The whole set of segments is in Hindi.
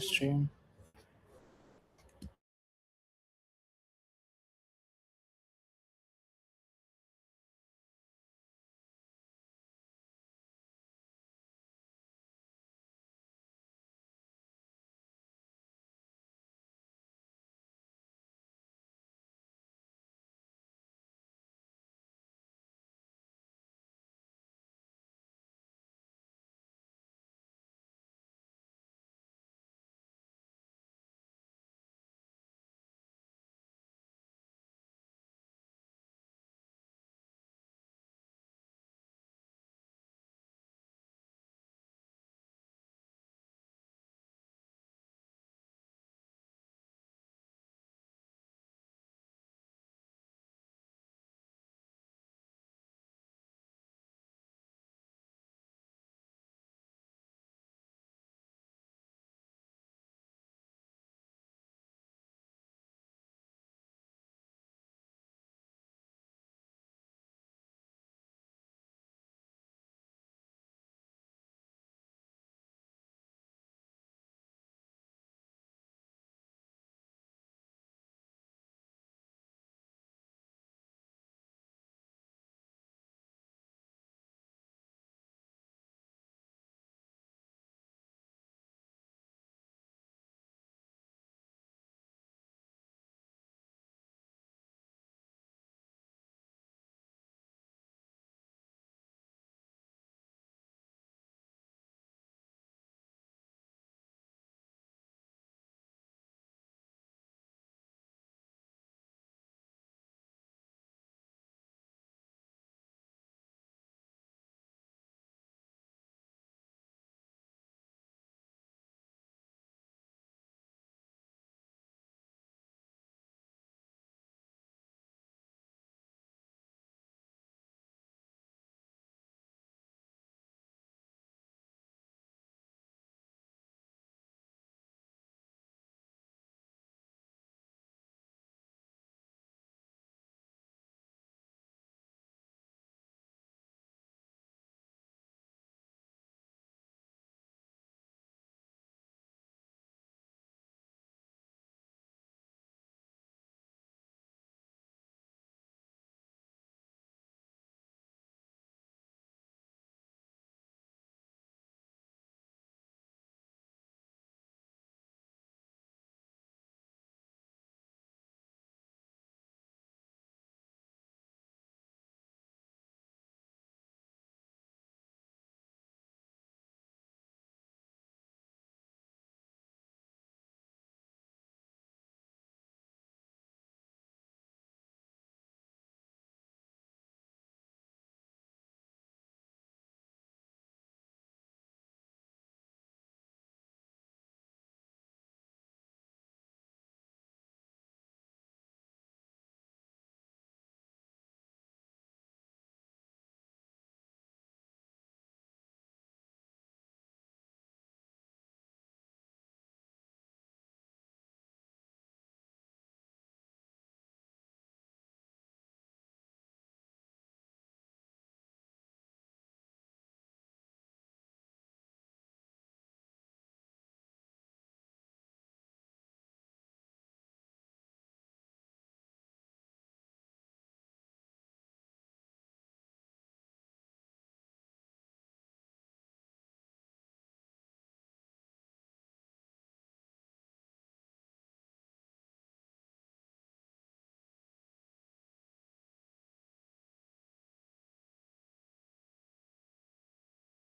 stream.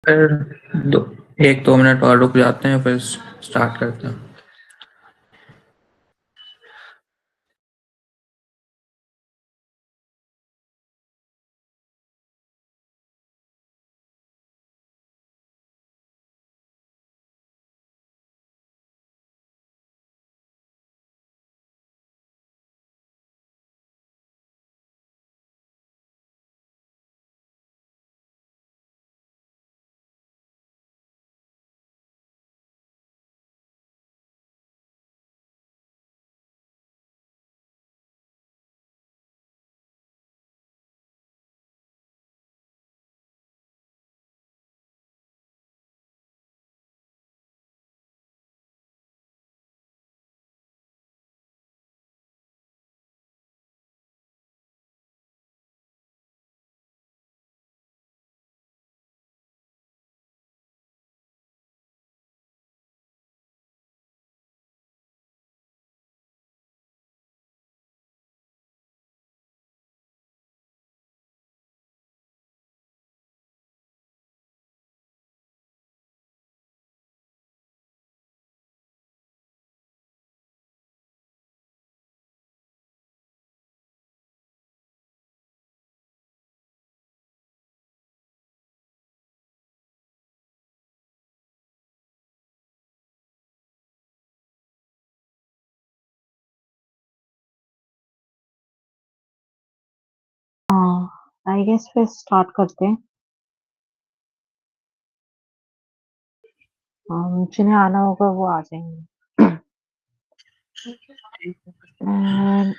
फिर दो 1-2 मिनट और रुक जाते हैं, फिर स्टार्ट करते हैं। आई गेस फिर स्टार्ट करते हैं। जिन्हें आना होगा वो आ जाएंगे। एंड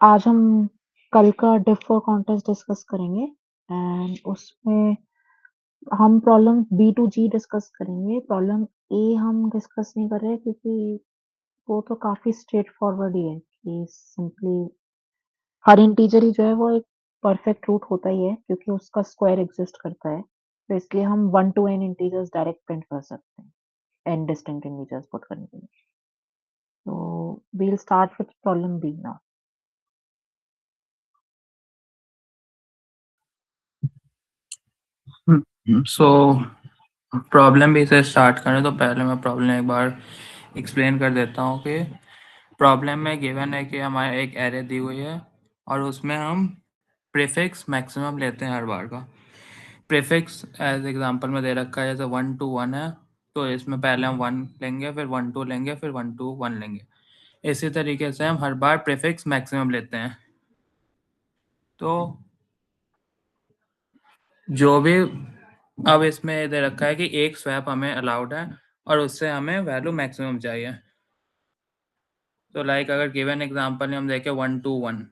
आज हम कल का डिफ फॉर कॉन्टेस्ट डिस्कस करेंगे एंड उसमें हम problem B to G discuss करेंगे। प्रॉब्लम ए हम डिस्कस नहीं कर रहे क्योंकि वो तो काफी स्ट्रेट फॉरवर्ड ही है कि सिंपली हर इंटीजर ही जो है वो एक परफेक्ट रूट होता ही है क्योंकि उसका स्क्वायर एग्जिस्ट करता है, तो इसलिए हम 1 to n integers direct print कर सकते हैं n डिस्टिंक्ट इंटीजर्स पुट करने के लिए। तो we'll start with problem B now. So problem भी से स्टार्ट करें तो पहले मैं प्रॉब्लम एक बार एक्सप्लेन कर देता हूँ कि प्रॉब्लम में गिवन है कि हमारे एक एरे दी हुई है और उसमें हम प्रीफिक्स मैक्सिमम लेते हैं हर बार का। प्रीफिक्स एज एग्जांपल में दे रखा है, जैसे 1 to 1 है तो इसमें पहले हम 1 लेंगे, फिर 1 2 लेंगे, फिर 1 2 1 लेंगे। इसी तरीके से हम हर बार प्रीफिक्स मैक्सिमम लेते हैं। तो जो भी अब इसमें दे रखा है कि एक स्वैप हमें अलाउड है और उससे हमें वैल्यू मैक्सिमम चाहिए। तो लाइक अगर गिवन एग्जांपल में हम देखें 1 2 1,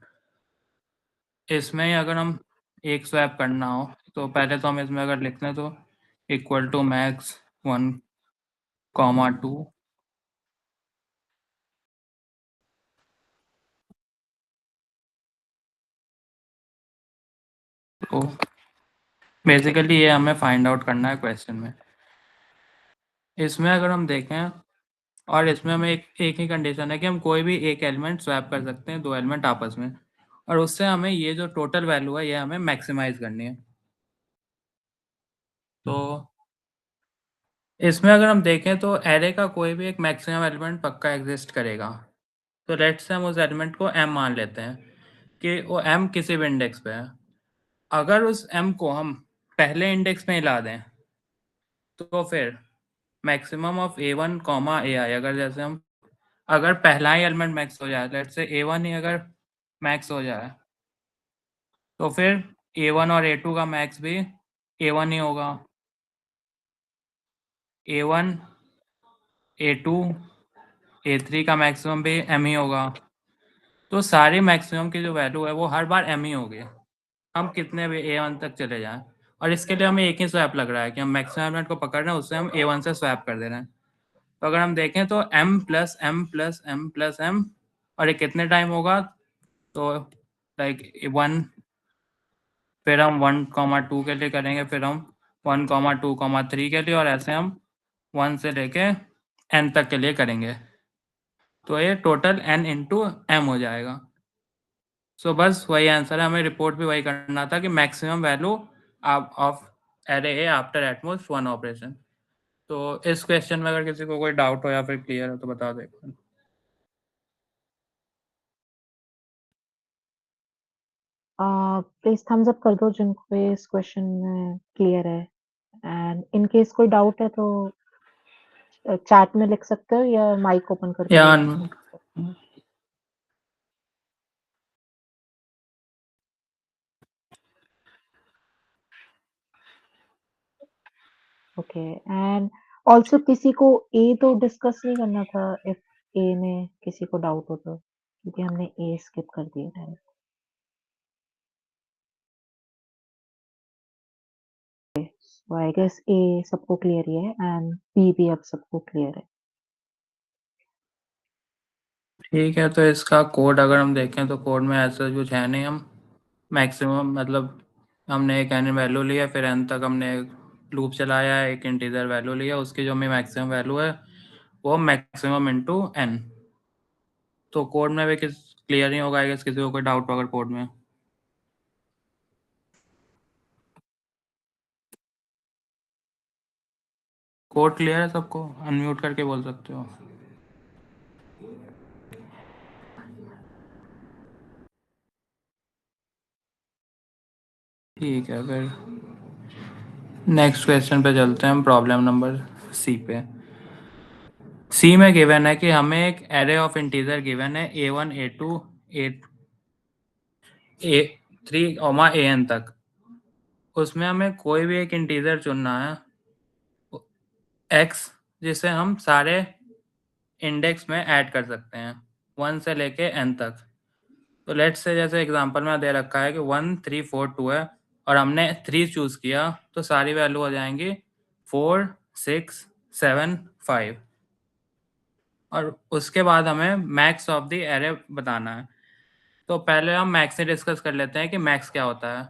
इसमें अगर हम एक स्वैप करना हो तो पहले तो हम इसमें अगर लिख लें तो इक्वल टू मैक्स 1 2। तो बेसिकली ये हमें फाइंड आउट करना है क्वेश्चन में। इसमें अगर हम देखें और इसमें हमें एक ही कंडीशन है कि हम कोई भी एक एलिमेंट स्वैप कर सकते हैं, दो एलिमेंट आपस में, और उससे हमें ये जो टोटल वैल्यू है ये हमें मैक्सिमाइज करनी है। तो इसमें अगर हम देखें तो एरे का कोई भी एक मैक्सिमम एलिमेंट पक्का एग्जिस्ट करेगा। तो लेट्स से हम उस एलिमेंट को m मान लेते हैं कि वो m किसी भी इंडेक्स पे है। अगर उस m को हम पहले इंडेक्स में हिला दें तो फिर maximum of a1 comma ai, अगर जैसे हम अगर पहला ही एलिमेंट मैक्स हो जाए, लेट्स से a1 ही अगर मैक्स हो जाए तो फिर a1 और a2 का मैक्स भी a1 ही होगा। a1 a2 a3 का मैक्सिमम भी m ही होगा। तो सारी मैक्सिमम की जो वैल्यू है वो हर बार m ही होगी, हम कितने भी a1 तक चले जाएं। और इसके लिए हमें एक ही स्वैप लग रहा है कि हम मैक्सिमम एलिमेंट को पकड़ रहे हैं, उससे हम a1 से स्वैप कर दे रहे हैं। तो अगर हम देखें तो m plus m plus m plus m, और ये कितने टाइम होगा, तो लाइक 1, फिर हम 1 2 के लिए करेंगे, फिर हम 1 2 3 के लिए, और ऐसे हम 1 से लेके n तक के लिए करेंगे। तो ये टोटल n इंटू m हो जाएगा। सो बस वही आंसर है, हमें रिपोर्ट भी वही करना था कि maximum value of array A after at most 1 operation. तो इस क्वेश्चन में अगर किसी को कोई डाउट हो या फिर क्लियर हो तो बता दो। प्लीज थम्स अप कर दो जिनको इस क्वेश्चन में क्लियर है, एंड इन केस कोई डाउट है तो चैट में लिख सकते हो या माइक ओपन करके या बोल सकते हो। ओके, एंड ऑल्सो किसी को ए तो डिस्कस नहीं करना था इफ ए में किसी को डाउट हो तो, क्योंकि हमने ए स्किप कर दिया है। सो आई गेस ए सबको क्लियर ही है एंड बी भी अब सबको क्लियर है। ठीक है, तो इसका कोड अगर हम देखें तो कोड में ऐसा कुछ है नहीं। हम मैक्सिमम मतलब हमने एक एन वैल्यू लिया, फिर एन तक हमने लूप चलाया, एक इंटीजर वैल्यू लिया, उसकी जो हमें मैक्सिमम वैल्यू है वो मैक्सिमम इंटू एन। तो कोड में भी किस क्लियर नहीं होगा, किसी को कोई डाउट अगर कोड में। कोड क्लियर है सबको, अनम्यूट करके बोल सकते हो। ठीक है, फिर नेक्स्ट क्वेश्चन पे चलते हैं हम, प्रॉब्लम नंबर सी पे। सी में गिवन है कि हमें एक एरे ऑफ इंटीजर गिवन है a1 a2 a3 A N तक। उसमें हमें कोई भी एक इंटीजर चुनना है x, जिसे हम सारे इंडेक्स में ऐड कर सकते हैं 1 से लेके n तक। तो लेट्स से जैसे एग्जांपल में दे रखा है कि 1 3 4 2 है और हमने 3 चूज किया, तो सारी वैल्यू हो जाएंगी 4 6 7 5। और उसके बाद हमें मैक्स ऑफ द एरे बताना है। तो पहले हम मैक्स से डिस्कस कर लेते हैं कि मैक्स क्या होता है।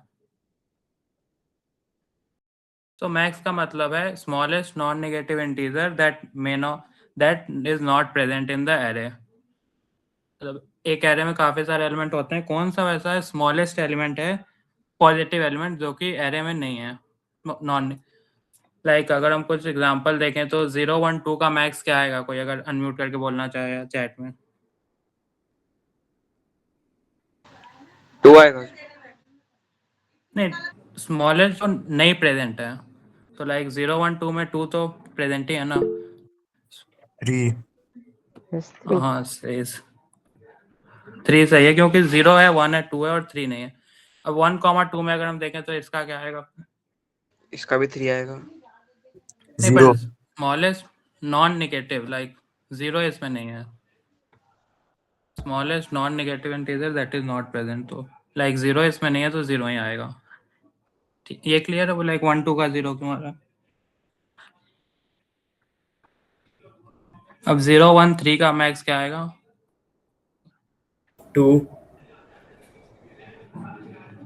तो मैक्स का मतलब है smallest non negative integer that is not present in the array. मतलब एक एरे में काफी सारे एलिमेंट होते हैं, कौन सा वैसा स्मॉलेस्ट एलिमेंट है, पॉजिटिव एलिमेंट, जो कि एरे में नहीं है, नॉन। लाइक अगर हम कुछ एग्जांपल देखें तो 0 1 2 का मैक्स क्या आएगा, कोई अगर अनम्यूट करके बोलना चाहे चैट में। 2 आएगा। नहीं, स्मॉलेस्ट तो नहीं प्रेजेंट है। तो लाइक 0 1 2 में 2 तो प्रेजेंट ही है ना। 3 Yes, 3. हाँ, 3 सही है, क्योंकि 0 है 1 है 2 है और 3 नहीं है। अब 1 2 में अगर हम देखें तो इसका क्या आएगा, इसका भी 3 आएगा। नहीं, 0 पर स्मॉलेस्ट नॉन नेगेटिव, लाइक 0 इसमें नहीं है। Smallest non negative integer that is not present, तो लाइक 0 इसमें नहीं है तो 0 ही आएगा। ये क्लियर है, वो लाइक 1 2 का 0 क्यों आ रहा है। अब 0 1 3 का मैक्स क्या आएगा, 2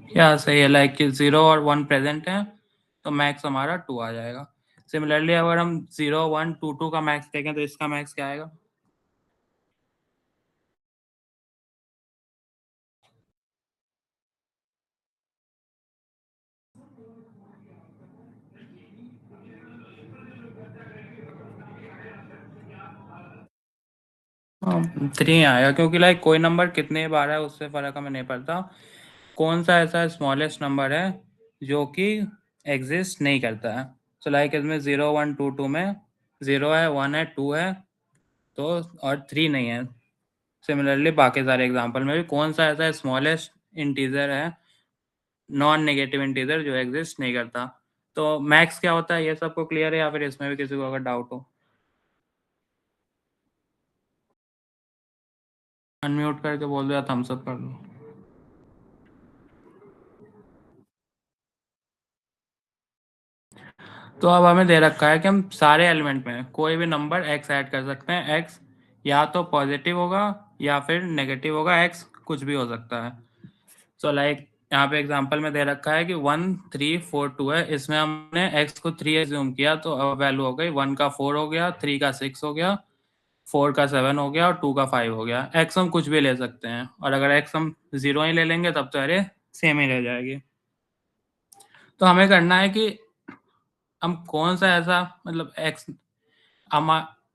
क्या सही है, लाइक 0 और 1 प्रेजेंट है तो मैक्स हमारा 2 आ जाएगा। सिमिलरली अगर हम 0 1 2 2 का मैक्स देखें तो इसका मैक्स क्या आएगा, हाँ 3 आएगा, क्योंकि लाइक कोई नंबर कितने बार है उससे फर्क हमें नहीं पड़ता, कौन सा ऐसा स्मॉलेस्ट नंबर है जो कि एग्जिस्ट नहीं करता है। सो लाइक इसमें 0 1 2 2 में 0 है 1 है 2 है तो, और 3 नहीं है। सिमिलरली बाकी सारे एग्जांपल में भी कौन सा ऐसा स्मॉलेस्ट इंटीजर है, नॉन नेगेटिव इंटीजर, जो एग्जिस्ट नहीं करता। तो मैक्स क्या होता है, ये सबको क्लियर है या फिर इसमें भी किसी को अगर डाउट हो अनम्यूट करके बोल दो या थम्स अप कर दो। तो अब हमें दे रखा है कि हम सारे एलिमेंट में कोई भी नंबर x ऐड कर सकते हैं। x या तो पॉजिटिव होगा या फिर नेगेटिव होगा, x कुछ भी हो सकता है। सो लाइक यहाँ पे एग्जांपल में दे रखा है कि 1 3 4 2 है, इसमें हमने x को 3 एज्यूम किया तो अब वैल्यू हो गई 1 का 4 हो गया, 3 का 6 हो गया, 4 का 7 हो गया और 2 का 5 हो गया। x हम कुछ भी ले सकते हैं, और अगर x हम 0 ही ले लेंगे तब तो अरे सेम ही रह जाएगी। तो हमें करना है कि हम कौन सा ऐसा मतलब x हम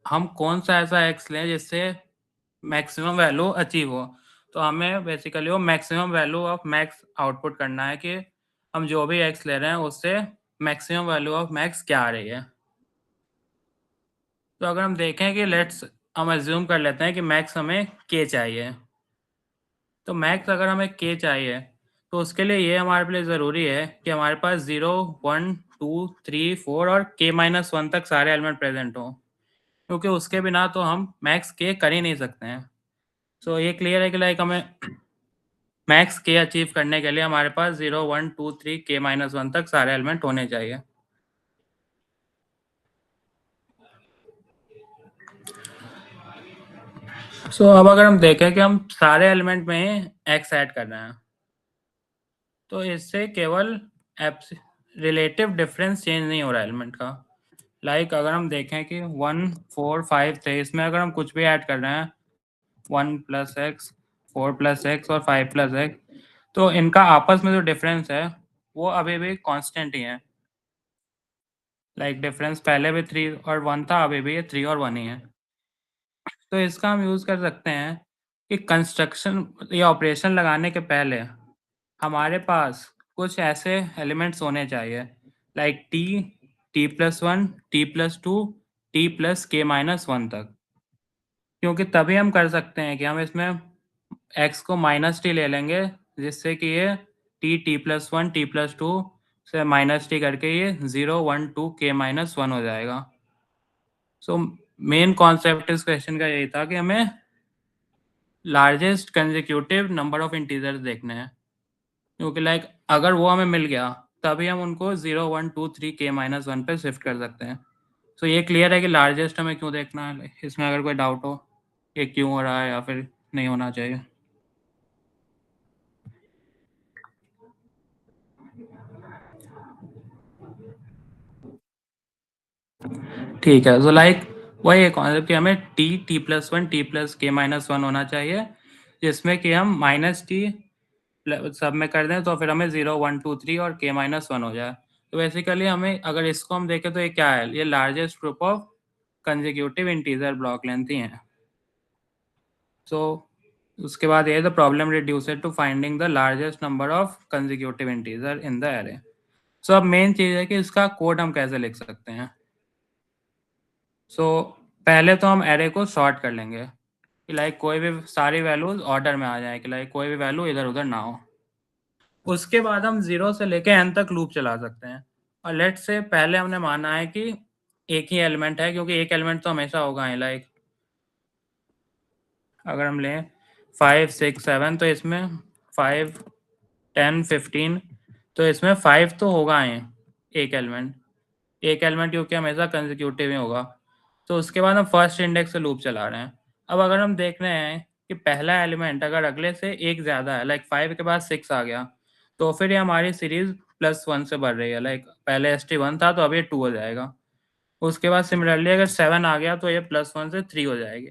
हम कौन सा ऐसा x लें जिससे मैक्सिमम वैल्यू अचीव हो। तो हमें बेसिकली वो maximum value of max output करना है कि हम जो भी x ले रहे हैं उससे मैक्सिमम वैल्यू ऑफ मैक्स क्या आ रही है। तो अगर हम देखें कि लेट्स हम एज्यूम कर लेते हैं कि मैक्स हमें k चाहिए, तो मैक्स अगर हमें k चाहिए तो उसके लिए ये हमारे लिए ज़रूरी है कि हमारे पास 0 1 2 3 4 और k-1 तक सारे एलिमेंट प्रेजेंट हों, क्योंकि उसके बिना तो हम मैक्स के कर ही नहीं सकते हैं। सो ये क्लियर है कि लाइक हमें मैक्स के अचीव करने के लिए हमारे पास 0 1 2 3 k-1 तक सारे एलिमेंट होने चाहिए। सो अब अगर हम देखें कि हम सारे एलिमेंट में x ऐड कर रहे हैं तो इससे केवल रिलेटिव डिफरेंस चेंज नहीं हो रहा है एलिमेंट का। लाइक अगर हम देखें कि 1 4 5 3 इसमें अगर हम कुछ भी ऐड कर रहे हैं 1 प्लस एक्स 4 प्लस एक्स और 5 प्लस एक्स, तो इनका आपस में जो डिफरेंस है वो अभी भी कांस्टेंट ही है। लाइक डिफरेंस पहले भी 3 और 1 था, अभी भी ये 3 और 1 ही है। तो इसका हम यूज़ कर सकते हैं कि कंस्ट्रक्शन या ऑपरेशन लगाने के पहले हमारे पास कुछ ऐसे एलिमेंट्स होने चाहिए, लाइक t+1 t+2 t+k-1 तक, क्योंकि तभी हम कर सकते हैं कि हम इसमें x को -t ले लेंगे जिससे कि ये t+1 t+2 से -t करके ये 0, 1, 2 k - 1 हो जाएगा। सो मेन कॉन्सेप्ट इस क्वेश्चन का यही था कि हमें largest consecutive number of integers देखने हैं, क्योंकि लाइक अगर वो हमें मिल गया तभी हम उनको 0, 1, 2, 3 k - 1 पे शिफ्ट कर सकते हैं। सो ये क्लियर है कि लार्जेस्ट हमें क्यों देखना है। इसमें अगर कोई डाउट हो कि क्यों हो रहा है या फिर नहीं होना चाहिए। ठीक है, सो लाइक वही है कॉन्सेप्ट कि हमें t+1 t+k-1 होना चाहिए, जिसमें कि हम -t सब में कर दें तो फिर हमें 0, 1, 2, 3 और k-1 हो जाए। तो बेसिकली हमें अगर इसको हम देखें तो ये क्या है, ये largest group of consecutive integer block length ही है। सो उसके बाद ये the problem reduced to finding the largest number of consecutive integer in the array. So अब मेन चीज़ है कि इसका कोड हम कैसे लिख सकते हैं। सो पहले तो हम एरे को सॉर्ट कर लेंगे कि लाइक कोई भी सारी वैल्यूज ऑर्डर में आ जाए, कि लाइक कोई भी वैल्यू इधर उधर ना हो। उसके बाद हम 0 से लेके n तक लूप चला सकते हैं। और लेट से पहले हमने माना है कि एक ही एलिमेंट है, क्योंकि एक एलिमेंट तो हमेशा होगा ही। लाइक अगर हम लें 5, 6, 7 तो इसमें 5, 10, 15 तो इसमें 5 तो होगा ही एक एलिमेंट क्योंकि हमेशा कंसेक्यूटिव ही होगा। तो उसके बाद हम फर्स्ट इंडेक्स से लूप चला रहे हैं। अब अगर हम देख रहे हैं कि पहला एलिमेंट अगर अगले से एक ज़्यादा है, लाइक 5 के बाद 6 आ गया, तो फिर ये हमारी सीरीज +1 से बढ़ रही है। लाइक पहले ST1 था तो अब ये 2 हो जाएगा। उसके बाद सिमिलरली अगर 7 आ गया तो ये +1 से 3 हो जाएगी।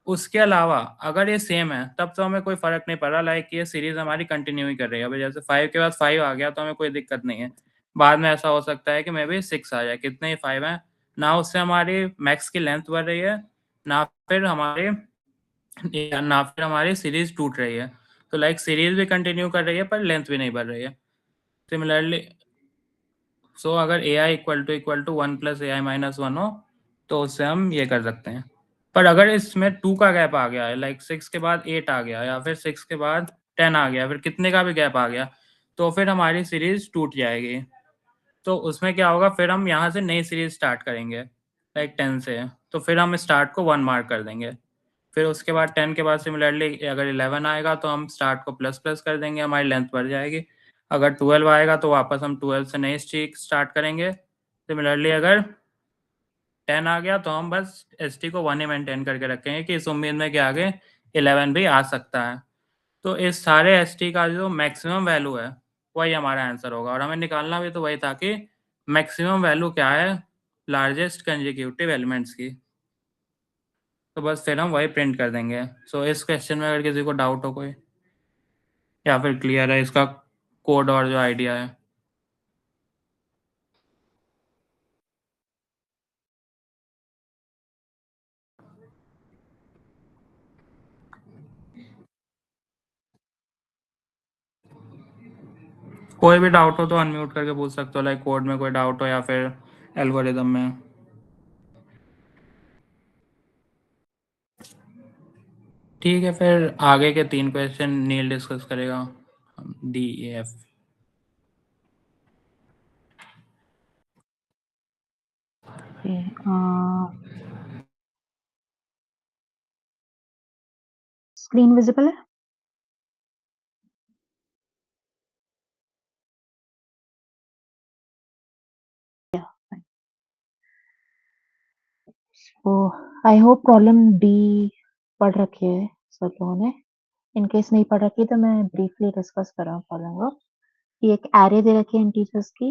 उसके अलावा अगर ये सेम है तब तो हमें कोई फ़र्क नहीं पड़ रहा, लाइक ये सीरीज़ हमारी कंटिन्यू ही कर रही है। अभी जैसे 5 के बाद 5 आ गया तो हमें कोई दिक्कत नहीं है। बाद में ऐसा हो सकता है कि मे बी 6 आ जाए, कितने ही 5 हैं, ना उससे हमारी मैक्स की लेंथ बढ़ रही है, ना फिर हमारी सीरीज़ टूट रही है। तो लाइक सीरीज़ भी कंटिन्यू कर रही है पर लेंथ भी नहीं बढ़ रही है। सिमिलरली सो अगर ai = 1 + ai-1 हो तो उससे हम ये कर सकते हैं। पर अगर इसमें 2 का गैप आ गया है, लाइक 6 के बाद 8 आ गया या फिर 6 के बाद 10 आ गया, फिर कितने का भी गैप आ गया, तो फिर हमारी सीरीज़ टूट जाएगी। तो उसमें क्या होगा, फिर हम यहाँ से नई सीरीज़ स्टार्ट करेंगे लाइक 10 से। तो फिर हम स्टार्ट को 1 मार्क कर देंगे। फिर उसके बाद 10 के बाद सिमिलरली अगर 11 आएगा तो हम स्टार्ट को ++ कर देंगे, हमारी लेंथ बढ़ जाएगी। अगर 12 आएगा तो वापस हम 12 से नई स्ट्रीक स्टार्ट करेंगे। सिमिलरली अगर 10 आ गया तो हम बस ST को 1 ही मेंटेन करके रखेंगे कि इस उम्मीद में कि आगे 11 भी आ सकता है। तो इस सारे ST का जो मैक्सिमम वैल्यू है वही हमारा आंसर होगा, और हमें निकालना भी तो वही था कि मैक्सिमम वैल्यू क्या है लार्जेस्ट कंसेक्यूटिव एलिमेंट्स की। तो बस फिर हम वही प्रिंट कर देंगे। सो इस क्वेश्चन में अगर किसी को डाउट हो कोई, या फिर क्लियर है इसका कोड और जो आइडिया है। कोई भी डाउट हो तो अनम्यूट करके पूछ सकते हो, लाइक कोड में कोई डाउट हो या फिर एल्गोरिदम में। ठीक है, फिर आगे के 3 क्वेश्चन नील डिस्कस करेगा, DEF। स्क्रीन विजिबल है? तो आई होप प्रॉब्लम डी पढ़ रखी है सब लोगों ने। इन केस नहीं पढ़ रखी तो मैं ब्रीफली डिस्कस कर रहा हूँ प्रॉब्लम को। कि एक एरे दे रखी है इंटीजर्स की,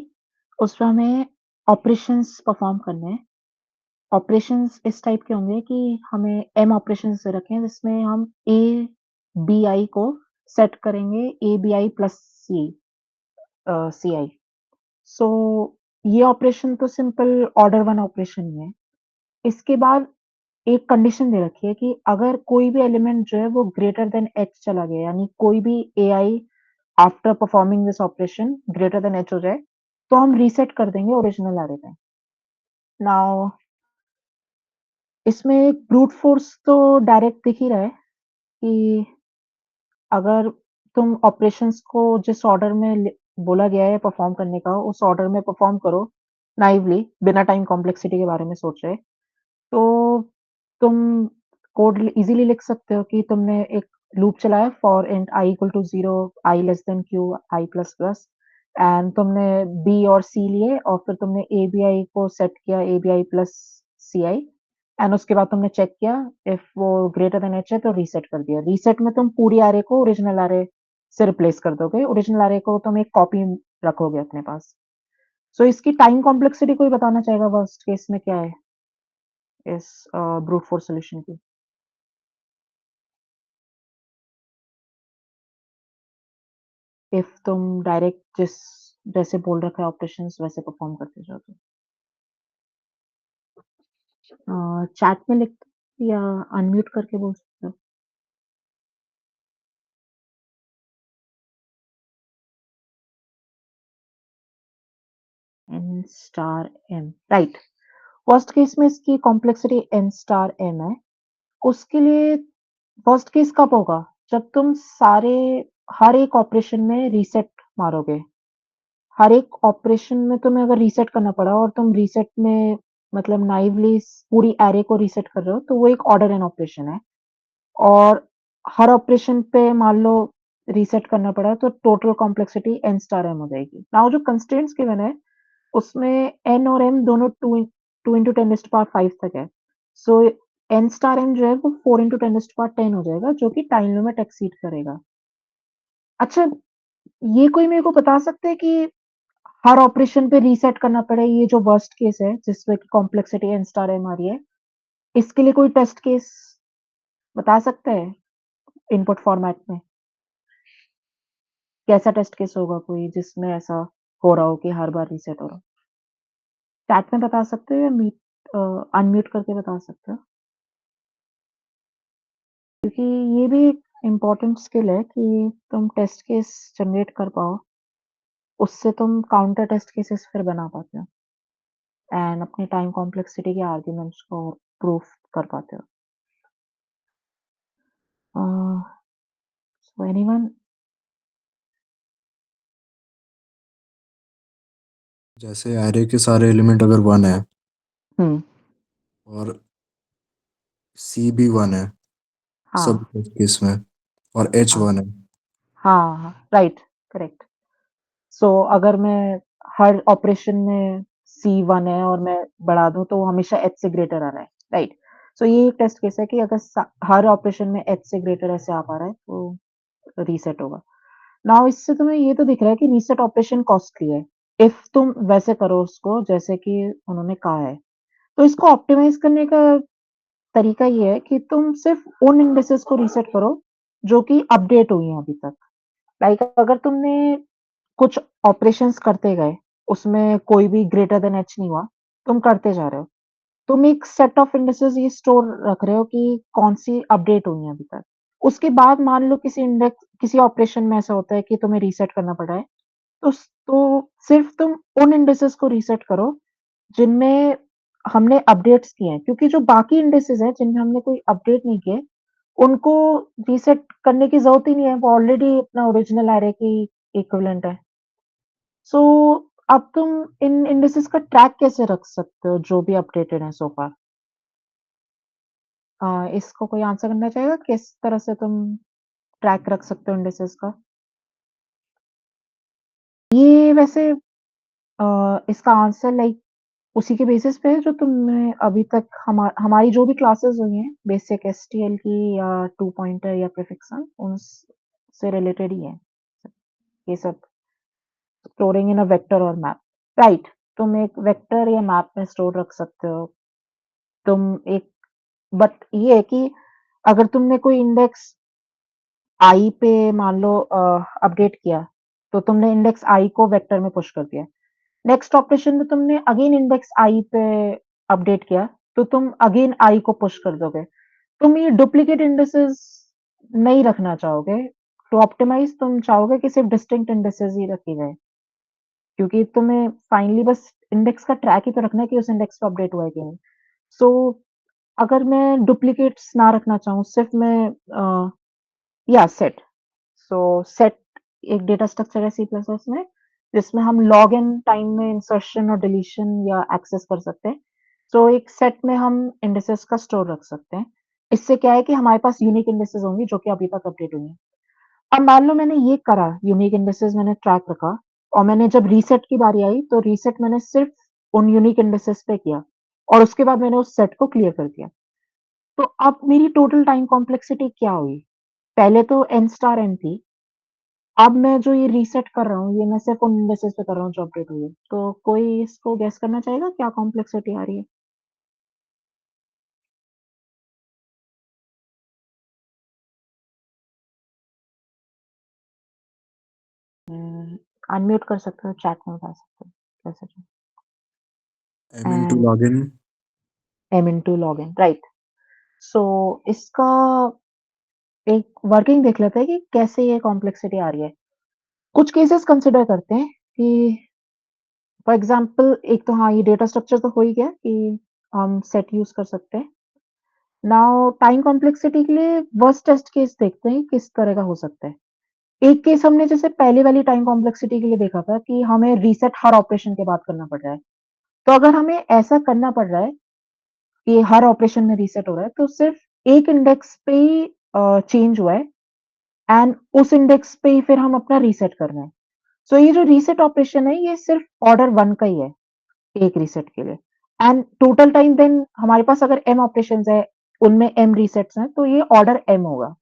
उसमें हमें ऑपरेशंस परफॉर्म करने हैं। ऑपरेशंस इस टाइप के होंगे कि हमें m ऑपरेशंस दे रखे हैं जिसमें हम a bi को सेट करेंगे a bi प्लस ci। सो ये ऑपरेशन तो सिंपल ऑर्डर 1 ऑपरेशन ही है। इसके बाद एक कंडीशन दे रखी है कि अगर कोई भी एलिमेंट जो है वो ग्रेटर देन h चला गया, यानी कोई भी ai after performing this operation greater than h हो जाए, तो हम रीसेट कर देंगे ओरिजिनल एरे पे। नाउ इसमें ब्रूट फोर्स तो डायरेक्ट दिख ही रहा है कि अगर तुम ऑपरेशंस को जिस ऑर्डर में बोला गया है परफॉर्म करने का, उस ऑर्डर में परफॉर्म करो नाइवली, बिना टाइम कॉम्प्लेक्सिटी के बारे में सोच रहे। तो तुम कोड इजीली लिख सकते हो कि तुमने एक लूप चलाया for int I equal to 0, I less than Q, I plus plus, and तुमने बी और सी लिए और फिर तुमने ए बी आई को सेट किया, A B I plus C I, and उसके बाद तुमने चेक किया इफ वो ग्रेटर देन एच है तो रीसेट कर दिया। रीसेट में तुम पूरी एरे को ओरिजिनल एरे से रिप्लेस कर दोगे, ओरिजिनल एरे को तुम एक कॉपी रखोगे अपने पास। सो इसकी टाइम कॉम्प्लेक्सिटी कोई बताना चाहेगा वर्स्ट केस में क्या है इस ब्रूट फोर्स सॉल्यूशन की? इफ तुम डायरेक्ट जिस जैसे बोल रखा है ऑपरेशंस वैसे परफॉर्म करते जाओ तो चैट में लिख या अनम्यूट करके बोल सकते हो। N star M, right. First case में इसकी कॉम्प्लेक्सिटी एन स्टार एम है। उसके लिए फर्स्ट केस कब होगा? जब तुम सारे हर एक ऑपरेशन में रीसेट मारोगे। हर एक ऑपरेशन में तुम्हें अगर रीसेट करना पड़ा और तुम रीसेट में मतलब नाइवली पूरी एरे को रीसेट कर रहे हो तो वो एक ऑर्डर एन ऑपरेशन है। और हर ऑपरेशन पे मान लो रीसेट करना पड़ा तो total complexity N star M हो जाएगी। नाउ जो कंस्ट्रेंट्स गिवन है उसमें एन और एम दोनों 2 into 10 raised to power 5 तक है। सो एन स्टार एम जो है वो 4 into 10 raised to power 10 हो जाएगा जो कि टाइम लिमिट एक्सीड करेगा। अच्छा, ये कोई मेरे को बता सकते हैं कि हर ऑपरेशन पे रीसेट करना पड़े, ये जो वर्स्ट केस है जिसमें कि कॉम्प्लेक्सिटी एन स्टार एम आ रही है, इसके लिए कोई टेस्ट केस बता सकते हैं इनपुट फॉर्मेट में? कैसा टेस्ट केस होगा कोई जिसमें ऐसा हो रहा हो कि हर बार रीसेट हो रहा हो? चैट में बता सकते हो या अनम्यूट करके बता सकते हो? क्योंकि ये भी एक इम्पोर्टेंट स्किल है कि तुम टेस्ट केस जनरेट कर पाओ, उससे तुम काउंटर टेस्ट केसेस फिर बना पाते हो एंड अपनी टाइम कॉम्प्लेक्सिटी के आर्ग्यूमेंट्स को प्रूफ कर पाते हो। So anyone? जैसे एरे के सारे एलिमेंट अगर 1 है हम्म, और सी भी 1 है सब हाँ केस में और एच हाँ 1 है हाँ, राइट, करेक्ट। सो अगर मैं हर ऑपरेशन में C1 है और मैं बढ़ा दूं तो वो हमेशा H से ग्रेटर आ रहा है, राइट। सो ये एक टेस्ट केस है कि अगर हर ऑपरेशन में H से ग्रेटर ऐसे आ पा रहा है तो रीसेट होगा। नाउ इससे तुम्हें ये तो दिख रहा है कि रीसेट ऑपरेशन कॉस्टली है इफ तुम वैसे करो उसको जैसे कि उन्होंने कहा है। तो इसको ऑप्टिमाइज करने का तरीका ये है कि तुम सिर्फ उन इंडेक्सेस को रीसेट करो जो कि अपडेट हुई हैं अभी तक। लाइक अगर तुमने कुछ ऑपरेशंस करते गए, उसमें कोई भी ग्रेटर देन एच नहीं हुआ, तुम करते जा रहे हो। तुम एक सेट ऑफ इंडेक्सेस ये स्टोर रख रहे हो कि कौन सी अपडेट हुई है अभी तक। उसके बाद मान लो किसी इंडेक्स किसी ऑपरेशन में ऐसा होता है कि तुम्हें रीसेट करना पड़ा है, तो सिर्फ तुम उन इंडेक्सेस को रीसेट करो जिनमें हमने अपडेट्स किए हैं, क्योंकि जो बाकी इंडेक्सेस हैं जिनमें हमने कोई अपडेट नहीं किए, उनको रीसेट करने की जरूरत ही नहीं है, वो ऑलरेडी अपना ओरिजिनल एरे की इक्विवेलेंट है। सो अब तुम इन इंडिसेस का ट्रैक कैसे रख सकते हो जो भी अपडेटेड है सो फार? इसको कोई आंसर करना चाहेगा किस तरह से तुम ट्रैक रख सकते हो इंडिसेस का? ये वैसे इसका आंसर लाइक उसी के बेसिस पे है जो तुमने अभी तक हमारी जो भी क्लासेस हुई हैं बेसिक एसटीएल की या टू पॉइंटर या प्रीफिक्सन उन से रिलेटेड ही है ये सब। स्टोरिंग इन अ वेक्टर और मैप, राइट। तुम एक वेक्टर या मैप में स्टोर रख सकते हो। तुम एक बट ये है कि अगर तुमने कोई इंडेक्स आई पे मान लो अपडेट किया तो तुमने इंडेक्स आई को वेक्टर में पुश कर दिया। नेक्स्ट ऑपरेशन में तुमने अगेन इंडेक्स आई पे अपडेट किया तो तुम अगेन आई को पुश कर दोगे। तुम ये डुप्लीकेट इंडेक्सेस नहीं रखना चाहोगे। टू ऑप्टिमाइज तुम चाहोगे कि सिर्फ डिस्टिंक्ट इंडेक्सेस ही रखे जाए, क्योंकि तुम्हें फाइनली बस इंडेक्स का ट्रैक ही तो रखना है कि उस इंडेक्स पे अपडेट हुआ है कि नहीं। सो अगर मैं डुप्लीकेट्स ना रखना चाहूँ, सिर्फ मैं या सेट। सो सेट एक डेटा स्ट्रक्चर है सी प्लस प्लस में जिसमें हम लॉग इन टाइम में इंसर्शन और डिलीशन या एक्सेस कर सकते हैं। तो एक सेट में हम इंडिसेस का स्टोर रख सकते हैं। इससे क्या है कि हमारे पास यूनिक इंडिसेस होंगी जो कि अभी तक अपडेट हुई हैं। अब मान लो मैंने ये करा, यूनिक इंडिसेस मैंने ट्रैक रखा और मैंने जब रीसेट की बारी आई तो रीसेट मैंने सिर्फ उन यूनिक इंडिसेस पे किया और उसके बाद मैंने उस सेट को क्लियर कर दिया। तो अब मेरी टोटल टाइम कॉम्प्लेक्सिटी क्या हुई? पहले तो n स्टार n थी। अब मैं जो ये रीसेट कर रहा हूँ, ये मैं सिर्फ उन इंडिसेस पे कर रहा हूँ जो अपडेट हुई है। तो कोई इसको गेस करना चाहेगा क्या कॉम्प्लेक्सिटी आ रही है? अनम्यूट कर सकते हो, चैट में बता सकते हो कैसे चाहिए। m into And login m into login, right. So इसका एक वर्किंग देख लेते हैं कि कैसे ये कॉम्प्लेक्सिटी आ रही है। कुछ केसेस कंसिडर करते हैं कि फॉर एग्जांपल एक तो हाँ, ये डेटा स्ट्रक्चर तो हो ही गया कि हम सेट यूज़ कर सकते हैं। नाउ टाइम कॉम्प्लेक्सिटी के लिए वर्स्ट टेस्ट केस देखते हैं किस तरह का हो सकता है। एक केस हमने जैसे पहले वाली टाइम कॉम्प्लेक्सिटी के लिए देखा था कि हमें रीसेट हर ऑपरेशन के बाद करना पड़ रहा है। तो अगर हमें ऐसा करना पड़ रहा है कि हर ऑपरेशन में रीसेट हो रहा है, तो सिर्फ एक इंडेक्स पे ही चेंज हुआ है एंड उस इंडेक्स पे ही फिर हम अपना रीसेट कर रहे हैं। सो ये जो रीसेट ऑपरेशन है, ये सिर्फ ऑर्डर 1 का ही है, एक रीसेट के लिए। एंड टोटल टाइम देन हमारे पास अगर m ऑपरेशंस है, उनमें m रीसेट्स हैं, तो ये ऑर्डर m होगा।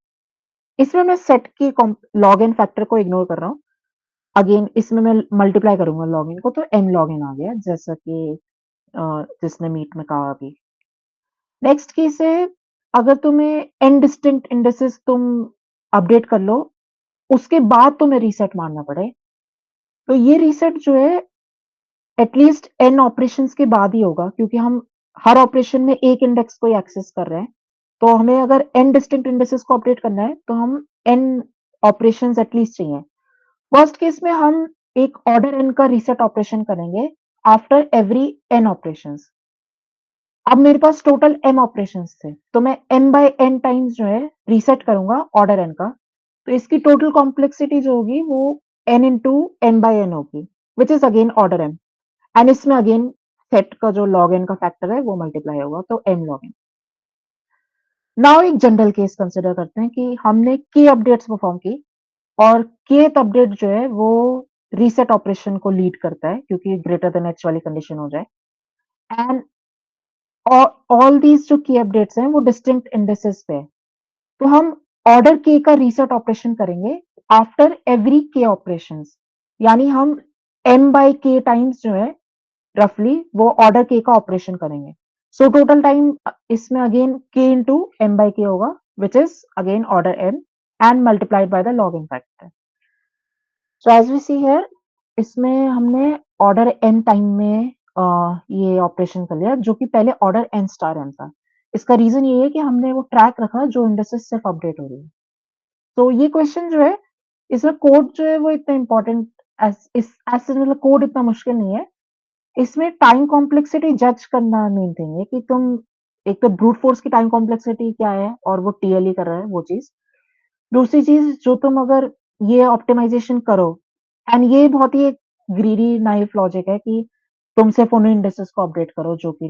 इसमें मैं सेट की लॉग इन फैक्टर को इग्नोर कर रहा हूँ। अगेन इसमें मैं मल्टीप्लाई करूंगा लॉग इन को, तो m लॉग इन आ गया, जैसा कि जिसने मीट में कहा अभी। नेक्स्ट केस है, अगर तुम्हें n डिस्टिंक्ट इंडिसेस तुम अपडेट कर लो, उसके बाद तुम्हें रीसेट मारना पड़े, तो ये रीसेट जो है एटलीस्ट n ऑपरेशंस के बाद ही होगा, क्योंकि हम हर ऑपरेशन में एक इंडेक्स को ही एक्सेस कर रहे हैं। तो हमें अगर n डिस्टिंक्ट इंडेक्सेस को अपडेट करना है, तो हम n ऑपरेशंस एटलीस्ट चाहिए। फर्स्ट केस में हम एक ऑर्डर n का रीसेट ऑपरेशन करेंगे आफ्टर एवरी n ऑपरेशंस। अब मेरे पास टोटल m ऑपरेशंस थे, तो मैं m बाय n टाइम्स जो है रीसेट करूंगा ऑर्डर n का। तो इसकी टोटल कॉम्प्लेक्सिटी जो होगी वो n into n by n होगी, which is again order m। And इसमें अगेन सेट का जो लॉग n का फैक्टर है वो मल्टीप्लाई होगा, तो m लॉग n। नाउ एक जनरल केस कंसिडर करते हैं कि हमने k अपडेट्स परफॉर्म की और kth अपडेट जो है वो रीसेट ऑपरेशन को लीड करता है, क्योंकि ग्रेटर देन h वाली कंडीशन हो जाए। एंड ऑल दीज जो की अपडेट्स हैं वो डिस्टिंक्ट इंडिसेस पे है। तो हम ऑर्डर k का रीसेट ऑपरेशन करेंगे आफ्टर एवरी k ऑपरेशंस, यानी हम m बाय k टाइम्स जो है रफली वो ऑर्डर k का ऑपरेशन करेंगे। सो टोटल टाइम इसमें again k into m by k होगा, which is again order m and multiplied by the log n factor. So as we see here, इसमें हमने ऑर्डर n टाइम में ये ऑपरेशन कर लिया, जो कि पहले ऑर्डर n स्टार n था। इसका रीजन ये है कि हमने वो ट्रैक रखा जो इंडिसेस सिर्फ अपडेट हो रही है। तो ये क्वेश्चन जो है, इसमें कोड जो है वो इतना इंपॉर्टेंट मतलब कोड इतना मुश्किल नहीं है। इसमें टाइम कॉम्प्लेक्सिटी जज करना मेन थिंग है कि तुम एक तो ब्रूट फोर्स की टाइम कॉम्प्लेक्सिटी क्या है और वो टीएलई कर रहा है वो चीज। दूसरी चीज, जो तुम अगर ये ऑप्टिमाइजेशन करो, एंड ये बहुत ही एक ग्रीडी नाइफ लॉजिक है कि तुम सिर्फ उन इंडिसेस को अपडेट करो जो कि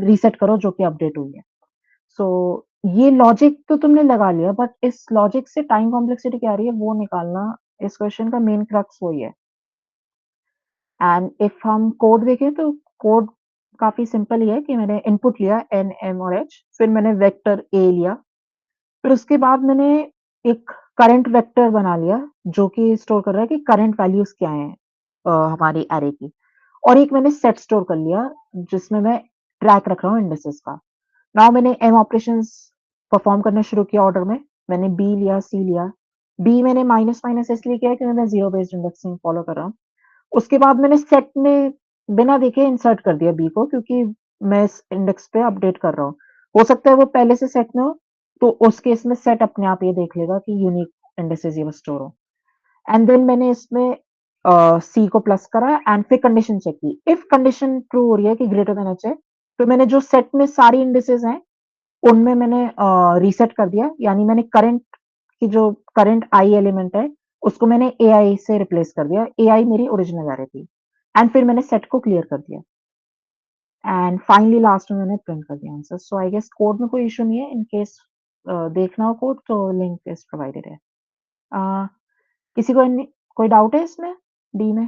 रीसेट करो जो कि अपडेट हुई है। सो ये लॉजिक तो तुमने लगा लिया, बट इस लॉजिक से टाइम कॉम्प्लेक्सिटी क्या आ रही है वो निकालना इस क्वेश्चन का मेन क्रक्स वही है। एंड इफ हम कोड देखें तो कोड काफी सिंपल ही है कि मैंने इनपुट लिया n m और h, फिर मैंने वेक्टर a लिया, फिर उसके बाद मैंने एक करंट वेक्टर बना लिया जो कि स्टोर कर रहा है कि करंट वैल्यूज क्या है हमारी एरे की, और एक मैंने सेट स्टोर कर लिया जिसमें मैं ट्रैक रख रहा हूँ इंडिसेस का। नाउ मैंने m ऑपरेशंस परफॉर्म करना शुरू किया ऑर्डर में। मैंने b लिया, c लिया। b मैंने माइनस माइनस इसलिए किया क्योंकि मैं जीरो बेस्ड इंडेक्सिंग फॉलो कर रहा हूँ। उसके बाद मैंने सेट में बिना देखे इंसर्ट कर दिया b को, क्योंकि मैं इस इंडेक्स पे अपडेट कर रहा हूँ। हो सकता है वो पहले से सेट में हो, तो उस केस में सेट अपने आप ये देख लेगा कि यूनिक इंडेक्सेस ये स्टोर हो। एंड देन मैंने इसमें सी को प्लस करा एंड फिर कंडीशन चेक की। इफ कंडीशन ट्रू हो रही है कि ग्रेटर देन एच है, तो मैंने जो सेट में सारी इंडिसेस हैं उनमें मैंने रीसेट कर दिया, यानी मैंने करंट की जो करंट आई एलिमेंट है उसको मैंने एआई से रिप्लेस कर दिया, एआई मेरी ओरिजिनल एरे थी एंड फिर मैंने सेट को क्लियर कर दिया एंड फाइनली लास्ट में मैंने प्रिंट कर दिया answer. So I guess code में कोई इश्यू नहीं है, इन केस देखना हो कोड तो लिंक इज़ प्रोवाइडेड है। किसी को कोई डाउट है इसमें? डी में?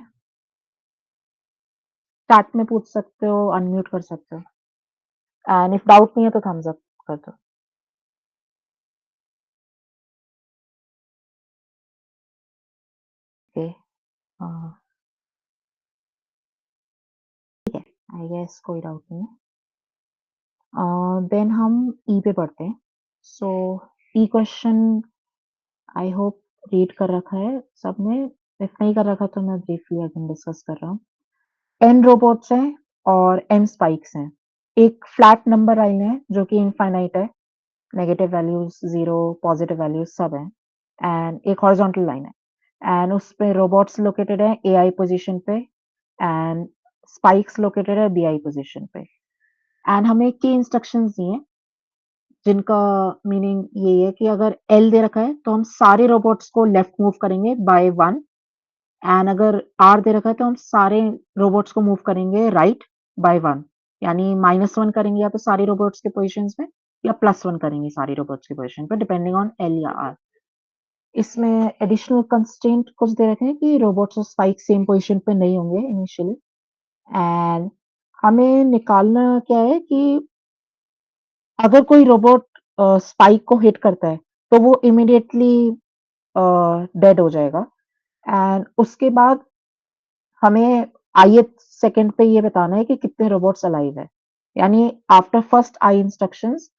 चैट में पूछ सकते हो, अनम्यूट कर सकते हो एंड इफ डाउट नहीं है तो थम्स अप कर दो। ओके, ठीक है, आई गेस कोई डाउट नहीं है। देन हम ई पे पढ़ते हैं। सो ई क्वेश्चन आई होप रीड कर रखा है सबने, इफ नहीं कर रखा तो मैं ब्रीफली अगेन डिस्कस कर रहा हूँ। n रोबोट्स हैं और m स्पाइक्स हैं। एक फ्लैट नंबर लाइन है जो कि इनफाइनाइट है, negative values, zero, positive values सब हैं एंड एक हॉरिजॉन्टल लाइन है एंड उस पे रोबोट्स लोकेटेड है AI पोजीशन पे एंड स्पाइक्स लोकेटेड है BI पोजीशन पे एंड हमें की इंस्ट्रक्शंस दिए हैं जिनका मीनिंग ये है कि अगर L दे रखा है तो हम सारे रोबोट्स को लेफ्ट मूव करेंगे बाय 1 एंड अगर R दे रखा है तो हम सारे रोबोट्स को मूव करेंगे राइट बाय 1, यानी -1 करेंगे या तो सारे रोबोट्स के पोजीशंस में या +1 करेंगे सारे रोबोट्स के पोजीशन पे डिपेंडिंग ऑन L या R। इसमें एडिशनल कंस्ट्रेंट कुछ दे रखे हैं कि रोबोट्स और स्पाइक सेम पोजीशन पे नहीं होंगे इनिशियली एंड हमें निकालना क्या है कि अगर कोई रोबोट स्पाइक को हिट करता है तो वो इमीडिएटली डेड हो जाएगा एंड उसके बाद हमें ith सेकंड पे ये बताना है कि कितने रोबोट्स अलाइव है, यानी आफ्टर फर्स्ट आई इंस्ट्रक्शंस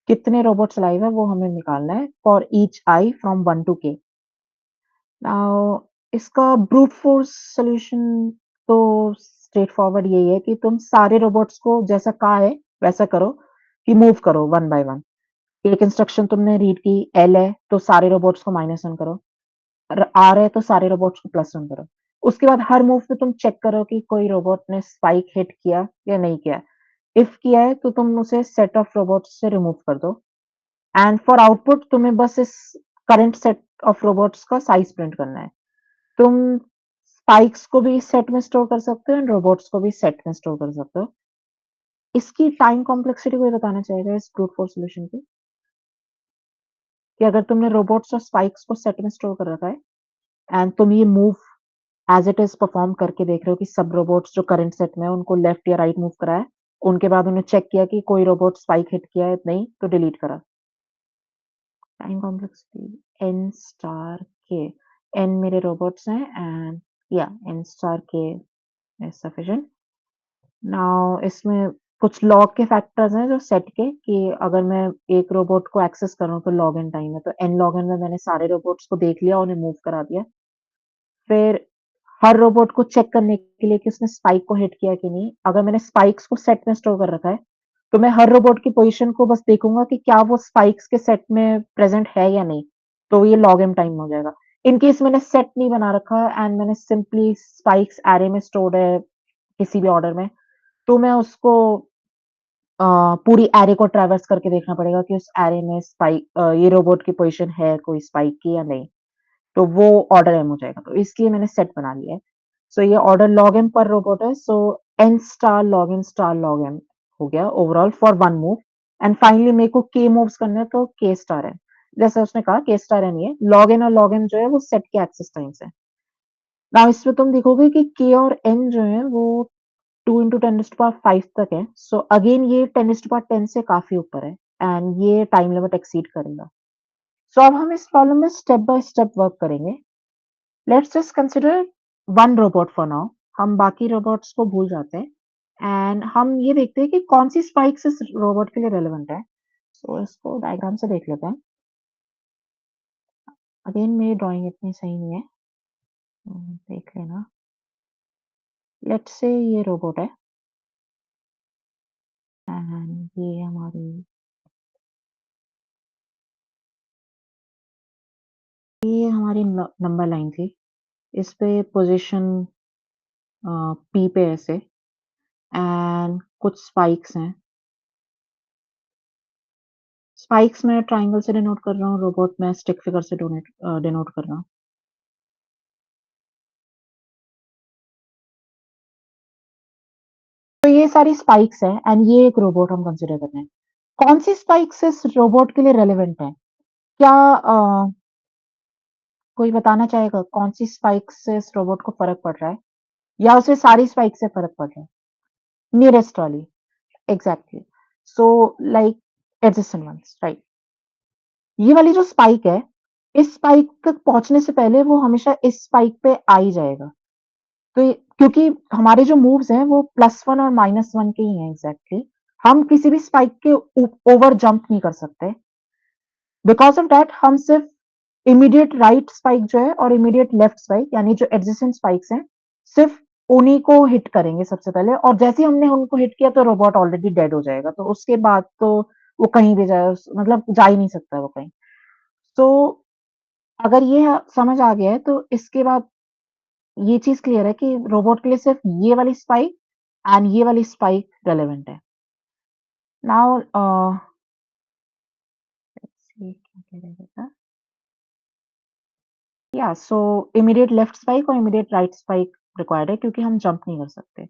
कितने रोबोट्स अलाइव है वो हमें निकालना है for each I from 1 to k। Now इसका ब्रूट फोर्स सॉल्यूशन तो स्ट्रेट फॉरवर्ड यही है कि तुम सारे रोबोट्स को जैसा कहा है वैसा करो कि मूव करो वन बाय वन। एक इंस्ट्रक्शन तुमने रीड की एल है तो सारे रोबोट्स को -1 करो, आर है तो सारे रोबोट्स को +1 करो। उसके बाद हर मूव पे तुम चेक करो कि कोई रोबोट ने स्पाइक हिट किया या नहीं किया। इफ किया है तो तुम उसे सेट ऑफ रोबोट्स से रिमूव कर दो एंड फॉर आउटपुट तुम्हें बस इस करंट सेट ऑफ रोबोट्स का साइज प्रिंट करना है। तुम स्पाइक्स को भी सेट में स्टोर कर सकते हो एंड रोबोट्स को भी सेट में स्टोर कर सकते हो। इसकी टाइम कॉम्प्लेक्सिटी कोई बताना चाहेगा इस ब्रूट फोर्स सॉल्यूशन की? कि अगर तुमने रोबोट्स और स्पाइक्स को सेट में स्टोर कर रखा है एंड तुम ये move as it is perform करके देख रहे हो कि सब रोबोट्स जो करंट सेट में है उनको लेफ्ट या राइट मूव करा है, उनके बाद उन्हें चेक किया कि कोई रोबोट स्पाइक हिट किया है नहीं तो डिलीट करा। Time complexity n star k, n मेरे रोबोट्स हैं एंड या n star k is sufficient. Now इसमें कुछ लॉग के फैक्टर्स हैं जो सेट के कि अगर मैं एक रोबोट को एक्सेस कर रहा हूँ तो लॉग एन टाइम है, तो n लॉग एन में मैंने सारे रोबोट्स को देख लिया, उन्हें मूव करा दिया। फिर हर रोबोट को चेक करने के लिए कि उसने स्पाइक को हिट किया कि नहीं, अगर मैंने स्पाइक्स को सेट में स्टोर कर रखा है तो मैं हर रोबोट की पोजीशन को बस देखूंगा कि क्या वो स्पाइक्स के सेट में प्रेजेंट है या नहीं, तो ये लॉग एम टाइम हो जाएगा। इन केस मैंने सेट नहीं बना रखा एंड मैंने सिंपली स्पाइक्स एरे में स्टोर्ड है किसी भी ऑर्डर में, तो मैं उसको पूरी एरे को ट्रैवर्स करके देखना पड़ेगा कि उस एरे में ये रोबोट की पोजीशन है कोई स्पाइक की या नहीं, तो वो ऑर्डर एम हो जाएगा, तो इसलिए मैंने सेट बना लिया है। सो ये ऑर्डर लॉग एम पर रोबोट है, सो n स्टार लॉग एम हो गया overall for one move and finally मेरे को k मूव्स करने हैं तो k स्टार है, जैसे उसने कहा k स्टार एन ये लॉग एन और लॉग एम जो है वो सेट के एक्सेस टाइम्स है। नाउ इसमें तुम देखोगे कि k और n जो है वो 2 into 10⁵ तक है, सो अगेन ये 10⁻10 से काफी ऊपर है एंड ये टाइम लिमिट एक्सीड करेगा। सो अब हम इस प्रॉब्लम में स्टेप बाय स्टेप वर्क करेंगे। Let's just consider one robot for now, हम बाकी रोबोट्स को भूल जाते हैं एंड हम ये देखते हैं कि कौन सी स्पाइक्स इस रोबोट के लिए रेलेवेंट है। सो इसको डायग्राम से देख लेते हैं। अगेन मेरी ड्राइंग इतनी सही नहीं है, देख लेना। लेट्स से ये रोबोट है एंड ये हमारी नंबर लाइन थी, इस पे पोजीशन P पे ऐसे एंड कुछ स्पाइक्स हैं। स्पाइक्स मैं ट्रायंगल से डिनोट कर रहा हूँ, रोबोट मैं स्टिक फिगर से डिनोट कर रहा हूँ। सारी स्पाइक्स हैं एंड ये एक रोबोट हम कंसिडर कर रहे हैं। कौन सी स्पाइक्स इस रोबोट के लिए रेलेवेंट है? क्या कोई बताना चाहेगा कौन सी स्पाइक्स से इस रोबोट को फ़र्क पड़ रहा है? या उसे सारी स्पाइक से फ़र्क पड़ रहा है? नियरेस्ट वाली, exactly. So like adjacent ones, right. ये वाली जो स्पाइक है, इस स्पाइक तक पहुँचने से पहले वो हमेशा इस स्पाइक पे आ ही जाएगा। तो ये क्योंकि हमारे जो मूव्स हैं वो +1 और -1 के ही हैं एग्ज़ैक्टली। हम किसी भी स्पाइक के ओवर जंप नहीं कर सकते। बिकॉज़ ऑफ दैट हम सिर्फ़ इमीडिएट राइट स्पाइक जो है और इमीडिएट लेफ्ट स्पाइक यानी जो एडजेसेंट स्पाइक्स हैं, सिर्फ़ उन्हीं को हिट करेंगे सबसे पहले और जैसे ही हमने उनको हिट किया तो रोबोट ऑलरेडी डेड हो जाएगा। तो उसके बाद तो वो कहीं भी जाए मतलब जा ही नहीं सकता वो कहीं। तो अगर ये समझ आ गया है तो इसके बाद ये चीज़ क्लियर है कि रोबोट के लिए सिर्फ़ ये वाली स्पाइक एंड ये वाली स्पाइक रेलेवेंट है। नाउ लेट्स सी क्या रहेगा। या सो इमीडिएट लेफ्ट स्पाइक और इमीडिएट राइट स्पाइक रिक्वायर्ड है क्योंकि हम जंप नहीं कर सकते।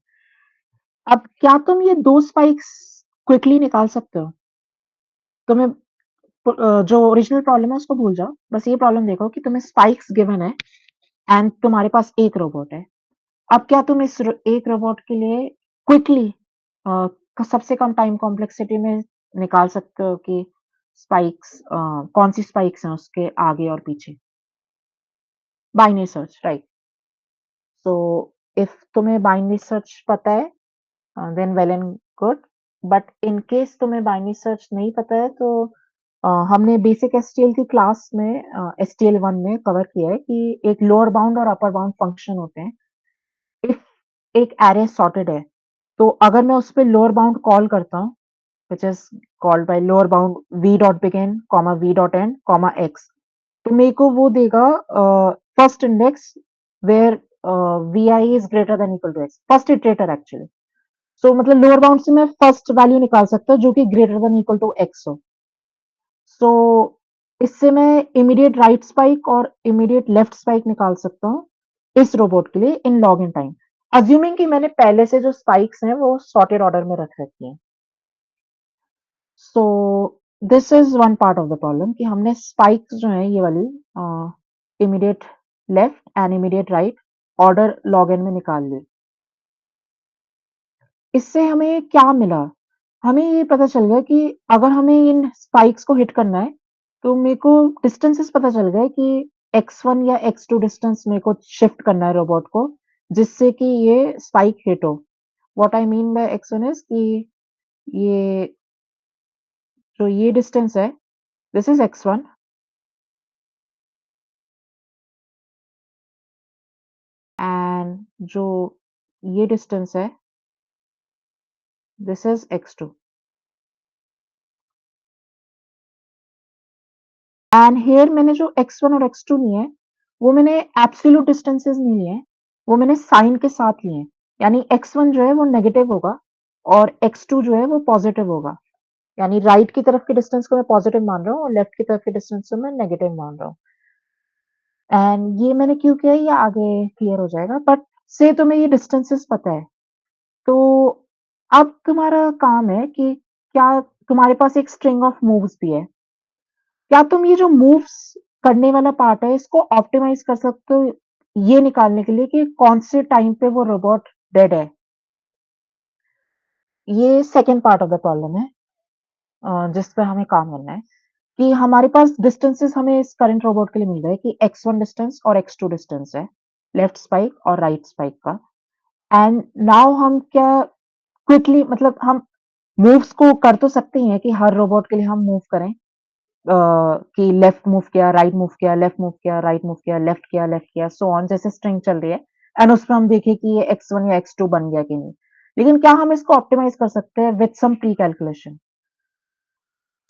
अब क्या तुम ये 2 स्पाइक्स क्विकली निकाल सकते हो? तुम्हें जो ओरिजिनल प्रॉब्लम है उसको भूल जाओ। बस ये प्रॉब्लम देखो कि तुम्हें स्पाइक्स गिवन है एंड तुम्हारे पास 1 रोबोट है। अब क्या तुम इस एक रोबोट के लिए क्विकली सबसे कम टाइम कॉम्प्लेक्सिटी में निकाल सकते हो कि स्पाइक्स कौन सी स्पाइक्स हैं उसके आगे और पीछे? Binary search, right. So if तुम्हें बाइनरी सर्च पता है then well and good, but in case तुम्हें बाइनरी सर्च नहीं पता है तो हमने बेसिक एसटीएल की क्लास में एसटीएल 1 में कवर किया है कि एक लोअर बाउंड और अपर बाउंड फंक्शन होते हैं। इफ एक एरे सॉर्टेड है, तो अगर मैं उस पे लोअर बाउंड कॉल करता हूँ, which is called by lower bound v dot begin, v dot end, x, तो मेरे को वो देगा first index where vi is greater than equal to x, first iterator actually. So मतलब लोअर बाउंड से मैं फर्स्ट वैल्यू निकाल सकता हूँ जो कि greater than equal to x हो। सो इससे मैं इमीडिएट राइट स्पाइक और इमीडिएट लेफ्ट स्पाइक निकाल सकता हूँ इस रोबोट के लिए in log n time, assuming कि मैंने पहले से जो स्पाइक्स हैं वो सॉर्टेड ऑर्डर में रख रखी हैं। So this is one part of the problem कि हमने स्पाइक्स जो हैं ये वाली immediate left and immediate right order log in में निकाल ली। इससे हमें क्या मिला? हमें ये पता चल गया कि अगर हमें इन स्पाइक्स को हिट करना है, तो मेरे को डिस्टेंसेस पता चल गए कि x1 या x2 डिस्टेंस मेरे को शिफ्ट करना है रोबोट को, जिससे कि ये स्पाइक हिट हो। What I mean by x1 is कि ये जो ये डिस्टेंस है, दिस इज़ x1 एंड जो ये डिस्टेंस है, this is x2 and here मैंने जो x1 और x2 लिए हैं, वो मैंने एब्सोल्यूट डिस्टेंसेस नहीं लिए हैं, वो मैंने साइन के साथ लिए हैं। यानी x1 जो है वो नेगेटिव होगा और x2 जो है वो पॉजिटिव होगा। यानी राइट की तरफ के डिस्टेंस को मैं पॉजिटिव मान रहा हूँ और लेफ्ट की तरफ के डिस्टेंस को मैं नेगेटिव मान रहा हूँ। एंड ये मैंने क्यों किया ये आगे क्लियर हो जाएगा, बट से तुम्हें ये डिस्टेंसेस पता है। तो अब तुम्हारा काम है कि क्या तुम्हारे पास एक स्ट्रिंग ऑफ मूव्स भी है। क्या तुम ये जो मूव्स करने वाला पार्ट है इसको ऑप्टिमाइज़ कर सकते हो ये निकालने के लिए कि कौन से टाइम पे वो रोबोट डेड है? ये second part of the problem है जिस पे हमें काम करना है कि हमारे पास डिस्टेंसेस हमें इस करंट रोबोट के लिए मिल गए कि x1 डिस्टेंस और x2 डिस्टेंस है, लेफ्ट स्पाइक और राइट स्पाइक का। एंड नाउ हम क्या क्विकली मतलब हम मूव्स को कर तो सकते ही हैं कि हर रोबोट के लिए हम मूव करें कि लेफ्ट मूव किया, राइट मूव किया, लेफ्ट मूव किया, राइट मूव किया, लेफ्ट किया, सो ऑन जैसे स्ट्रिंग चल रही है एंड उसमें हम देखें कि ये x1 या x2 बन गया कि नहीं। लेकिन क्या हम इसको ऑप्टिमाइज़ कर सकते हैं with some pre calculation?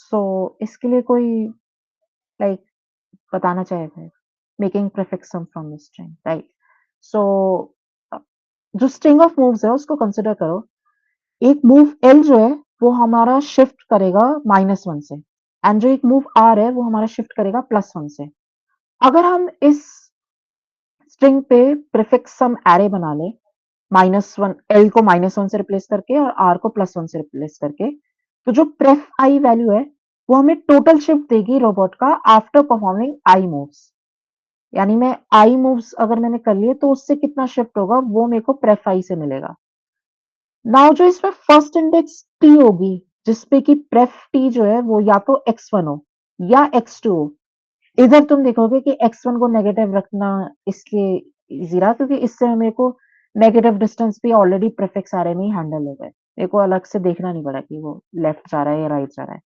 So इसके लिए कोई लाइक बताना चाहेगा? Making prefix sum from the string, right? So uh, जो स्ट्रिंग ऑफ मूव्स है उसको कंसीडर करो। एक मूव L जो है वो हमारा शिफ्ट करेगा -1 से एंड जो एक मूव R है वो हमारा शिफ्ट करेगा +1 से। अगर हम इस स्ट्रिंग पे प्रीफिक्स सम एरे बना लें -1 L को -1 से रिप्लेस करके और R को +1 से रिप्लेस करके। तो जो pref I वैल्यू है, वो हमें टोटल शिफ्ट देगी रोबोट का आफ्टर परफॉर्मिंग I मूव्स। यानी मैं I मूव्स अगर मैंने कर लिए तो उससे कितना शिफ्ट होगा वो मेरे को pref I से मिलेगा। नाउ जो इसमें फर्स्ट इंडेक्स T होगी, जिसपे कि pref T जो है वो या तो x1 हो या x2 हो। इधर तुम देखोगे कि x1 को नेगेटिव रखना इसलिए ईज़ी रहा क्योंकि इससे मेरे को नेगेटिव डिस्टेंस भी ऑलरेडी प्रीफिक्स अरे में ही हैंडल हो गए। मेरे को अलग से देखना नहीं पड़ा कि वो लेफ्ट जा रहा है या राइट जा रहा है।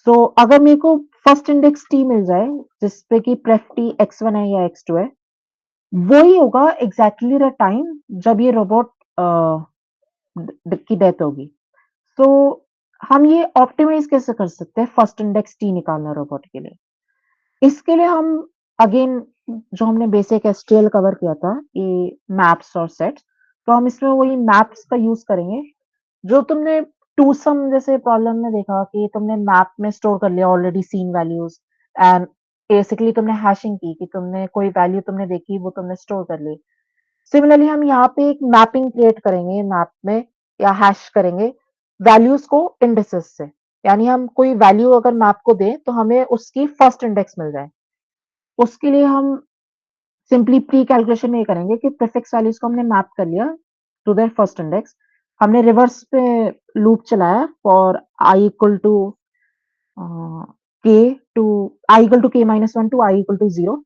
सो अगर मेरे को फर्स्ट इंडेक्स T मिल जाए, जिसपे कि प्रेफ T x1 है या x2 है, वही होगा एग्ज़ैक्टली द टाइम जब ये रोबोट की डेथ होगी। तो हम ये ऑप्टिमाइज़ कैसे कर सकते हैं फर्स्ट इंडेक्स T निकालना रोबोट के लिए? इसके लिए हम अगेन जो हमने बेसिक एसक्यूएल कवर किया था, ये मैप्स और सेट्स, तो हम इसमें वही मैप्स का यूज़ करेंगे। जो तुमने टू सम जैसे प्रॉब्लम में देखा कि तुमने मैप में स्टोर कर लिया already seen values and basically तुमने हैशिंग की कि तुमने कोई वैल्यू तुमने देखी वो तुमने स्टोर कर ली। सिमिलरली हम यहाँ पे एक मैपिंग क्रिएट करेंगे मैप में या हैश करेंगे वैल्यूज़ को इंडिसेस से। यानी हम कोई वैल्यू अगर मैप को दें तो हमें उसकी फर्स्ट इंडेक्स मिल जाए। उसके लिए हम सिंपली प्री कैलकुलेशन में ये करेंगे कि प्रीफिक्स वैल्यूज़ को हमने मैप कर लिया टू देयर फर्स्ट इंडेक्स। हमने रिवर्स पे लूप चलाया for I equal to k to I equal to k-1 to I equal to 0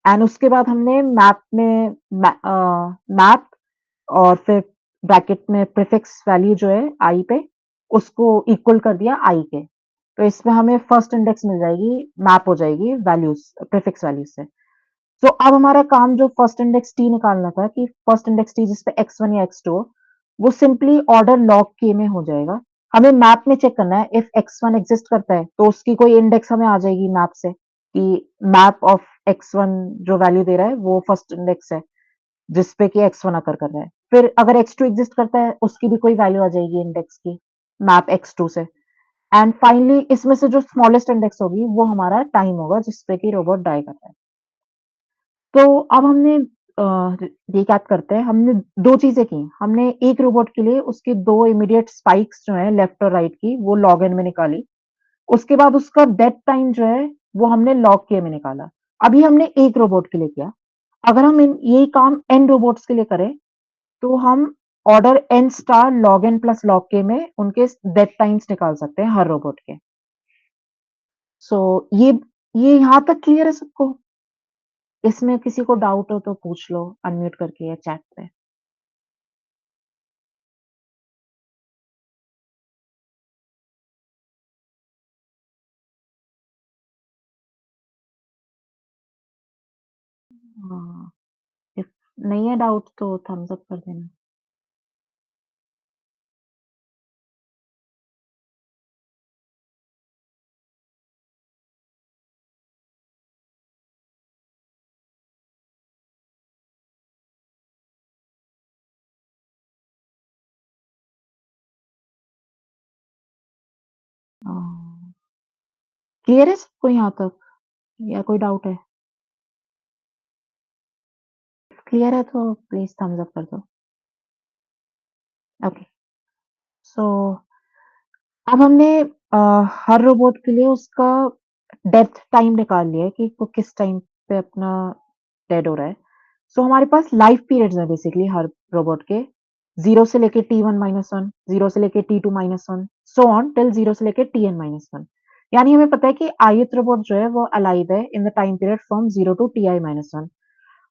and उसके बाद हमने मैप में मैप और फिर ब्रैकेट में प्रीफिक्स वैल्यू जो है I पे उसको इक्वल कर दिया I के। तो इसमें हमें फर्स्ट इंडेक्स मिल जाएगी, मैप हो जाएगी वैल्यूज़ प्रीफिक्स वैल्यूज़ से। तो अब हमारा काम जो फर्स्ट इंडेक्स T निकालना था कि फर्स्ट इंडेक्स T जिसपे x1 या x2 हो, वो सिंपली ऑर्डर लॉग k में हो जाएगा। हमें मैप में चेक करना है इफ x1 एग्जिस्ट करता है तो उसकी कोई इंडेक्स हमें आ जाएगी मैप से कि मैप ऑफ x1 जो वैल्यू दे रहा है वो फर्स्ट इंडेक्स है जिसपे कि x1 अकर कर रहा है। फिर अगर x2 एग्जिस्ट करता है उसकी भी कोई वैल्यू आ जाएगी इंडेक्स की मैप x2 से। एंड फाइनली इसमें से जो स्मॉलेस्ट इंडेक्स होगी वो हमारा टाइम होगा जिसपे कि रोबोट डाई कर रहा है। तो अब हमने रिकैप करते हैं। हमने 2 चीज़ें की। हमने एक रोबोट के लिए उसके 2 इमीडिएट स्पाइक्स जो हैं लेफ्ट और राइट की वो log n में निकाली। उसके बाद उसका डेथ टाइम जो है वो हमने log k में निकाला। अभी हमने एक रोबोट के लिए किया। अगर हम यही काम n रोबोट्स के लिए करें तो हम order n star log n plus log k में उनके डेथ टाइम्स निकाल सकते हैं हर रोबोट के। सो ये यहाँ तक क्लियर है सबको? इसमें किसी को डाउट हो तो पूछ लो अनम्यूट करके या चैट पे। हाँ, इफ नहीं है डाउट तो थम्स अप कर देना। क्लियर है सबको यहाँ तक या कोई डाउट है? क्लियर है तो प्लीज़ थम्स अप कर दो। ओके, सो अब हमने हर रोबोट के लिए उसका डेथ टाइम निकाल लिया है कि वो किस टाइम पे अपना डेड हो रहा है। सो हमारे पास लाइफ पीरियड्स हैं बेसिकली हर रोबोट के 0 से लेके T1-1, 0 से लेके T2-1, सो ऑन टिल 0 से लेके Tn-1। यानी हमें पता है कि ith रोबोट जो है वो अलाइव है in the time period from 0 to Ti-1।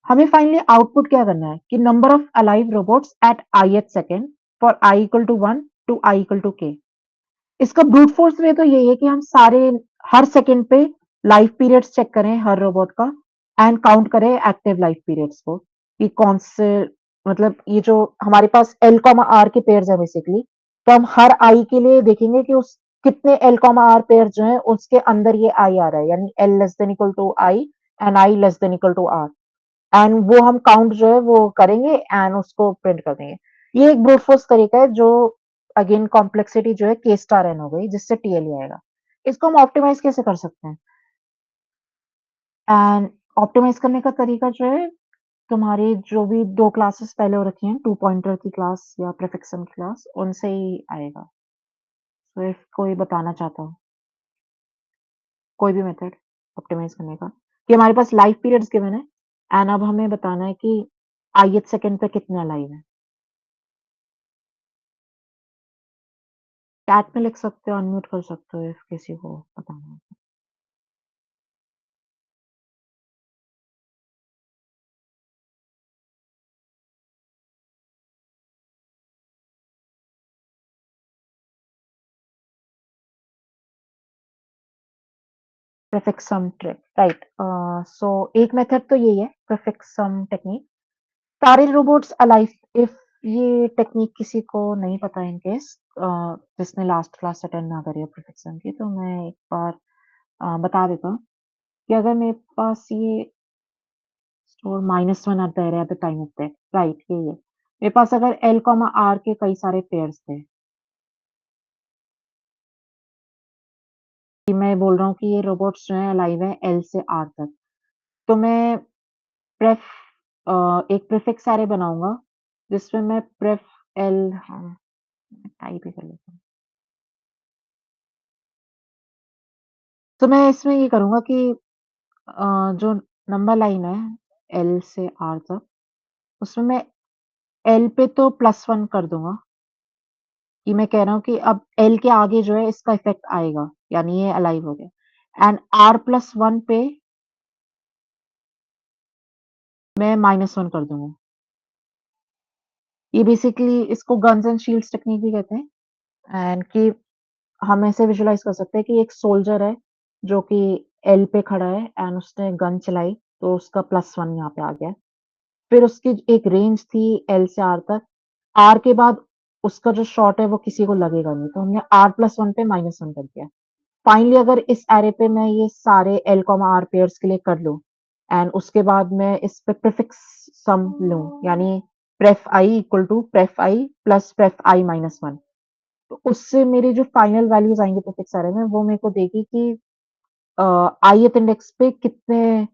हमें फाइनली आउटपुट क्या करना है कि number of alive robots at ith second for I equal to 1 to I equal to k। इसका ब्रूट फोर्स वे तो यही है कि हम सारे हर सेकंड पे लाइफ पीरियड्स चेक करें हर रोबोट का एंड काउंट करें एक्टिव लाइफ पीरियड्स को कि कौन से मतलब ये जो हमारे पास L R के पेयर्स है बेसिकली, तो हम हर I के लिए देखेंगे कि उस कितने L R पेयर जो है उसके अंदर ये I आ रहा है यानी L less than equal to I and I less than equal to R and वो हम काउंट जो है वो करेंगे एंड उसको प्रिंट कर देंगे। ये एक ब्रूट फोर्स तरीका है जो अगेन कॉम्प्लेक्सिटी जो है k स्टार n हो गई जिससे TLE आएगा। इसको हम ऑप्टिमाइज कैसे कर सकते हैं? एंड ऑप्टिमाइज करने का तरीका जो है तुम्हारी जो भी 2 क्लासेस पहले हो रखी हैं, 2 पॉइंटर की क्लास या प्रीफिक्स सम की क्लास, उनसे ही आएगा। तो इफ कोई बताना चाहता हो, कोई भी मेथड ऑप्टिमाइज़ करने का, कि हमारे पास लाइफ पीरियड्स गिवन है एंड अब हमें बताना है कि ith सेकंड पे कितने अलाइव हैं। चैट में लिख सकते हो, अनम्यूट कर सकते हो इफ किसी को बताना है। प्रीफिक्स सम ट्रिक, राइट। सो एक मेथड तो यही है, प्रीफिक्स सम टेक्निक। सारे रोबोट्स अलाइव, इफ ये टेक्निक किसी को नहीं पता इन केस, जिसने लास्ट क्लास अटेंड ना करी हो प्रीफिक्स सम की, तो मैं एक बार बता देता हूँ कि अगर मेरे पास ये store -1 at the array at the time of death, right, यही है। मेरे पास अगर L, R के कई सारे पेयर्स थे, कि मैं बोल रहा हूँ कि ये रोबोट्स जो हैं अलाइव हैं L से R तक, तो मैं प्रेफ एक प्रीफिक्स एरे बनाऊँगा, जिसमें मैं प्रेफ L, हाँ, टाइप ही कर लेता हूँ। तो मैं इसमें ये करूँगा कि जो नंबर लाइन है L से R तक, उसमें मैं L पे तो +1 कर दूँगा, कि मैं कह रहा हूँ कि अब L के आगे जो है इसका इफ़ेक्ट आएगा, यानी ये अलाइव हो गया एंड R+1 पे मैं -1 कर दूँगा। ये बेसिकली इसको गन्स एंड शील्ड्स टेक्निक भी कहते हैं एंड कि हम ऐसे विजुअलाइज़ कर सकते हैं कि एक सोल्जर है, जो कि L पे खड़ा है एंड उसने गन चलाई, तो उसका +1 यहाँ पे आ गया। फिर उसकी एक रेंज थी L से R तक, R के बाद उसका जो शॉट है वो किसी को लगेगा नहीं, तो हमने R+1 पे -1 कर दिया। फाइनली अगर इस एरे पे मैं ये सारे L, R पेयर्स के लिए कर लूँ एंड उसके बाद मैं इस पे प्रीफिक्स सम लूँ, यानी pref I equal to pref I plus pref I -1, तो उससे मेरी जो फाइनल वैल्यूज़ आएँगी प्रीफिक्स एरे में, वो मेरे को देगी कि ith इंडेक्स पे कितने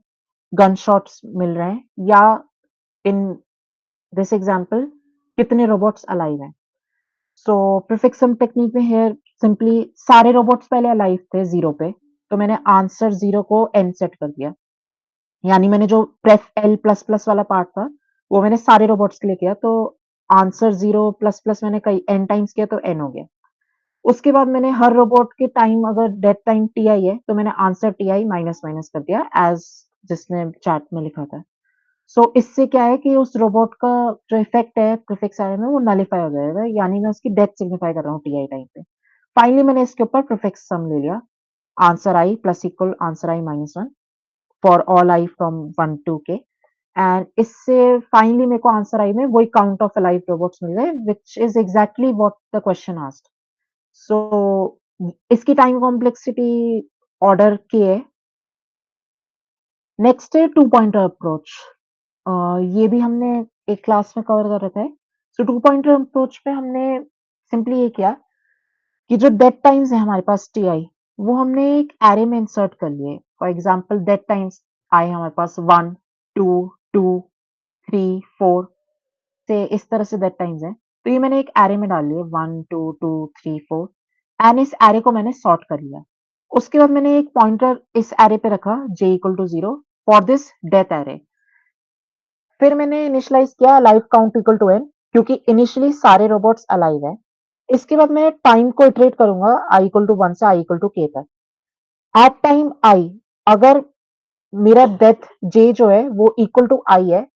गन शॉट्स मिल रहे हैं, या इन दिस एग्ज़ाम्पल कितने रोबोट्स अलाइव हैं। सो प्रीफिक्स सम टेक्निक में हियर सिंपली सारे रोबोट्स पहले अलाइव थे 0 पे, तो मैंने आंसर 0 को n सेट कर दिया। यानी मैंने जो प्रेफ L प्लस प्लस वाला पार्ट था, वो मैंने सारे रोबोट्स के लिए किया, तो आंसर 0 प्लस प्लस मैंने कई n टाइम्स किया, तो n हो गया। उसके बाद मैंने हर रोबोट के टाइम अगर डेथ टाइम Ti है, तो मैंने आंसर Ti माइनस माइनस कर दिया एज़ जिसने चैट में लिखा था। सो इससे क्या है कि उस रोबोट का जो इफ़ेक्ट है प्रीफिक्स एरे में, वो नलिफाई हो जाएगा, यानी मैं उसकी डेथ सिग्निफाई कर रहा हूँ Ti टाइम पे। फाइनली मैंने इसके ऊपर प्रीफिक्स सम ले लिया, answer I plus equal answer I -1 for all I from 1 to k, and इससे फाइनली मेरे को आंसर I में वही काउंट ऑफ अलाइव रोबोट्स मिल गए, which is exactly what the question asked. So इसकी टाइम कॉम्प्लेक्सिटी ऑर्डर k है। नेक्स्ट है 2 पॉइंटर अप्रोच। ये भी हमने एक क्लास में कवर कर रखा है। सो 2 पॉइंटर अप्रोच पे हमने सिंपली ये किया कि जो डेथ टाइम्स है हमारे पास Ti, वो हमने एक एरे में इंसर्ट कर लिए। फॉर एग्जांपल डेथ टाइम्स आए हमारे पास 1, 2, 2, 3, 4 से इस तरह से डेथ टाइम्स हैं। तो ये मैंने एक एरे में डाल लिए 1, 2, 2, 3, 4 एंड इस एरे को मैंने सॉर्ट कर लिया। उसके बाद मैंने एक पॉइंटर इस एरे पे रखा j equal to 0 for this death array. फिर मैंने इनिशियलाइज़ किया alive count equal to n, क्योंकि इनिशियली सारे रोबोट्स अलाइव हैं। इसके बाद मैं टाइम को इटरेट करूँगा i इक्वल टू 1 से i इक्वल टू k तक। एट टाइम i अगर मेरा डेथ j जो है वो इक्वल टू i है,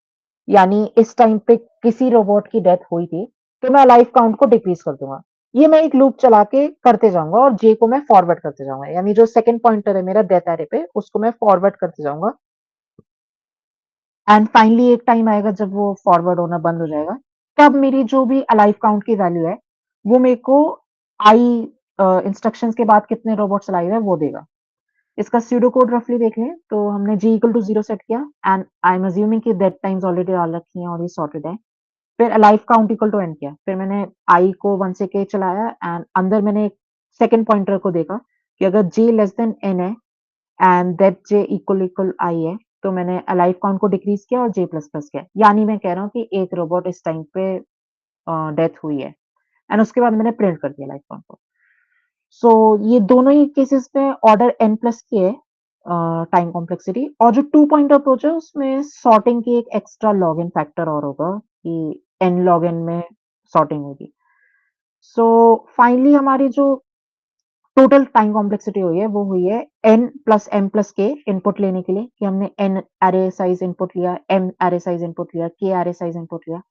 यानी इस टाइम पे किसी रोबोट की डेथ हुई थी, तो मैं लाइफ काउंट को डिक्रीज कर दूंगा। ये मैं एक लूप चला के करते जाऊंगा और जे को मैं फॉरवर्ड करते जाऊंगा, यानी जो सेकंड पॉइंटर है मेरा डेथ एरे पे, उसको मैं फॉरवर्ड करते जाऊंगा एंड फाइनली एक टाइम आएगा जब वो फॉरवर्ड होना बंद हो जाएगा, तब मेरी जो भी अलाइव काउंट की वैल्यू है, वो मेरे को आई इंस्ट्रक्शंस के बाद कितने रोबोट्स अलाइव है वो देगा। इसका स्यूडो कोड रफली देख लें तो हमने g इक्वल टू 0 सेट किया एंड आई एम अज्यूमिंग कि डेथ टाइम्स ऑलरेडी डाल रखी हैं और ये सॉर्टेड है। फिर alive count equal to n किया, फिर मैंने i को 1 से k चलाया एंड अंदर मैंने एक सेकंड पॉइंटर को देखा कि अगर j लेस देन n है and that j equal equal i है, तो मैंने अलाइव काउंट को डिक्रीज़ किया और J++ किया। यानी मैं कह रहा हूँ कि एक रोबोट इस टाइम पे डेथ हुई है एंड उसके बाद मैंने प्रिंट कर दिया लाइव काउंट को। सो ये दोनों ही केसेस में ऑर्डर n+ की है टाइम कॉम्प्लेक्सिटी और जो 2 पॉइंट अप्रोच है उसमें सॉर्टिंग की एक एक्स्ट्रा लॉग इन फैक्टर और होगा कि n log n में सॉर्टिंग होगी। सो फाइनली हमारी जो टोटल टाइम कॉम्प्लेक्सिटी हुई है n + m + k इनपुट लेने के लिए कि हमने n अरे साइज़ इनपुट लिया, m अरे साइज़ इनपुट लिया, k अरे साइज़ इनपुट लिया।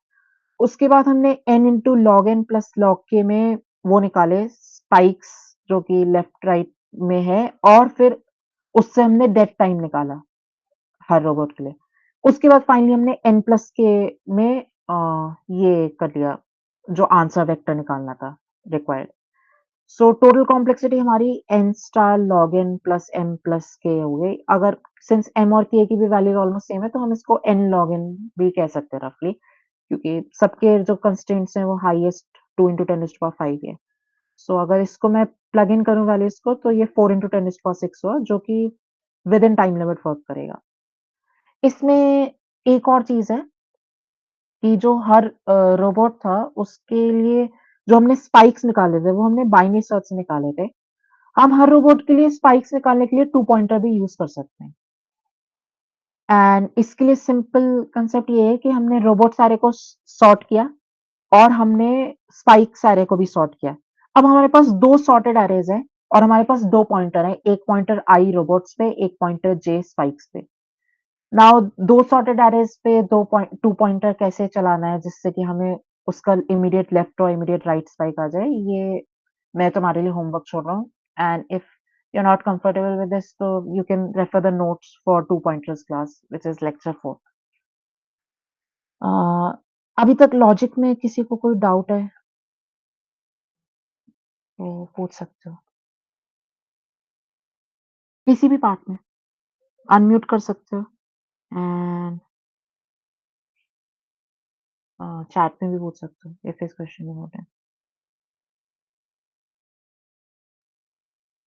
उसके बाद हमने n into log n plus log k में वो निकाले स्पाइक्स जो कि लेफ्ट राइट में है और फिर उससे हमने डेड टाइम निकाला हर रोबोट के लिए। उसके बाद फाइनली हमने n plus k में ये कर लिया जो आंसर वेक्टर निकालना था रिक्वायर्ड। सो टोटल कॉम्प्लेक्सिटी हमारी n star log n plus m plus k हो गई। अगर सिंस m और k की भी वैल्यू ऑलमोस्ट सेम है तो हम इसको n log n भी कह सकते हैं रफली क्योंकि सबके जो कंस्ट्रेंट्स हैं वो हाईएस्ट 2 into 10⁵ है। सो अगर इसको मैं प्लग इन करूँ वैल्यूज़ को तो ये 4 into 10⁶ हुआ जो कि with in time limit work करेगा। इसमें एक और चीज़ है कि जो हर रोबोट था उसके लिए जो हमने स्पाइक्स निकाले थे वो हमने बाइनरी सर्च से निकाले थे। हम हर रोबोट के लिए स्पाइक्स निकालने के लिए 2 पॉइंटर भी यूज़ कर सकते हैं। एंड इसके लिए सिंपल कांसेप्ट ये है कि हमने रोबोट्स अरे को सॉर्ट किया और हमने स्पाइक्स अरे को भी सॉर्ट किया। अब हमारे पास 2 सॉर्टेड अरेज़ हैं और हमारे पास 2 पॉइंटर हैं, एक पॉइंटर आई रोबोट्स पे, एक पॉइंटर जे स्पाइक्स पे। नाउ 2 सॉर्टेड अरेज़ पे 2 पॉइंटर कैसे चलाना है जिससे कि हमें उसका इमीडिएट लेफ्ट और इमीडिएट राइट स्पाइक आ जाए, ये मैं तुम्हारे लिए होमवर्क छोड़ रहा हूँ and if you are not comfortable with this तो you can refer the notes for 2 pointers class which is lecture 4। Uh, अभी तक लॉजिक में किसी को कोई डाउट है? तो पूछ सकते हो। किसी भी पार्ट में, अनम्यूट कर सकते हो एंड चैट में भी पूछ सकते हो if this question is note.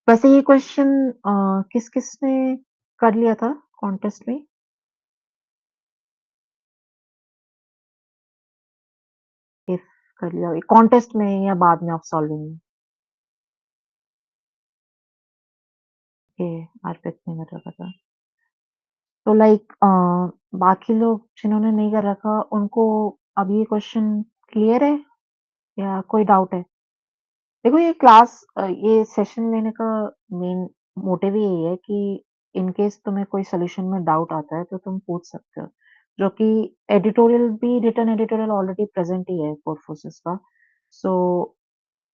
वैसे ये क्वेश्चन किस-किस ने कर लिया था कॉन्टेस्ट में? इफ कर लिया कॉन्टेस्ट में या बाद में आप सॉल्विंग में? ओके, अर्पित ने कर रखा था। तो लाइक बाकी लोग जिन्होंने नहीं कर रखा उनको अब ये क्वेश्चन क्लियर है या कोई डाउट है? देखो ये क्लास ये सेशन लेने का मेन मोटिव ही यही है कि इन केस तुम्हें कोई सॉल्यूशन में डाउट आता है तो तुम पूछ सकते हो। जो कि एडिटोरियल भी रिटन एडिटोरियल ऑलरेडी प्रेज़ेंट ही है कोडफोर्सेस का। सो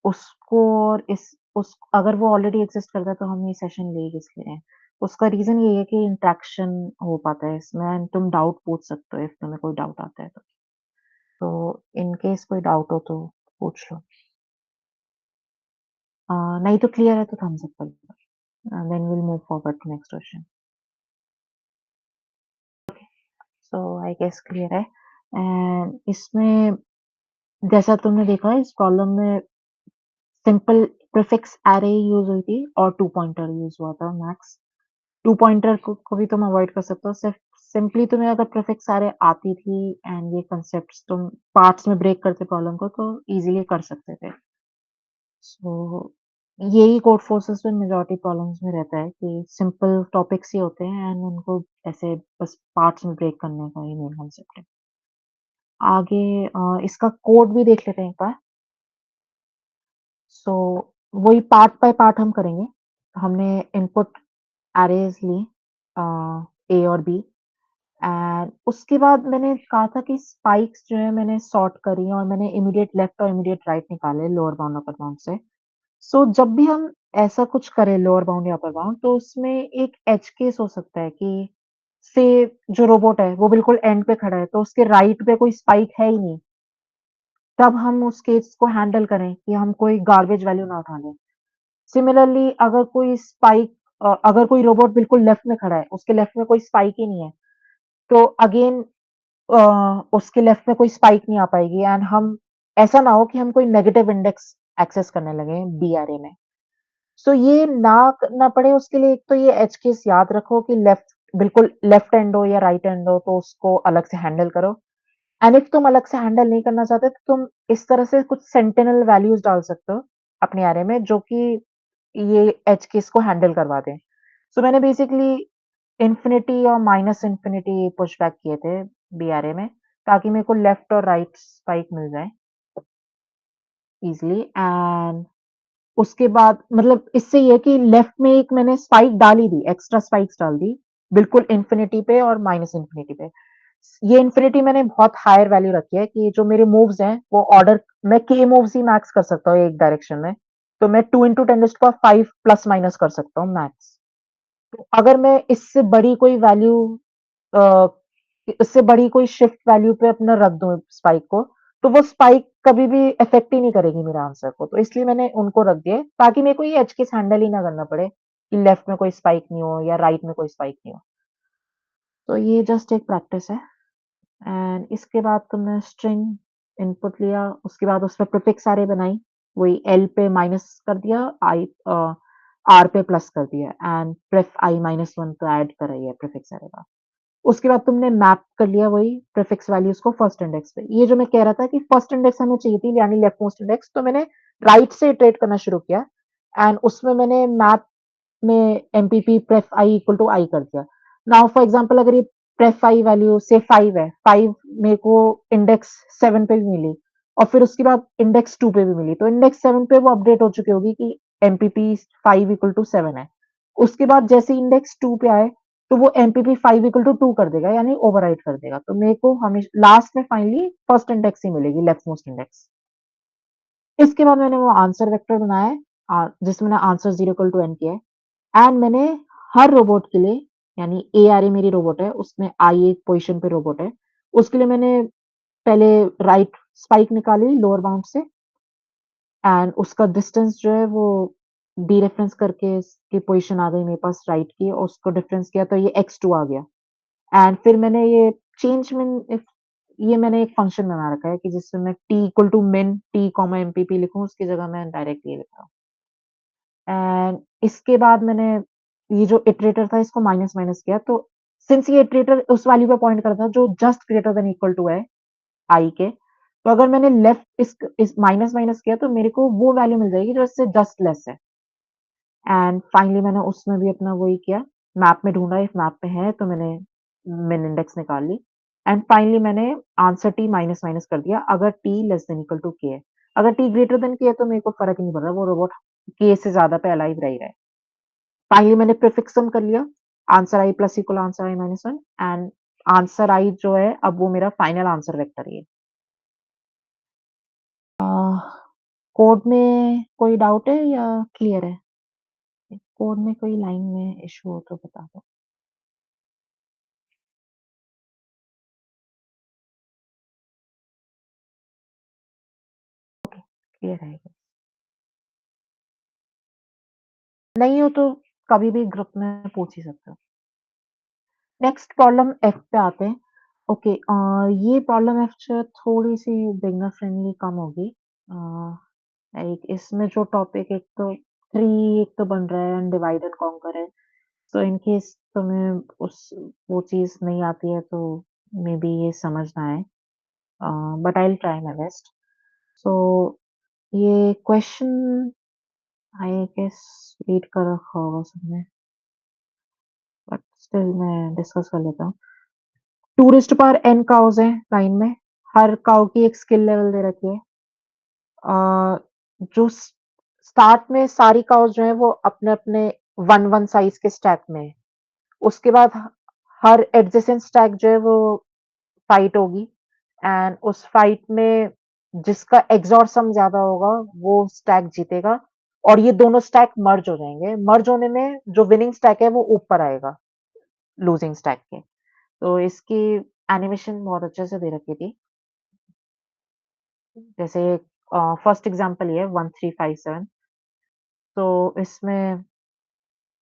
उसको और इस उस अगर वो ऑलरेडी एक्सिस्ट करता है तो हम ये सेशन ले किस लिए रहे हैं। उसका रीज़न यही है कि इंटरेक्शन हो पाता है इसमें एंड तुम डाउट पूछ सकते हो इफ तुम्हें कोई डाउट आता है तो। तो इन केस कोई डाउट हो तो पूछ लो। नहीं तो क्लियर है तो थम्स अप कर दो। Then we will move forward to next question. So I guess clear है एंड इसमें जैसा तुमने देखा इस प्रॉब्लम में सिंपल प्रीफिक्स अरे यूज़ हुई थी और 2 पॉइंटर यूज़ हुआ था मैक्स। 2 पॉइंटर को भी तुम अवॉइड कर सकते हो। सिर्फ सिंपली तुम्हें अगर प्रीफिक्स अरे आती थी एंड ये कांसेप्ट्स तुम पार्ट्स में ब्रेक करते प्रॉब्लम को तो ईज़िली कर सकते थे। सो यही कोड फोर्सेस में मेजॉरिटी प्रॉब्लम्स में रहता है कि सिंपल टॉपिक्स ही होते हैं एंड उनको ऐसे बस पार्ट्स में ब्रेक करने का ही मेन कांसेप्ट है। आगे इसका कोड भी देख लेते हैं एक बार। सो वही पार्ट बाय पार्ट हम करेंगे। हमने इनपुट अरेज़ ली ए और बी एंड उसके बाद मैंने कहा था कि स्पाइक्स जो है मैंने सॉर्ट करी और मैंने इमीडिएट लेफ्ट और इमीडिएट राइट निकाले लोअर बाउंड अपर बाउंड से। सो जब भी हम ऐसा कुछ करें लोअर बाउंड या अपर बाउंड तो उसमें एक एज केस हो सकता है कि से जो रोबोट है वो बिल्कुल एंड पे खड़ा है तो उसके राइट पे कोई स्पाइक है ही नहीं। तब हम उस केस को हैंडल करें कि हम कोई गार्बेज वैल्यू ना उठा लें। सिमिलरली अगर कोई स्पाइक अगर कोई रोबोट बिल्कुल लेफ्ट में खड़ा है, उसके लेफ्ट में कोई स्पाइक ही नहीं है, तो अगेन उसके लेफ्ट में कोई स्पाइक नहीं आ पाएगी एंड हम ऐसा ना हो कि हम कोई नेगेटिव इंडेक्स एक्सेस करने लगे बीआरए में। सो ये ना करना पड़े उसके लिए एक तो ये एज केस याद रखो कि लेफ्ट बिल्कुल लेफ्ट हैंड हो या राइट हैंड हो तो उसको अलग से हैंडल करो। एंड इफ तुम अलग से हैंडल नहीं करना चाहते तो तुम इस तरह से कुछ सेंटिनल वैल्यूज़ डाल सकते हो अपने एरे में जो कि ये एज केस को हैंडल करवा दें। सो मैंने बेसिकली इन्फिनिटी और माइनस इन्फिनिटी पुशबैक किए थे बीआरए में ताकि मेरे को लेफ्ट और राइट स्पाइक मिल जाए ईज़िली। एंड उसके बाद मतलब इससे ये है कि लेफ्ट में एक मैंने स्पाइक डाल ही दी, एक्स्ट्रा स्पाइक्स डाल दी, बिल्कुल इन्फिनिटी पे और माइनस इन्फिनिटी पे। ये इन्फिनिटी मैंने बहुत हायर वैल्यू रखी है कि जो मेरे मूव्स हैं वो ऑर्डर मैं के मूव्स ही मैक्स कर सकता हूँ एक डायरेक्शन में। तो मैं 2 into 10⁵ प्लस माइनस कर सकता हूँ मैक्स। तो अगर मैं इससे बड़ी कोई वैल्यू अ, इससे बड़ी कोई शिफ्ट वैल्यू पे अपना रख दूँ स्पाइक को, तो वो स्पाइक कभी भी इफ़ेक्ट ही नहीं करेगी मेरे आंसर को। तो इसलिए मैंने उनको रख दिए ताकि मेरे को ये एज केस हैंडल ही ना करना पड़े कि लेफ्ट में कोई स्पाइक नहीं हो या राइट में कोई स्पाइक नहीं हो। तो ये जस्ट एक प्रैक्टिस है। एंड इसके बाद तुमने स्ट्रिंग इनपुट लिया, उसके बाद उसमें प्रीफिक्स अरे बनाई, वही एल पे माइनस कर दिया, आर पे प्लस कर दिया एंड प्रेफ आई माइनस 1 तो ऐड करा ही है प्रीफिक्स अरे का। उसके बाद तुमने मैप कर लिया वही प्रीफिक्स वैल्यूज़ को फर्स्ट इंडेक्स पे। ये जो मैं कह रहा था कि फर्स्ट इंडेक्स हमें चाहिए थी यानी लेफ्ट मोस्ट इंडेक्स, तो मैंने राइट से इटरेट करना शुरू किया एंड उसमें मैंने मैप में एमपीपी प्रेफ आई इक्वल टू आई कर दिया। नाउ फॉर एग्जांपल अगर ये प्रेफ आई वैल्यू से 5 है, 5 मेरे को इंडेक्स 7 पे भी मिली और फिर उसके बाद इंडेक्स 2 पे भी मिली, तो इंडेक्स 7 पे वो अपडेट हो चुकी होगी कि एमपीपी 5 इक्वल टू 7 है। उसके बाद जैसे ही इंडेक्स 2 पे आए, तो वो एमपीपी 5 इक्वल टू 2 कर देगा यानी ओवरराइट कर देगा। तो मेरे को हमेशा लास्ट में फाइनली फर्स्ट इंडेक्स ही मिलेगी, लेफ्ट मोस्ट इंडेक्स। इसके बाद मैंने वो आंसर वेक्टर बनाया है जिसमें मैंने आंसर 0 इक्वल टू n किया है एंड मैंने हर रोबोट के लिए यानी ए आर ए मेरी रोबोट है उसमें आई एक पोजीशन पे रोबोट है, उसके लिए मैंने पहले राइट स्पाइक निकाली लोअर बाउंड से एंड उसका डिस्टेंस जो है वो डीरेफरेंस करके इसकी पोजीशन आ गई मेरे पास राइट की और उसको डिफरेंस किया तो ये x2 आ गया एंड फिर मैंने ये चेंज मिन इफ ये मैंने एक फंक्शन बना रखा है कि जिसमें मैं t equal to min t comma mpp लिखूं, उसकी जगह मैं डायरेक्ट ये लिख रहा हूँ। एंड इसके बाद मैंने ये जो इटरेटर था इसको माइनस माइनस किया, तो सिंस ये इटरेटर उस वैल्यू पे पॉइंट करता है जो just greater than equal to है आई के, तो अगर मैंने लेफ्ट इस माइनस माइनस किया तो मेरे को वो वैल्यू मिल जाएगी जो इससे जस्ट लेस है। एंड फाइनली मैंने उसमें भी अपना वही किया, मैप में ढूंढा इफ मैप पे है तो मैंने मिन इंडेक्स निकाल ली एंड फाइनली मैंने आंसर टी माइनस माइनस कर दिया अगर T less than equal to K है। अगर टी ग्रेटर देन के है तो मेरे को फर्क नहीं पड़ रहा, वो रोबोट के से ज्यादा पे अलाइव रह ही रहा है। फाइनली मैंने प्रीफिक्स सम कर लिया, answer I plus equal answer I minus 1 and answer I जो है अब वो मेरा फाइनल आंसर वेक्टर है। कोड में कोई डाउट है या क्लियर है? कोड में कोई लाइन में इश्यू हो तो बता दो। क्लियर है? नहीं हो तो कभी भी ग्रुप में पूछ ही सकते हो। नेक्स्ट प्रॉब्लम एफ पे आते हैं। ओके, ये प्रॉब्लम एफ जो है थोड़ी-सी बिगिनर फ्रेंडली कम होगी। लाइक इसमें जो टॉपिक एक तो ट्री एक तो बन रहा है एंड डिवाइड एंड कॉन्कर है। सो इन केस तुम्हें उस वो चीज़ नहीं आती है तो मे बी ये समझ ना आए। But I will try my best. So ये क्वेश्चन आई गेस रीड कर रखा होगा सबने, बट स्टिल मैं डिस्कस कर लेता हूँ। 2 raised to power n cows हैं लाइन में, हर काऊ की एक स्किल लेवल दे रखी है। जो स्टार्ट में सारी काउज़ जो हैं वो अपने-अपने 1-1 साइज़ के स्टैक में है। उसके बाद हर एडजेसेंट स्टैक जो है वो फाइट होगी एंड उस फाइट में जिसका एक्सॉर सम ज़्यादा होगा वो स्टैक जीतेगा और ये दोनों स्टैक मर्ज हो जाएँगे। मर्ज होने में जो विनिंग स्टैक है वो ऊपर आएगा लूजिंग स्टैक के। तो इसकी एनिमेशन बहुत अच्छे से दे रखी थी। जैसे फर्स्ट एग्ज़ाम्पल ये है 1357, तो इसमें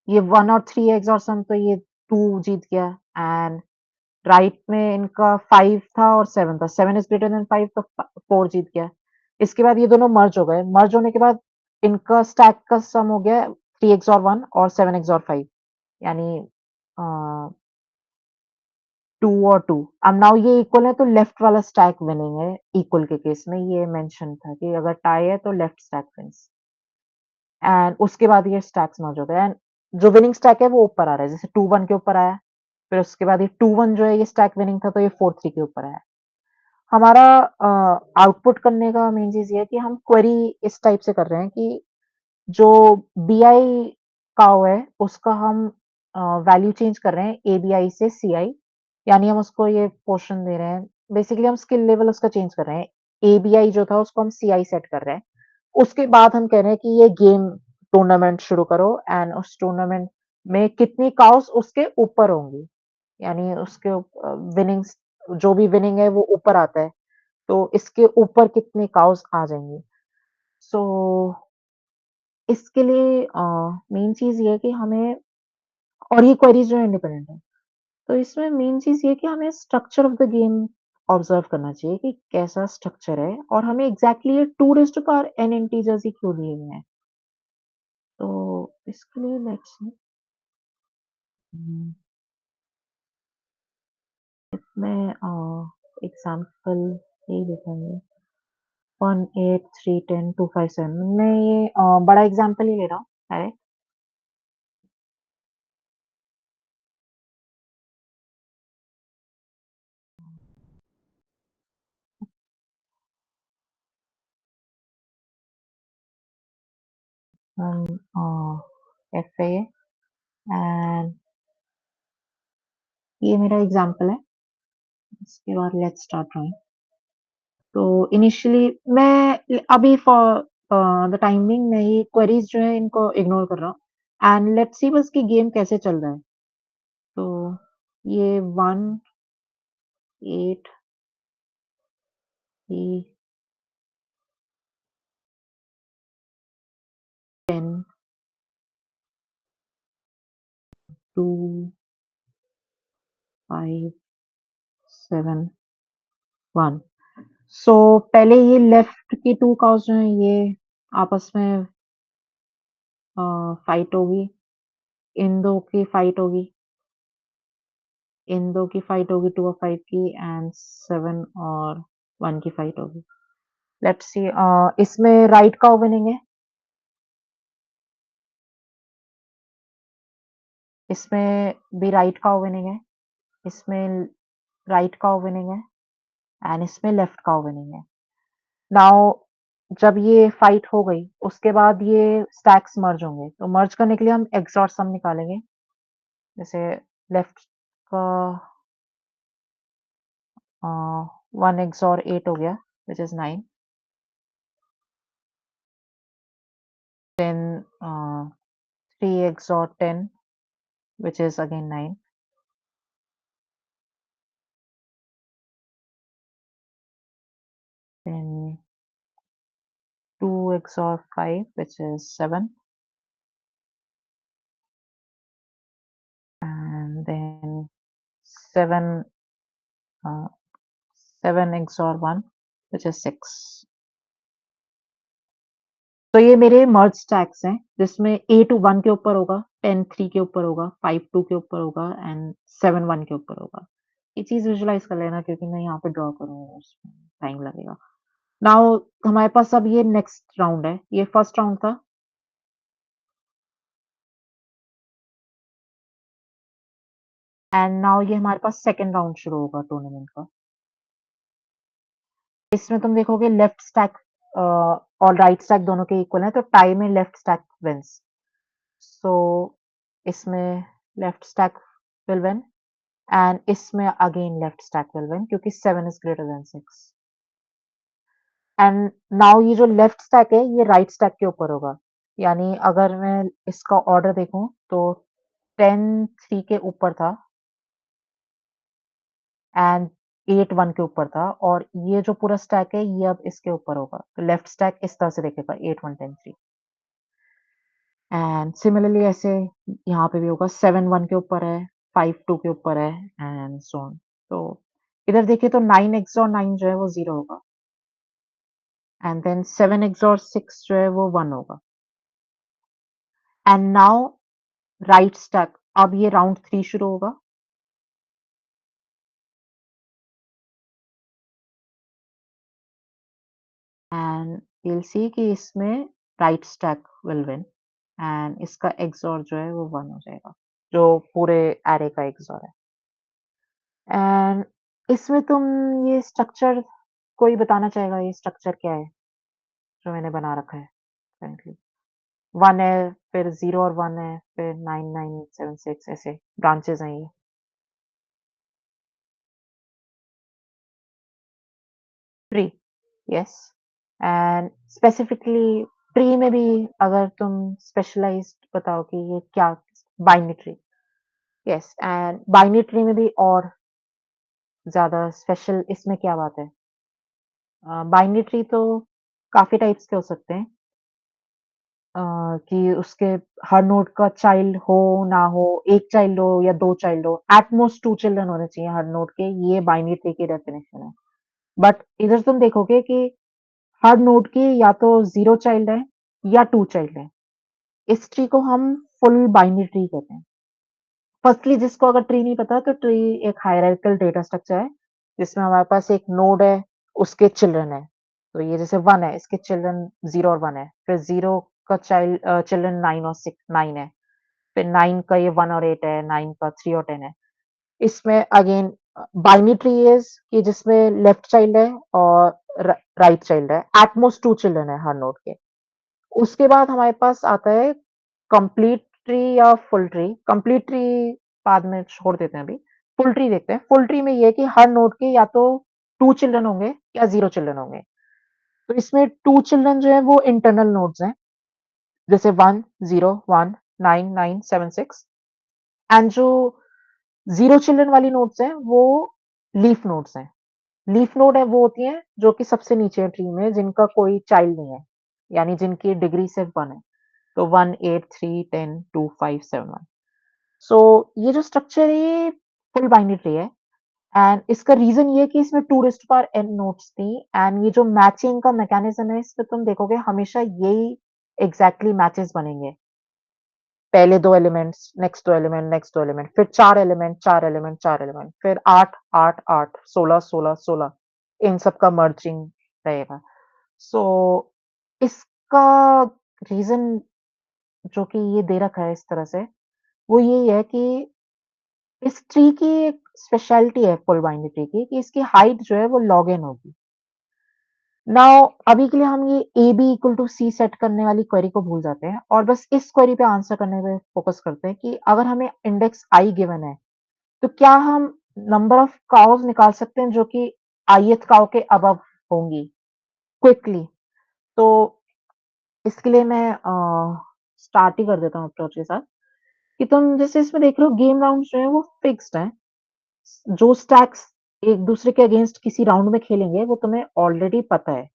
ये 1 और 3 एक्सॉर सम तो ये 2 जीत गया एंड राइट में इनका 5 था और 7 था। 7 इज़ ग्रेटर देन 5 तो 4 जीत गया। इसके बाद ये दोनों मर्ज हो गए। मर्ज होने के बाद इनका स्टैक का सम हो गया 3 एक्सॉर 1 और 7 एक्सॉर 5 यानी अ 2 और 2। अब नाउ ये इक्वल है तो लेफ्ट वाला स्टैक विनिंग है इक्वल के केस में, ये मेंशन था कि अगर टाई है तो लेफ्ट स्टैक विन्स। एंड उसके बाद ये स्टैक्स मर्ज हो गए एंड जो विनिंग स्टैक है वो ऊपर आ रहा है, जैसे 2-1 के ऊपर आया, फिर उसके बाद ये 2-1 जो है ये स्टैक विनिंग था तो ये 4-3 के ऊपर आया। हमारा आउटपुट करने का मेन चीज़ ये है कि हम क्वेरी इस टाइप से कर रहे हैं कि जो बीआई काउ है उसका हम वैल्यू चेंज कर रहे हैं एबीआई से सीआई, यानी हम उसको ये पोर्शन दे रहे हैं। बेसिकली हम स्किल लेवल उसका चेंज कर रहे हैं। एबीआई जो था उसको हम सीआई सेट कर रहे हैं। उसके बाद हम कह रहे हैं कि ये गेम टूर्नामेंट शुरू करो एंड उस टूर्नामेंट में कितनी काउस उसके ऊपर होंगी, यानी उसके विनिंग्स जो भी विनिंग है वो ऊपर आता है, तो इसके ऊपर कितनी काउस आ जाएँगी। सो इसके लिए मेन चीज़ ये है कि हमें, और ये क्वेरीज़ जो है इंडिपेंडेंट है। तो इसमें मेन चीज़ ये है कि हमें structure of the game observe करना चाहिए कि कैसा स्ट्रक्चर है और हमें एग्ज़ैक्टली ये 2 raise to power n integers ही क्यों दिए हुए हैं। तो इसके लिए लेट्स सी इसमें एग्ज़ाम्पल यही देखेंगे 1, 8, 3, 10, 2, 5, 7 मैं ये बड़ा एग्ज़ाम्पल ही ले रहा हूँ डायरेक्ट। ऐसे एंड ये मेरा एग्ज़ाम्पल है। इसके बाद लेट्स स्टार्ट ड्राइंग। तो इनिशियली मैं अभी फॉर द टाइम बीइंग मैं ये क्वेरीज़ जो है इनको इग्नोर कर रहा हूँ एंड लेट्स सी बस कि गेम कैसे चल रहा है। तो ये 1, 8, 3, 10, 2, 5, 7, 1। सो पहले ये लेफ्ट की 2 काउज़ जो हैं ये आपस में फाइट होगी। इन 2 की फाइट होगी। इन 2 की फाइट होगी 2 और 5 की एंड 7 और 1 की फाइट होगी। लेट्स सी इसमें राइट काउ विनिंग है। इसमें भी राइट काउ विनिंग है। इसमें राइट काउ विनिंग है एंड इसमें लेफ्ट काउ विनिंग है। नाउ जब ये फाइट हो गई उसके बाद ये स्टैक्स मर्ज होंगे। तो मर्ज करने के लिए हम एक्सऑर सम निकालेंगे। जैसे लेफ्ट का 1 एक्सऑर 8 हो गया which is 9। Then 3 XOR 10 which is again 9. Then 2 XOR 5 which is 7. And then 7 uh, 7 XOR 1 which is 6. तो ये मेरे मर्ज स्टैक्स हैं जिसमें 8 1 के ऊपर होगा, 10 3 के ऊपर होगा, 5 2 के ऊपर होगा एंड 7 1 के ऊपर होगा। ये चीज़ विजुअलाइज़ कर लेना क्योंकि मैं यहाँ पे ड्रॉ करूँगी उसमें टाइम लगेगा। नाउ हमारे पास अब ये नेक्स्ट राउंड है। ये फर्स्ट राउंड था। एंड नाउ ये हमारे पास सेकंड राउंड शुरू होगा टूर्नामेंट का। इसमें तुम देखोगे लेफ्ट स्टैक और राइट स्टैक दोनों के इक्वल हैं, तो टाई में लेफ्ट स्टैक विन्स। सो इसमें left stack will win and इसमें again left stack will win क्योंकि 7 is greater than 6। And now ये जो लेफ्ट स्टैक है ये राइट स्टैक के ऊपर होगा। यानी अगर मैं इसका ऑर्डर देखूं तो 10 3 के ऊपर था एंड 8 1 के ऊपर था और ये जो पूरा स्टैक है ये अब इसके ऊपर होगा। तो लेफ्ट स्टैक इस तरह से दिखेगा 8 1 10 3 एंड सिमिलरली ऐसे यहाँ पे भी होगा 7 1 के ऊपर है, 5 2 के ऊपर है एंड सो ऑन। तो इधर देखिए तो 9 XOR 9 जो है वो 0 होगा एंड देन 7 XOR 6 जो है वो 1 होगा। एंड नाउ राइट स्टैक अब ये राउंड 3 शुरू होगा। एंड वील सी कि इसमें right stack will win and इसका एक्सओर जो है वो 1 हो जाएगा, जो पूरे एरे का एक्सओर है। एंड इसमें तुम ये स्ट्रक्चर कोई बताना चाहेगा ये स्ट्रक्चर क्या है, जो मैंने बना रखा है करंटली? 1 है, फिर 0 और 1 है, फिर 9, 9, 7, 6 ऐसे ब्रांचेज़ हैं ये। Tree, yes. And specifically tree में भी अगर तुम स्पेशलाइज़्ड बताओ कि ये क्या binary tree, yes. And binary tree में भी और ज़्यादा स्पेशल इसमें क्या बात है? बाइनरी ट्री तो काफ़ी टाइप्स के हो सकते हैं। कि उसके हर नोड का चाइल्ड हो, ना हो, 1 चाइल्ड हो या 2 चाइल्ड हो, एट मोस्ट 2 चिल्ड्रन होने चाहिए हर नोड के, ये बाइनरी ट्री की डेफिनिशन है। बट इधर तुम देखोगे कि हर नोड की या तो 0 चाइल्ड है या 2 चाइल्ड है। इस ट्री को हम फुल बाइनरी ट्री कहते हैं। फर्स्टली जिसको अगर ट्री नहीं पता तो ट्री एक हायरार्किकल डेटा स्ट्रक्चर है, जिसमें हमारे पास एक नोड है, उसके चिल्ड्रन है। तो ये जैसे 1 है, इसके चिल्ड्रन 0 और 1 है। फिर 0 का चिल्ड्रन 9 और 6 9 है। फिर 9 का ये 1 और 8 है, 9 का 3 और 10 है। इसमें अगेन बाइनरी ट्री इज़ कि जिसमें लेफ्ट चाइल्ड है और राइट चाइल्ड है। एट मोस्ट 2 चिल्ड्रन है हर नोड के। उसके बाद हमारे पास आता है कंप्लीट ट्री या फुल ट्री। कंप्लीट ट्री बाद में छोड़ देते हैं अभी। फुल ट्री देखते हैं। फुल ट्री में ये है कि हर नोड के या तो 2 चिल्ड्रन होंगे या 0 चिल्ड्रन होंगे। तो इसमें 2 चिल्ड्रन जो है वो इंटरनल नोड्स हैं। जैसे 1, 0, 1, 9, 9, 7, 6 एंड जो 0 चिल्ड्रन वाली नोड्स हैं वो लीफ नोड्स हैं। लीफ नोड है वो होती हैं जो कि सबसे नीचे है ट्री में, जिनका कोई चाइल्ड नहीं है, यानी जिनकी डिग्री सिर्फ 1 है। तो 1, 8, 3, 10, 2, 5, 7, 1। सो ये जो स्ट्रक्चर है ये फुल बाइनरी ट्री है एंड इसका रीजन ये है कि इसमें 2 raised to power n nodes थी एंड ये जो मैचिंग का मैकेनिज्म है इसमें तुम देखोगे हमेशा यही एग्जैक्टली मैचेस बनेंगे। पहले 2 elements, next 2 element, next 2 element, फिर 4 एलिमेंट, 4 एलिमेंट, 4 एलिमेंट, फिर 8, 8, 8, 16, 16, 16 इन सब का मर्जिंग रहेगा। सो इसका रीजन जो कि ये दे रखा है इस तरह से, वो यही है कि इस ट्री की एक स्पेशलिटी है फुल बाइनरी ट्री की कि इसकी हाइट जो है वो लॉग एन होगी। नाउ अभी के लिए हम ये A B equal to C set करने वाली क्वेरी को भूल जाते हैं और बस इस क्वेरी पे आंसर करने पे फोकस करते हैं कि अगर हमें इंडेक्स आई गिवन है, तो क्या हम नंबर ऑफ काउज निकाल सकते हैं जो कि ith काउ के अबव होंगी क्विकली? तो इसके लिए मैं स्टार्ट ही कर देता हूँ अप्रोच के साथ कि तुम जैसे इसमें देख रहे हो गेम राउंड्स जो है वो फिक्स्ड हैं। जो स्टैक्स एक दूसरे के अगेंस्ट किसी राउंड में खेलेंगे वो तुम्हें ऑलरेडी पता है।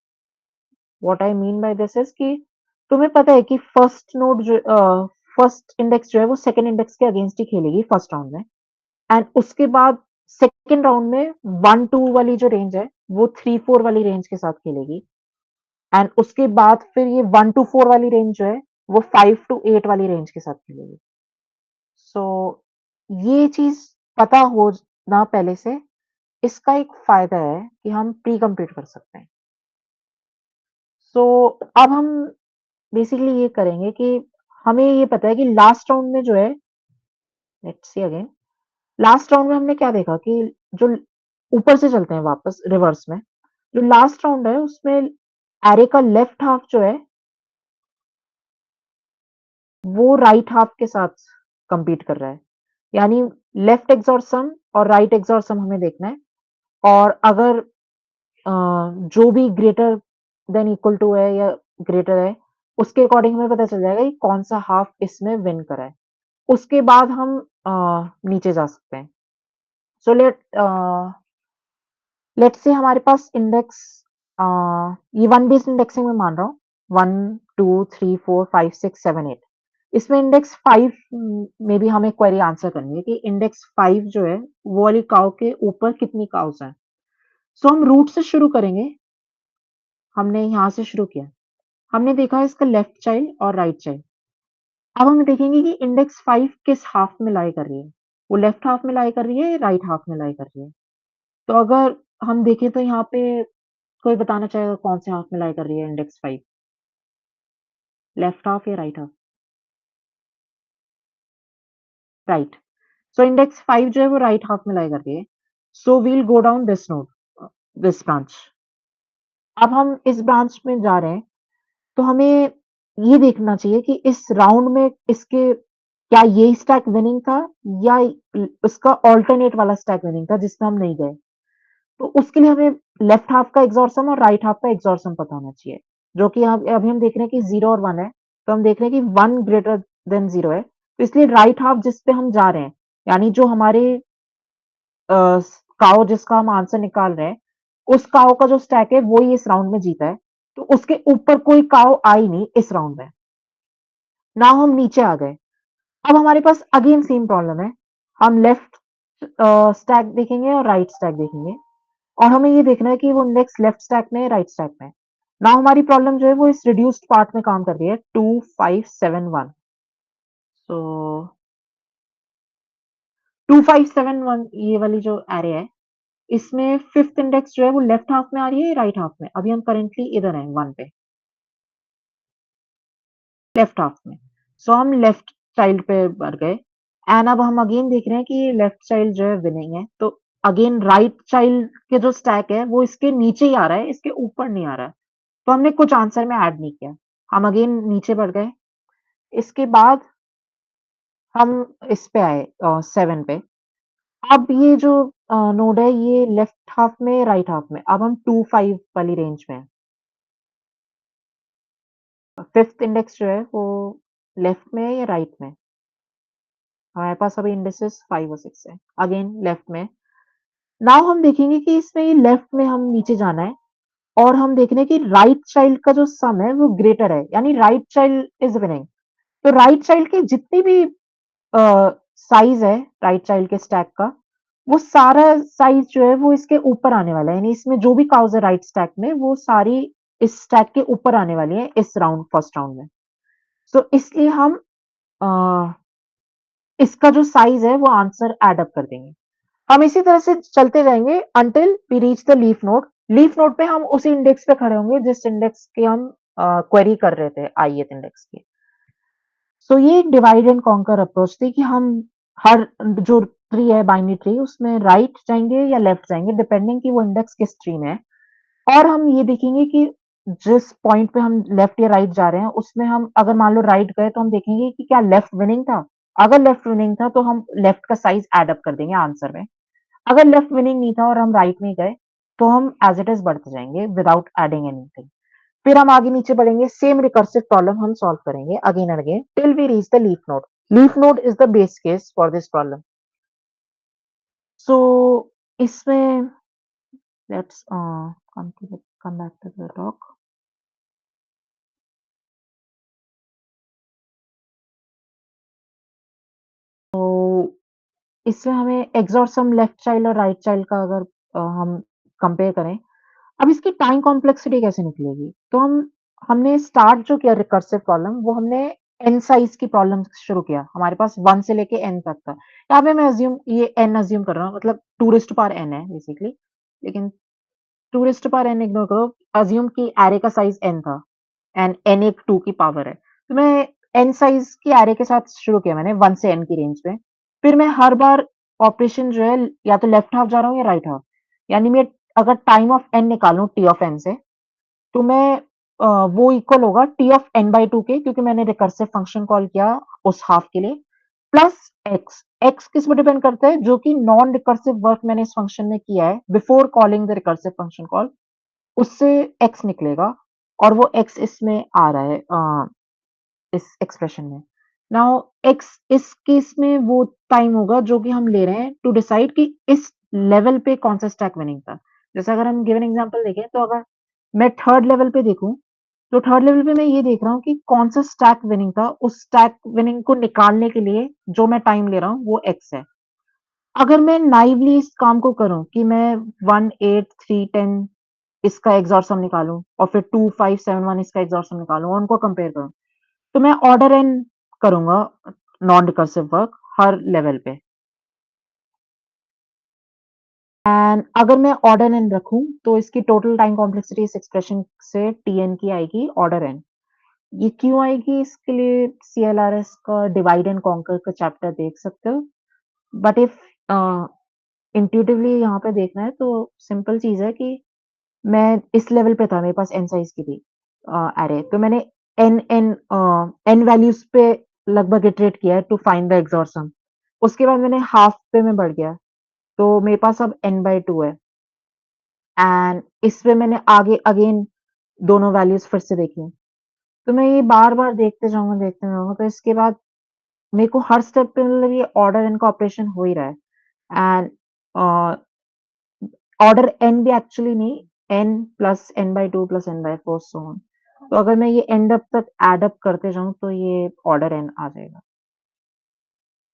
What I mean by this is कि तुम्हें पता है कि फर्स्ट इंडेक्स जो है वो सेकंड इंडेक्स के अगेंस्ट ही खेलेगी फर्स्ट राउंड में एंड उसके बाद सेकंड राउंड में 1-2 वाली जो रेंज है वो 3-4 वाली रेंज के साथ खेलेगी एंड उसके बाद फिर ये 1-4 वाली रेंज जो है वो 5-8 वाली रेंज के साथ खेलेगी। सो ये चीज पता हो ना पहले से, इसका एक फायदा है कि हम प्री कंप्लीट कर सकते हैं। सो अब हम बेसिकली ये करेंगे कि हमें ये पता है कि लास्ट राउंड में जो है, let's see again, last round में हमने क्या देखा कि जो ऊपर से चलते हैं वापस रिवर्स में, जो लास्ट राउंड है उसमें एरे का लेफ्ट हाफ जो है वो राइट हाफ के साथ कंपीट कर रहा है। यानी लेफ्ट एक्सॉर सम और राइट एक्सॉर सम हमें देखना है और अगर जो भी ग्रेटर देन इक्वल टू है या ग्रेटर है, उसके अकॉर्डिंग हमें पता चल जाएगा कि कौन सा हाफ इसमें विन करा है। उसके बाद हम नीचे जा सकते हैं। सो लेट्स से हमारे पास इंडेक्स ये वन बेस्ड इंडेक्सिंग में मान रहा हूँ 1 2 3 4 5 6 7 8। इसमें इंडेक्स 5 में भी हमें क्वेरी आंसर करनी है कि इंडेक्स 5 जो है वो वाली काउ के ऊपर कितनी काउस हैं। सो हम रूट से शुरू करेंगे। हमने यहाँ से शुरू किया। हमने देखा इसका लेफ्ट चाइल्ड और राइट चाइल्ड। अब हम देखेंगे कि इंडेक्स 5 किस हाफ में लाई कर रही है। वो लेफ्ट हाफ में लाई कर रही है या राइट हाफ में लाई कर रही है। तो अगर हम देखें तो यहाँ पे कोई बताना चाहेगा कौन से हाफ में लाई कर रही है इंडेक्स 5? लेफ्ट हाफ या right half? Right. So index 5 जो है वो राइट हाफ में लाई कर रही है। So we will go down this node, this branch. अब हम इस ब्रांच में जा रहे हैं, तो हमें ये देखना चाहिए कि इस राउंड में इसके क्या ये स्टैक विनिंग था या इसका अल्टरनेट वाला स्टैक विनिंग था जिसमें हम नहीं गए। तो उसके लिए हमें लेफ्ट हाफ का एक्सॉर सम और राइट हाफ का एक्सॉर सम पता होना चाहिए, जो कि अभी हम देख रहे हैं कि 0 और 1 है, तो हम देख रहे हैं कि 1 ग्रेटर देन 0 है। तो इसलिए राइट हाफ जिस पे हम जा रहे हैं, यानी जो हमारे काओ जिसका हम आंसर निकाल रहे हैं, उस काओ का जो स्टैक है वो ही इस राउंड में जीता है। तो उसके ऊपर कोई काओ आई नहीं इस राउंड में। नाउ हम नीचे आ गए। अब हमारे पास अगेन सेम प्रॉब्लम है। हम लेफ्ट स्टैक देखेंगे और राइट स्टैक देखेंगे, और हमें ये देखना है कि वो इंडेक्स लेफ्ट स्टैक में है, राइट स्टैक में है। नाउ हमारी प्रॉब्लम जो है वो इस रिड्यूस्ड पार्ट में काम कर रही है, 2 5 7 1। सो 2 5 7 1 ये वाली जो एरे है, इसमें फिफ्थ इंडेक्स जो है वो लेफ्ट हाफ में आ रही है, राइट हाफ में? अभी हम करेंटली इधर हैं 1 पे, लेफ्ट हाफ में। सो हम लेफ्ट चाइल्ड पे बढ़ गए, एंड अब हम अगेन देख रहे हैं कि लेफ्ट चाइल्ड जो है विनिंग है। तो अगेन राइट चाइल्ड के जो स्टैक है वो इसके नीचे ही आ रहा है, इसके ऊपर नहीं आ रहा है। तो हमने कुछ आंसर में ऐड नहीं किया, हम अगेन नीचे बढ़ गए। इसके बाद हम इस पे आए 7 पे। अब ये जो नोड है ये लेफ्ट हाफ में, राइट हाफ में? अब हम 2 5 वाली रेंज में हैं। फिफ्थ इंडेक्स जो है वो लेफ्ट में है या राइट में? हमारे पास अभी इंडेक्सेस 5 और 6 है, अगेन लेफ्ट में। नाउ हम देखेंगे कि इसमें ये लेफ्ट में हम नीचे जाना है, और हम देख रहे हैं कि राइट चाइल्ड का जो सम है वो ग्रेटर है, यानी राइट चाइल्ड इज विनिंग। तो राइट चाइल्ड के जितनी भी साइज है राइट चाइल्ड के स्टैक का, वो सारा साइज जो है वो इसके ऊपर आने वाला है, यानी इसमें जो भी काउज है राइट स्टैक में वो सारी इस स्टैक के ऊपर आने वाली है इस राउंड, फर्स्ट राउंड में। सो इसलिए हम अ, इसका जो साइज है वो आंसर एड अप कर देंगे। हम इसी तरह से चलते जाएंगे until we reach the leaf node. Leaf node पे हम उसी इंडेक्स पे खड़े होंगे जिस इंडेक्स की हम क्वेरी कर रहे थे, ith इंडेक्स की। सो ये एक डिवाइड एंड कॉन्कर अप्रोच थी कि हम हर जो ट्री है बाइनरी ट्री, उसमें राइट जाएंगे या लेफ्ट जाएंगे डिपेंडिंग कि वो इंडेक्स किस ट्री में है। और हम ये देखेंगे कि जिस पॉइंट पे हम लेफ्ट या राइट जा रहे हैं उसमें हम अगर मान लो राइट गए तो हम देखेंगे कि क्या लेफ्ट विनिंग था। अगर लेफ्ट विनिंग था तो हम लेफ्ट का साइज एड अप कर देंगे आंसर में। अगर लेफ्ट विनिंग नहीं था और हम राइट में गए तो हम एज इट इज बढ़ते जाएंगे विदाउट एडिंग एनीथिंग। फिर हम आगे नीचे बढ़ेंगे, सेम रिकर्सिव प्रॉब्लम हम सॉल्व करेंगे again and again till we reach the leaf node. Leaf node is the base case for this problem. So इसमें let's come back to the talk. तो इसमें हमें एक्सॉर सम लेफ्ट चाइल्ड और राइट चाइल्ड का अगर हम कंपेयर करें, अब इसकी टाइम कॉम्प्लेक्सिटी कैसे निकलेगी? तो हमने स्टार्ट जो किया रिकर्सिव प्रॉब्लम, वो हमने n साइज की प्रॉब्लम शुरू किया। हमारे पास 1 से लेके n तक था। यहाँ पे मैं ये n अज्यूम कर रहा हूँ, मतलब 2 रेज़ टू पावर n है बेसिकली। लेकिन 2 raise to power n ignore करो, अज्यूम कि एरे का साइज n था एंड n एक 2 की पावर है। तो मैं n साइज की एरे के साथ शुरू किया मैंने 1 से n की रेंज में। फिर मैं हर बार ऑपरेशन जो है या तो लेफ्ट हाफ जा रहा हूँ या राइट हाफ। यानी मैं अगर टाइम ऑफ n निकालूँ t ऑफ n से, तो मैं वो इक्वल होगा t ऑफ n बाई 2 के, क्योंकि मैंने रिकर्सिव फंक्शन कॉल किया उस हाफ के लिए, प्लस x। x किस पे डिपेंड करता है? जो कि नॉन रिकर्सिव वर्क मैंने इस फंक्शन में किया है before calling the recursive function call, उससे x निकलेगा, और वो x इसमें आ रहा है इस एक्सप्रेशन में। नाउ x इस केस में वो टाइम होगा जो कि हम ले रहे हैं टू डिसाइड कि इस लेवल पे कौन सा स्टैक विनिंग था। जैसे अगर हम गिवन एग्जांपल देखें, तो अगर मैं थर्ड लेवल पे देखूं, तो थर्ड लेवल पे मैं ये देख रहा हूँ कि कौन सा स्टैक विनिंग था। उस स्टैक विनिंग को निकालने के लिए जो मैं टाइम ले रहा हूँ वो x है। अगर मैं नाइवली इस काम को करूं कि मैं 1 8 3 10 इसका एक्सॉर सम निकालूं और फिर 2 5 7 1 इसका एक्सॉर सम निकालूं और उनको कंपेयर करूं, तो मैं ऑर्डर एन करूंगा नॉन रिकर्सिव वर्क हर लेवल पे। एंड अगर मैं ऑर्डर n रखूं तो इसकी टोटल टाइम कॉम्प्लेक्सिटी इस एक्सप्रेशन से Tn की आएगी ऑर्डर n। ये क्यों आएगी, इसके लिए CLRS का डिवाइड एंड कॉन्कर का चैप्टर देख सकते हो। बट इफ इंट्यूटिवली यहाँ पे देखना है तो सिंपल चीज है कि मैं इस लेवल पे था, मेरे पास n साइज की थी एरे, तो मैंने n वैल्यूज पे लगभग इटरेट किया है टू फाइंड द एक्सॉर सम। उसके बाद मैंने हाफ पे में बढ़ गया, तो मेरे पास अब n/2 है एंड इस पे मैंने आगे अगेन दोनों वैल्यूज फिर से देखी। तो मैं ये बार-बार देखते जाऊँगा, तो इसके बाद मेरे को हर स्टेप पे मतलब ये ऑर्डर n का ऑपरेशन हो ही रहा है एंड अ, ऑर्डर n भी एक्चुअली नहीं, n plus n/2 plus n/4 so on. तो अगर मैं ये एंड अप तक ऐड अप करते जाऊँ तो ये ऑर्डर n आ जाएगा।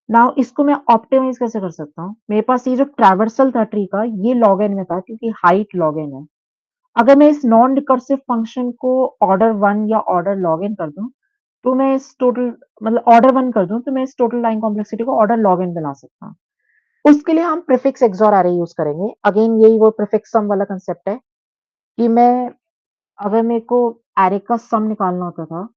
नाउ इसको मैं ऑप्टिमाइज़ कैसे कर सकता हूँ? मेरे पास ये जो ट्रैवर्सल था ट्री का, ये log n में था क्योंकि हाइट log n है। अगर मैं इस नॉन रिकर्सिव फंक्शन को ऑर्डर 1 या ऑर्डर log n कर दूँ, तो मैं इस टोटल मतलब ऑर्डर 1 कर दूँ, तो मैं इस टोटल लाइन कॉम्प्लेक्सिटी को ऑर्डर log n बना सकता हूँ। उसके लिए हम प्रीफिक्स XOR अरे यूज़ करेंगे। अगेन यही वो प्रीफिक्स सम वाला कांसेप्ट है कि अगर मेरे को अरे का सम निकालना होता था,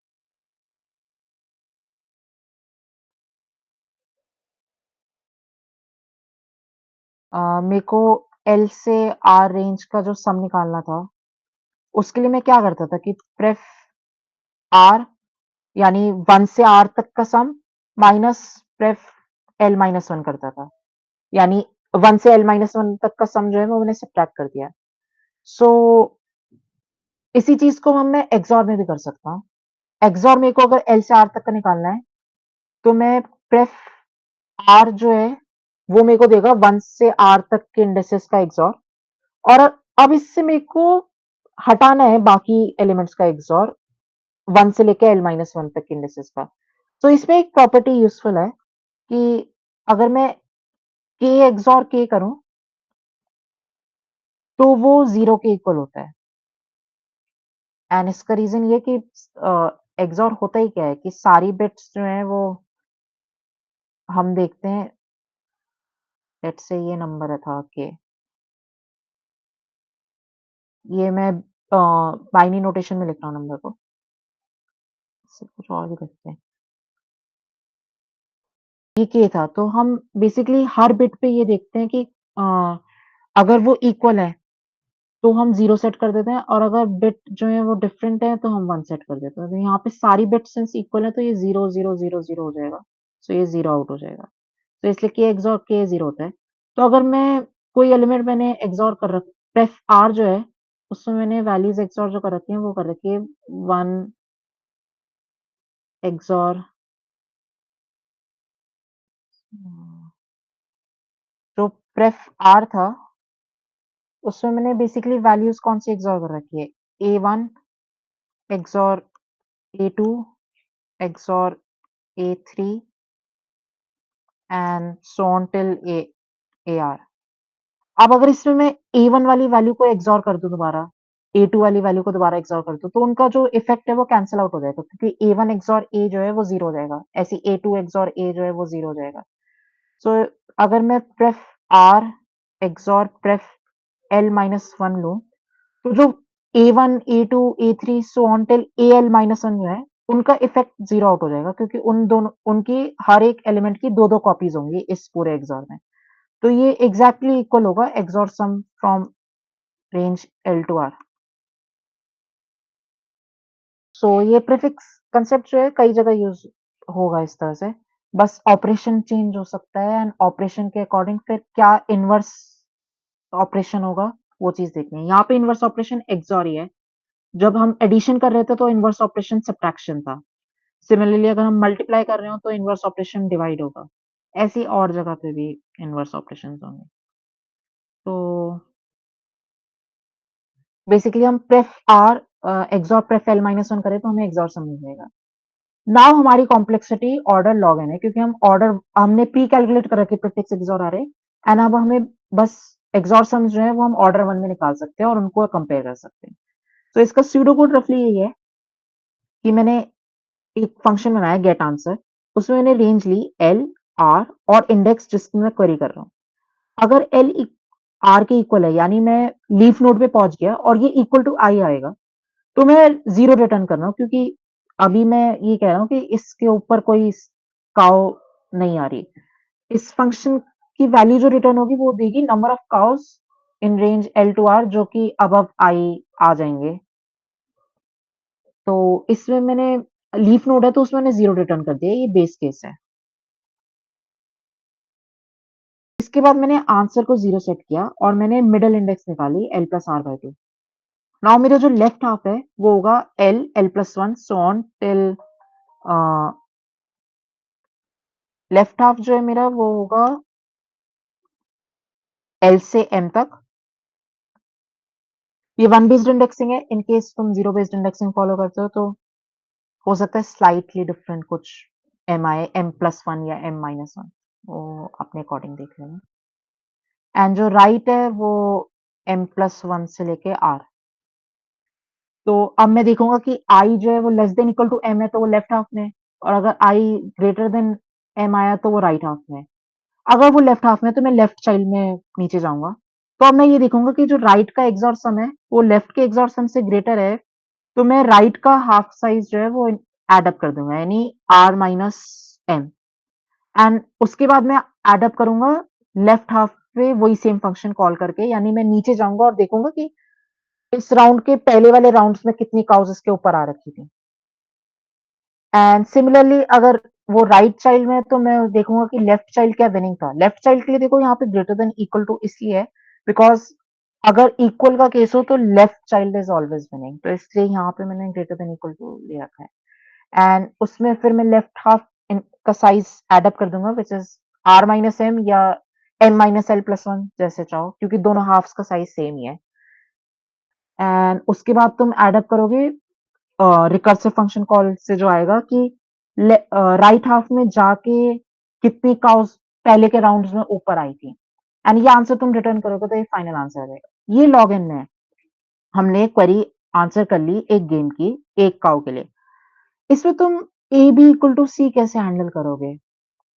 मेरे को L से R रेंज का जो सम निकालना था, उसके लिए मैं क्या करता था कि प्रेफ R यानी 1 से R तक का सम माइनस प्रेफ L-1 करता था। यानी 1 से L-1 तक का सम जो है वो मैंने सब्ट्रैक्ट कर दिया। सो इसी चीज़ को मैं XOR में भी कर सकता हूँ। XOR मेरे को अगर L से R तक का निकालना है, तो मैं प्रेफ R जो है, वो मेरे को देगा 1 से R तक के इंडिसेस का XOR और अब इससे मेरे को हटाना है बाकी एलिमेंट्स का XOR 1 से लेके L-1 तक के इंडिसेस का। तो इसमें एक प्रॉपर्टी यूज़फुल है कि अगर मैं K XOR K करूँ, तो वो 0 के इक्वल होता है। एंड इसका रीज़न ये कि XOR होता ही क्या है कि सारी बिट्स जो हैं वो हम देखते हैं, लेट्स से ये नंबर था K, ये मैं बाइनरी नोटेशन में लिख रहा हूँ नंबर को, इससे कुछ और भी करते हैं। ये K था, तो हम बेसिकली हर बिट पे ये देखते हैं कि अ, अगर वो इक्वल है, तो हम 0 सेट कर देते हैं और अगर बिट जो है वो डिफरेंट है, तो हम 1 सेट कर देते हैं। तो यहाँ पे सारी बिट्स सिंस इक्वल है, तो ये 0, 0, 0, 0 हो जाएगा। सो ये 0 आउट हो जाएगा। तो इसलिए K XOR K 0 होता है। तो अगर मैं कोई एलिमेंट मैंने XOR कर रख प्रेफ R जो है, उसमें मैंने वैल्यूज़ XOR जो कर रखी हैं, वो कर रखी है 1 XOR जो प्रेफ R था, उसमें मैंने बेसिकली वैल्यूज़ कौन-सी XOR कर रखी है? A1 XOR A2 XOR A3 and so on till AR। अब अगर इसमें मैं A1 वाली वैल्यू को XOR कर दूँ दोबारा, A2 वाली वैल्यू को दोबारा XOR कर दूँ, तो उनका जो इफ़ेक्ट है वो कैंसल आउट हो जाएगा क्योंकि A1 XOR A जो है वो 0 हो जाएगा। ऐसे ही A2 XOR A जो है वो 0 हो जाएगा। सो अगर मैं प्रेफ R XOR प्रेफ L-1 लूँ, तो जो A1, A2, A3 so on till AL-1 जो है, उनका इफ़ेक्ट 0 आउट हो जाएगा क्योंकि उनकी हर एक एलिमेंट की 2-2 कॉपीज़ होंगी इस पूरे XOR में। तो ये एग्ज़ैक्टली इक्वल होगा XOR sum from range L to R। So ये प्रीफिक्स कांसेप्ट जो है कई जगह यूज़ होगा इस तरह से। बस ऑपरेशन चेंज हो सकता है एंड ऑपरेशन के अकॉर्डिंग फिर क्या इनवर्स ऑपरेशन होगा, वो चीज़ देखनी है। यहाँ पे इनवर्स ऑपरेशन XOR ही है। जब हम एडिशन कर रहे थे तो इनवर्स ऑपरेशन सब्ट्रैक्शन था। सिमिलरली अगर हम मल्टीप्लाई कर रहे हो तो इनवर्स ऑपरेशन डिवाइड होगा। ऐसी और जगह पे भी इनवर्स ऑपरेशंस होंगे। तो बेसिकली हम प्रेफ R XOR प्रेफ L-1 करें तो हमें XOR सम मिल जाएगा। नाउ हमारी कॉम्प्लेक्सिटी ऑर्डर log n है क्योंकि हमने प्री कैलकुलेट कर रखे प्रीफिक्स XOR अरे एंड अब हमें बस XOR सम्स जो है वो हम ऑर्डर 1 में निकाल सकते हैं और उनको कंपेयर कर सकते हैं। तो इसका स्यूडो कोड रफली यही है कि मैंने एक फंक्शन बनाया गेट आंसर, उसमें मैंने रेंज ली L, R और इंडेक्स जिसकी मैं क्वेरी कर रहा हूँ। अगर L आर के इक्वल है, यानी मैं लीफ नोड पे पहुंच गया और ये इक्वल टू आई आएगा, तो मैं 0 रिटर्न कर रहा हूँ, क्योंकि अभी मैं ये कह रहा हूँ कि इसके ऊपर कोई काउ नहीं आ रही। इस फंक्शन की वैल्यू जो रिटर्न होगी वो देगी number of cows in range L to R, जो कि अबव आई आ जाएंगे। तो इसमें मैंने लीफ नोड है तो उसमें मैंने 0 रिटर्न कर दिया, ये बेस केस है। इसके बाद मैंने आंसर को 0 सेट किया और मैंने मिडल इंडेक्स निकाली L plus R by 2। Now मेरा जो लेफ्ट हाफ है वो होगा L, L plus 1 so on till left half जो है मेरा वो होगा L से M तक। ये 1 बेस्ड इंडेक्सिंग है, इन केस तुम 0 बेस्ड इंडेक्सिंग फॉलो करते हो तो हो सकता है स्लाइटली डिफरेंट कुछ एम आए, M प्लस 1 या M माइनस 1, वो अपने अकॉर्डिंग देख लेना। एंड जो राइट है वो M प्लस 1 से लेके R। तो अब मैं देखूंगा कि I जो है वो less than equal to M है तो वो लेफ्ट हाफ में, और अगर I ग्रेटर देन M आया तो वो राइट हाफ में। अगर वो लेफ्ट हाफ में तो मैं लेफ्ट चाइल्ड में नीचे जाऊंगा। तो अब मैं ये देखूंगा कि जो राइट का एक्सॉर सम है वो लेफ्ट के एक्सॉर सम से ग्रेटर है, तो मैं राइट का हाफ साइज जो है वो एड अप कर दूंगा, यानी R माइनस M। एंड उसके बाद मैं एड अप करूंगा लेफ्ट हाफ पे वही सेम फंक्शन कॉल करके, यानी मैं नीचे जाऊंगा और देखूंगा कि इस राउंड के पहले वाले राउंड्स में कितनी काउज इसके ऊपर आ रखी थी। एंड सिमिलरली अगर वो राइट चाइल्ड में है तो मैं देखूंगा कि लेफ्ट चाइल्ड क्या विनिंग था। लेफ्ट चाइल्ड के लिए देखो यहाँ पे ग्रेटर देन इक्वल टू इसलिए है बिकॉज अगर इक्वल का केस हो तो left child is always winning, तो इसलिए यहाँ पे मैंने ग्रेटर देन इक्वल टू ले रखा है। एंड उसमें फिर मैं लेफ्ट हाफ का साइज एड अप कर दूंगा which is R minus M या M माइनस L प्लस 1 जैसे चाहो, क्योंकि दोनों हाफ्स का साइज सेम ही है। एंड उसके बाद तुम एड अप करोगे रिकर्सिव फंक्शन कॉल से जो आएगा कि राइट हाफ में जाके कितनी काउज पहले के राउंड्स में ऊपर आई थी, एंड ये आंसर तुम रिटर्न करोगे तो ये फाइनल आंसर आ जाएगा। ये लॉग इन में हमने क्वेरी आंसर कर ली एक गेम की एक काउ के लिए। इसमें तुम ए बी इक्वल टू सी कैसे हैंडल करोगे,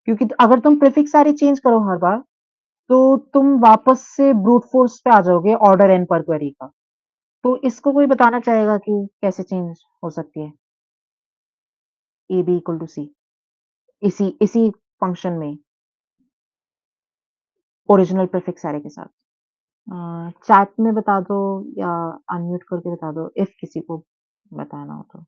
क्योंकि अगर तुम प्रीफिक्स सारे चेंज करो हर बार तो तुम वापस से ब्रूट फोर्स पे आ जाओगे ऑर्डर एन पर क्वेरी का। तो इसको कोई बताना चाहेगा कि कैसे चेंज हो सकती है ए बी इक्वल टू सी इसी इसी फंक्शन में ओरिजिनल प्रीफिक्स एरे के साथ। चैट में बता दो या अनम्यूट करके बता दो इफ किसी को बताना हो तो।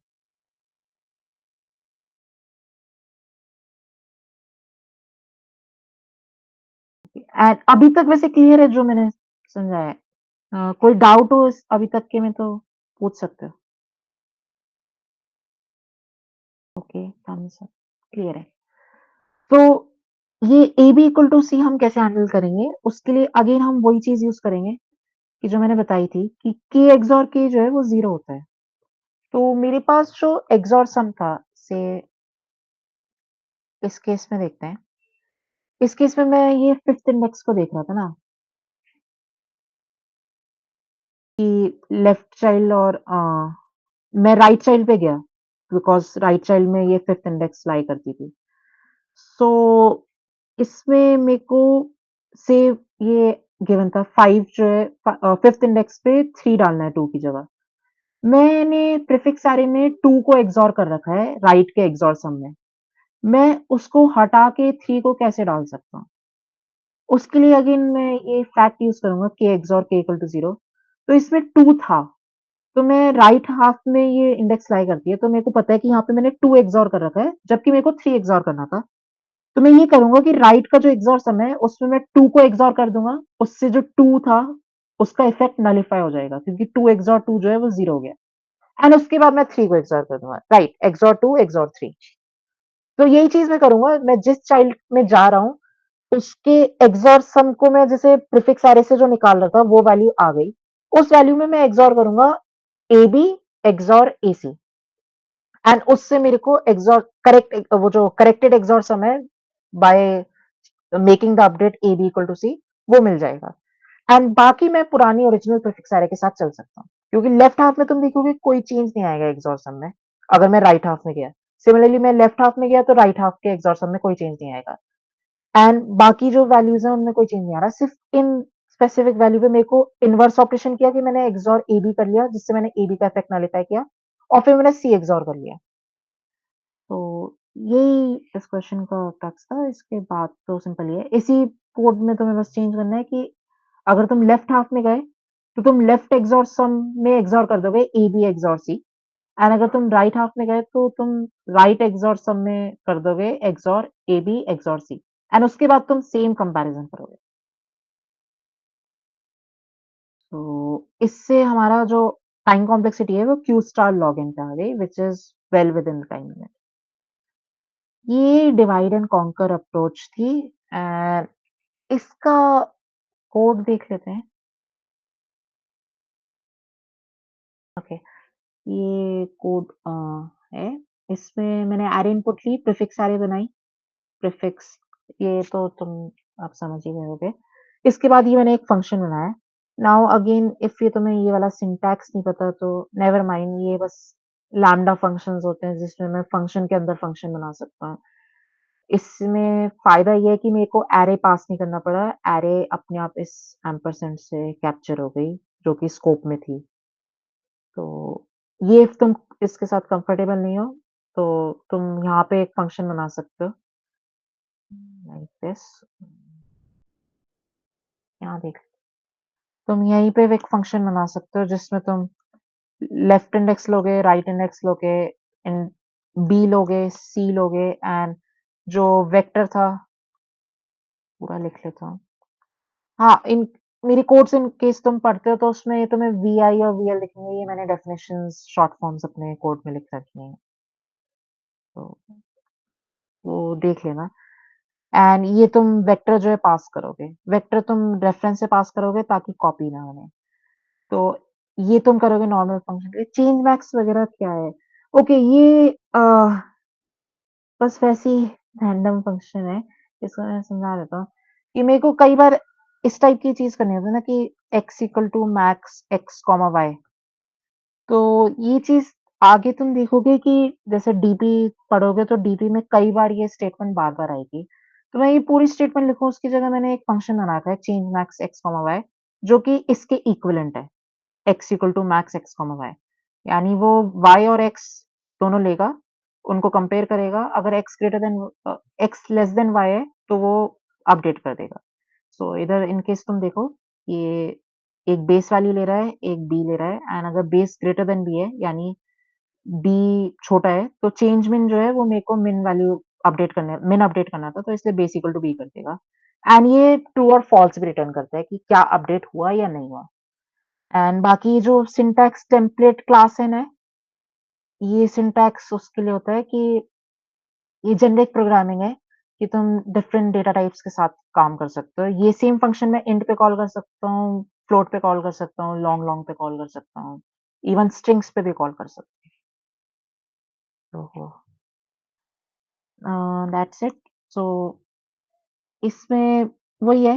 एंड अभी तक वैसे क्लियर है जो मैंने समझाया है। कोई डाउट हो अभी तक के में तो पूछ सकते हो। ओके, क्लियर है। तो ये ए बी इक्वल टू सी हम कैसे हैंडल करेंगे, उसके लिए अगेन हम वही चीज यूज करेंगे कि जो मैंने बताई थी कि के एक्सॉर के जो है वो 0 होता है। तो मेरे पास जो एक्सॉर सम था से इस केस में देखते हैं। इस केस में मैं ये फिफ्थ इंडेक्स को देख रहा था ना कि लेफ्ट चाइल्ड और मैं राइट चाइल्ड पे गया बिकॉज राइट चाइल्ड में ये फिफ्थ इंडेक्स लाई करती थी। सो इसमें मेरे को से ये गिवन था 5 जो है फिफ्थ इंडेक्स पे 3 डालना है 2 की जगह। मैंने प्रीफिक्स एरे में 2 को एक्सॉर कर रखा है राइट के एक्सॉर सम में। मैं उसको हटा के 3 को कैसे डाल सकता हूँ? उसके लिए अगेन मैं ये फैक्ट यूज करूंगा के एक्सॉर के इक्वल टू 0। तो इसमें 2 था, तो मैं राइट हाफ में ये इंडेक्स लाई करती है, तो मेरे को पता है कि यहाँ पे मैंने 2 एक्सॉर कर रखा है जबकि मेरे को 3 एक्सॉर करना था। तो मैं ये करूंगा कि राइट का जो एक्सॉर सम है उसमें मैं 2 को एक्सॉर कर दूंगा, उससे जो 2 था उसका इफेक्ट नलिफाई हो जाएगा क्योंकि 2 एक्सॉर 2 जो है वो 0 हो गया। एंड उसके बाद मैं 3 को एक्सॉर कर दूंगा, राइट एक्सॉर 2 एक्सॉर 3। तो यही चीज मैं करूंगा, मैं जिस चाइल्ड में जा रहा हूँ उसके एक्सॉर सम को मैं जैसे प्रीफिक्स एरे से जो निकाल रहा था वो वैल्यू आ गई, उस वैल्यू में मैं एक्सॉर करूंगा A B XOR A C, and उससे मेरे को एक्सॉर करेक्ट वो जो करेक्टेड एक्सॉर सम है by making the update A B equal to C वो मिल जाएगा। एंड बाकी मैं पुरानी ओरिजिनल प्रीफिक्स एरे के साथ चल सकता हूँ क्योंकि लेफ्ट हाफ में तुम देखोगे कोई चेंज नहीं आएगा एक्सॉर सम में अगर मैं राइट हाफ में गया। सिमिलरली मैं लेफ्ट हाफ में गया तो राइट हाफ के एक्सॉर सम में कोई चेंज नहीं आएगा, एंड बाकी जो वैल्यूज है उनमें कोई चेंज नहीं आ रहा, सिर्फ इन स्पेसिफिक वैल्यू पे मेरे को इन्वर्स ऑपरेशन किया कि मैंने एक्सॉर AB कर लिया, जिससे मैंने AB का इफेक्ट नलिफाई किया और फिर मैंने C एक्सॉर कर लिया। तो यही इस क्वेश्चन का क्रक्स था, इसके बाद तो सिंपल ही है। इसी कोड में तुम्हें बस चेंज करना है कि अगर तुम लेफ्ट हाफ में गए, तो तुम लेफ्ट एक्सॉर सम में एक्सॉर कर दोगे AB एक्सॉर C एंड अगर तुम राइट हाफ में गए, तो तुम राइट एक्सॉर सम में कर दोगे XOR AB XOR C and उसके बाद तुम सेम कंपैरिज़न करोगे। तो इससे हमारा जो टाइम कॉम्प्लेक्सिटी है वो Q स्टार log n पे आ गई which is well within the time limit. ये डिवाइड एंड कॉन्कर अप्रोच थी एंड इसका कोड देख लेते हैं। ओके, ये कोड है। इसमें मैंने एरे इनपुट ली, प्रीफिक्स एरे बनाई। प्रीफिक्स ये तो तुम आप समझ ही गए होगे। इसके बाद ये मैंने एक फंक्शन बनाया। नाउ अगेन इफ ये तुम्हें ये वाला सिंटैक्स नहीं पता तो नेवर माइंड, ये बस लैम्डा फंक्शंस होते हैं जिसमें मैं फंक्शन के अंदर फंक्शन बना सकता हूँ। इसमें फ़ायदा ये है कि मेरे को एरे पास नहीं करना पड़ा, एरे अपने आप इस एम्परसैंड से कैप्चर हो गई, जो कि स्कोप में थी। तो ये इफ तुम इसके साथ कंफर्टेबल नहीं हो, तो तुम यहाँ पे एक फंक्शन बना सकते हो, लाइक दिस। यहाँ देख, तुम यहीं पे एक फंक्शन बना सकते हो जिसमें तुम लेफ्ट इंडेक्स लोगे, राइट इंडेक्स लोगे, इन बी लोगे, सी लोगे एंड जो वेक्टर था, पूरा लिख लेता हूँ। हाँ, इन मेरी कोड्स इन केस तुम पढ़ते हो तो उसमें ये तुम्हें वी-आई और वी-एल दिखेंगे, ये मैंने डेफिनिशंस शॉर्ट फॉर्म्स अपने कोड में लिख रखी हैं। तो वो देख लेना एंड ये तुम वेक्टर जो है पास करोगे। वेक्टर तुम रेफरेंस से पास करोगे ताकि कॉपी ना बने। तो ये तुम करोगे नॉर्मल फंक्शन के लिए। चेंज मैक्स वगैरह क्या है? ओके, ये बस वैसे ही रैंडम फंक्शन है, इसको मैं समझा देता हूँ कि मेरे को कई बार इस टाइप की चीज़ करनी होती है ना कि x equal to max x comma y। तो ये चीज़ आगे तुम देखोगे कि जैसे डीपी पढ़ोगे तो डीपी में कई बार ये स्टेटमेंट बार-बार आएगी। तो मैं ये पूरी स्टेटमेंट लिखूँ उसकी जगह मैंने एक फंक्शन बना रखा है change max x comma y, जो कि इसके इक्विवेलेंट है, x equal to max x comma y। यानी वो y और x दोनों लेगा, उनको कंपेयर करेगा, अगर x greater than x less than y है तो वो अपडेट कर देगा। सो इधर इन केस तुम देखो, ये एक बेस वैल्यू ले रहा है, एक b ले रहा है एंड अगर बेस ग्रेटर देन b है यानी b छोटा है, तो चेंज मिन जो है वो मेरे को मिन वैल्यू अपडेट करना है, मिन अपडेट करना था, तो इसलिए बेस इक्वल टू b कर देगा एंड ये ट्रू और फॉल्स भी रिटर्न करता है कि क्या अपडेट हुआ या नहीं हुआ। एंड बाकी जो सिंटैक्स टेम्पलेट क्लास है ना, ये सिंटैक्स उसके लिए होता है कि ये जेनेरिक प्रोग्रामिंग है कि तुम डिफरेंट डेटा टाइप्स के साथ काम कर सकते हो। ये सेम फंक्शन मैं इंट पे कॉल कर सकता हूँ, फ्लोट पे कॉल कर सकता हूँ, लॉन्ग लॉन्ग पे कॉल कर सकता हूँ, इवन स्ट्रिंग्स पे भी कॉल कर सकता हूँ। तो दैट्स इट। सो इसमें वही है,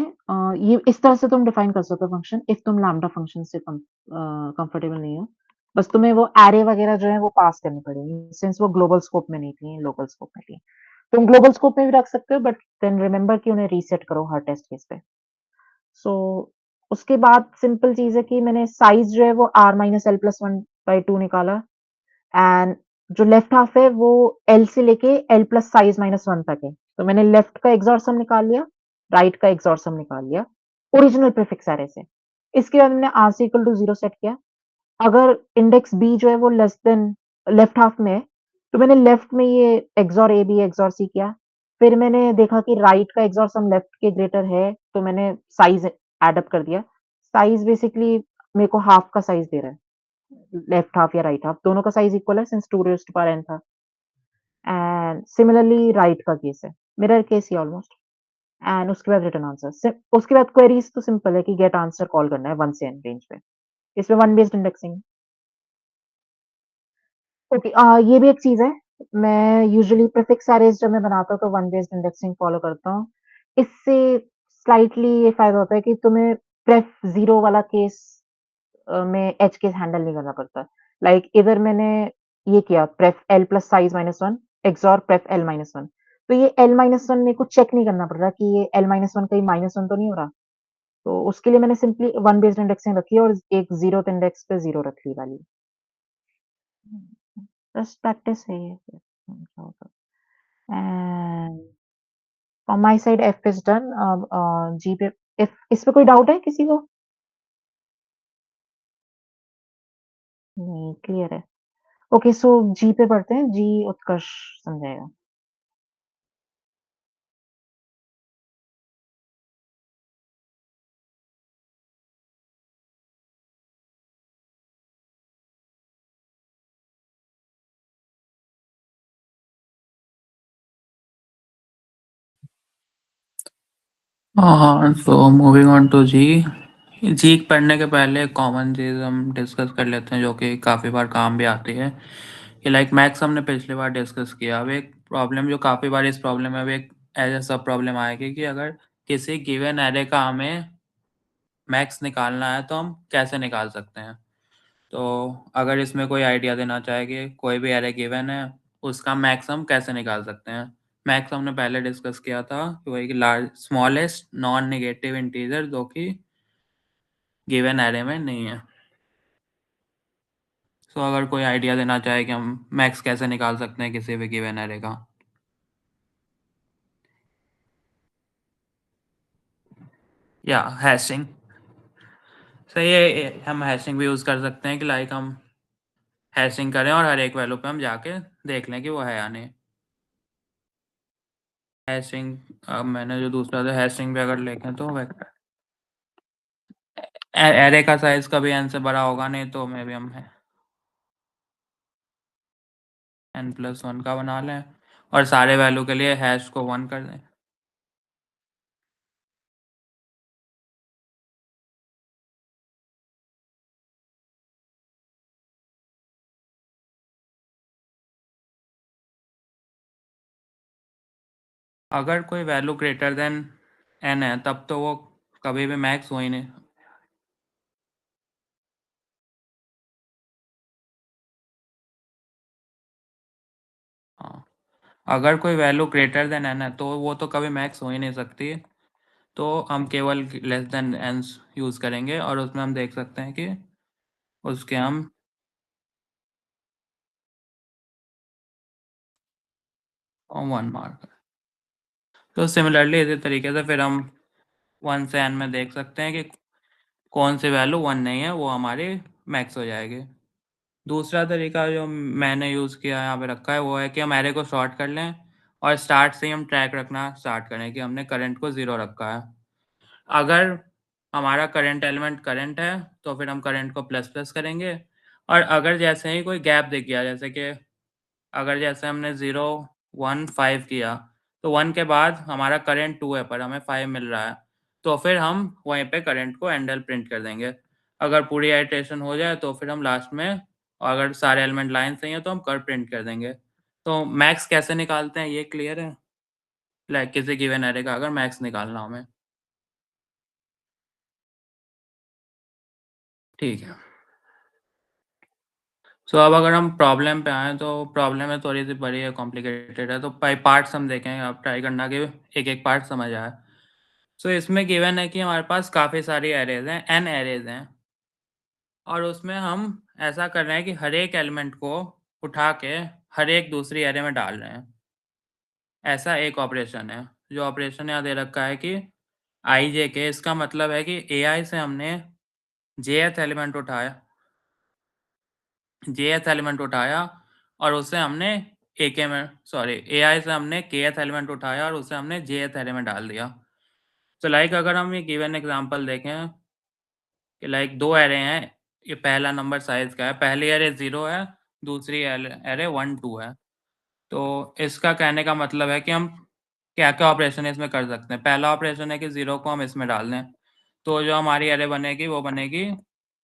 ये इस तरह से तुम डिफाइन कर सकते हो फंक्शन इफ तुम लैम्डा फंक्शन से कंफर्टेबल नहीं हो। बस तुम्हें वो एरे वगैरह जो है वो पास करनी पड़ेगी सिंस वो ग्लोबल स्कोप में नहीं थी, लोकल स्कोप में थी। तुम ग्लोबल स्कोप में भी रख सकते हो बट देन रिमेंबर कि उन्हें रीसेट करो हर टेस्ट केस पे। सो उसके बाद सिंपल चीज़ है कि मैंने साइज़ जो है वो r-l+1/2 निकाला एंड जो लेफ्ट हाफ है वो L से लेके L प्लस साइज़ -1 तक है। तो मैंने लेफ्ट का एक्सॉर सम निकाल लिया, राइट का एक्सॉर सम निकाल लिया, ओरिजिनल प्रीफिक्स एरे से। इसके बाद मैंने r = 0 सेट किया। अगर इंडेक्स b जो है वो लेस देन लेफ्ट हाफ में है, तो मैंने लेफ्ट में ये XOR a b XOR c किया। फिर मैंने देखा कि राइट का एक्सॉर सम लेफ्ट के ग्रेटर है, तो मैंने साइज़ ऐड अप कर दिया। साइज़ बेसिकली मेरे को हाफ का साइज़ दे रहा है, लेफ्ट हाफ या राइट हाफ, दोनों का साइज़ इक्वल है since 2 raised to power n था। एंड सिमिलरली राइट का केस है, मिरर केस ही ऑलमोस्ट। एंड उसके बाद रिटर्न आंसर। उसके बाद क्वेरीज़ तो सिंपल है कि गेट आंसर कॉल करना है 1 से n रेंज पे। इसमें 1 बेस्ड इंडेक्सिंग। ओके, ये भी एक चीज़ है। मैं यूजुअली प्रीफिक्स अरेज़ जब मैं बनाता हूँ तो वन बेस्ड इंडेक्सिंग फ़ॉलो करता हूँ। इससे स्लाइटली ये फ़ायदा होता है कि तुम्हें प्रेफ 0 वाला केस में एज केस हैंडल नहीं करना पड़ता। लाइक इधर मैंने ये किया pref l plus size -1 XOR pref l-1। तो ये l-1 मेरे को चेक नहीं करना पड़ रहा कि ये l-1 कहीं -1 तो नहीं हो रहा। तो उसके लिए मैंने सिंपली 1 बेस्ड इंडेक्सिंग रखी है और एक 0th इंडेक्स पे 0 रख ली वैल्यू। बस प्रैक्टिस है ये फिर क्या होगा। And from my side F is done. अब जी पे इफ इस पे कोई डाउट है किसी को? नहीं, क्लियर है। ओके सो जी पे पढ़ते हैं, जी उत्कर्ष समझाएगा। हाँ, तो मूविंग ऑन टू जी। जी पढ़ने के पहले एक कॉमन चीज़ हम डिस्कस कर लेते हैं जो कि काफ़ी बार काम भी आती है कि लाइक मैक्स हमने पिछली बार डिस्कस किया। अब एक प्रॉब्लम जो काफ़ी बार इस प्रॉब्लम में अब एक एज सब प्रॉब्लम आएगी कि अगर किसी गिवन एरे का हमें मैक्स निकालना है तो हम कैसे निकाल सकते हैं। तो अगर इसमें कोई आइडिया देना चाहे कि कोई भी एरे गिवन है उसका मैक्स हम कैसे निकाल सकते हैं। मैक्स हमने पहले डिस्कस किया था कि वही large smallest non negative integer जो कि गिवन एरे में नहीं है। तो अगर कोई आइडिया देना चाहे कि हम मैक्स कैसे निकाल सकते हैं किसी भी गिवन एरे का। या हैशिंग सही है, हम हैशिंग भी यूज़ कर सकते हैं कि लाइक हम हैशिंग करें और हर एक वैल्यू पे हम जाके देख लें कि वो है या नहीं। हैशिंग अब मैंने जो दूसरा था हैशिंग भी अगर लेखें तो वेक्टर एरे का साइज कभी n से बड़ा होगा नहीं तो मे भी हम n+1 का बना लें और सारे वैल्यू के लिए हैश को 1 कर दें। अगर कोई वैल्यू ग्रेटर देन n है तब तो वो कभी भी मैक्स हो ही नहीं। हाँ, अगर कोई वैल्यू ग्रेटर देन n है तो वो तो कभी मैक्स हो ही नहीं सकती। तो हम केवल लेस देन n यूज़ करेंगे और उसमें हम देख सकते हैं कि उसके हम 1 मार्क। तो सिमिलरली इसी तरीके से फिर हम 1 से n में देख सकते हैं कि कौन सी वैल्यू 1 नहीं है वो हमारी मैक्स हो जाएगी। दूसरा तरीका जो मैंने यूज़ किया यहाँ पे रखा है वो है कि हम एरे को सॉर्ट कर लें और स्टार्ट से ही हम ट्रैक रखना स्टार्ट करें कि हमने करंट को 0 रखा है। अगर हमारा करंट एलिमेंट करंट है तो फिर हम करंट को प्लस प्लस करेंगे और अगर जैसे ही कोई गैप दिख गया जैसे कि अगर जैसे हमने 0 1 5 किया तो 1 के बाद हमारा करंट 2 है पर हमें 5 मिल रहा है तो फिर हम वहीं पे करंट को एंडल प्रिंट कर देंगे। अगर पूरी आइटरेशन हो जाए तो फिर हम लास्ट में अगर सारे एलिमेंट लाइन सही है तो हम कर्व प्रिंट कर देंगे। तो मैक्स कैसे निकालते हैं ये क्लियर है? लाइक किसी गिवन एरे का अगर मैक्स निकालना हो हमें। ठीक है। सो अब अगर हम प्रॉब्लम पे आएँ तो प्रॉब्लम में थोड़ी-सी बड़ी है, कॉम्प्लिकेटेड है, तो बाय पार्ट्स हम देखेंगे, आप ट्राई करना कि एक-एक पार्ट समझ आए। सो इसमें गिवन है कि हमारे पास काफ़ी सारी एरेज़ हैं, n एरेज़ हैं और उसमें हम ऐसा कर रहे हैं कि हर एक एलिमेंट को उठा के हर एक दूसरी एरे में डाल रहे हैं। ऐसा एक ऑपरेशन है, जो ऑपरेशन यहाँ दे रखा है कि i, j, k इसका मतलब है कि ai से हमने jth एलिमेंट उठाया और उसे हमने ai से हमने kth एलिमेंट उठाया और उसे हमने jth एरे में डाल दिया। तो लाइक अगर हम ये गिवन एग्जांपल देखें कि लाइक 2 एरे हैं, ये पहला नंबर साइज़ का है, पहली एरे 0 है, दूसरी एरे 1 2 है। तो इसका कहने का मतलब है कि हम क्या-क्या ऑपरेशन इसमें कर सकते हैं। पहला ऑपरेशन है कि 0 को हम इसमें डाल दें, तो जो हमारी एरे बनेगी वो बनेगी,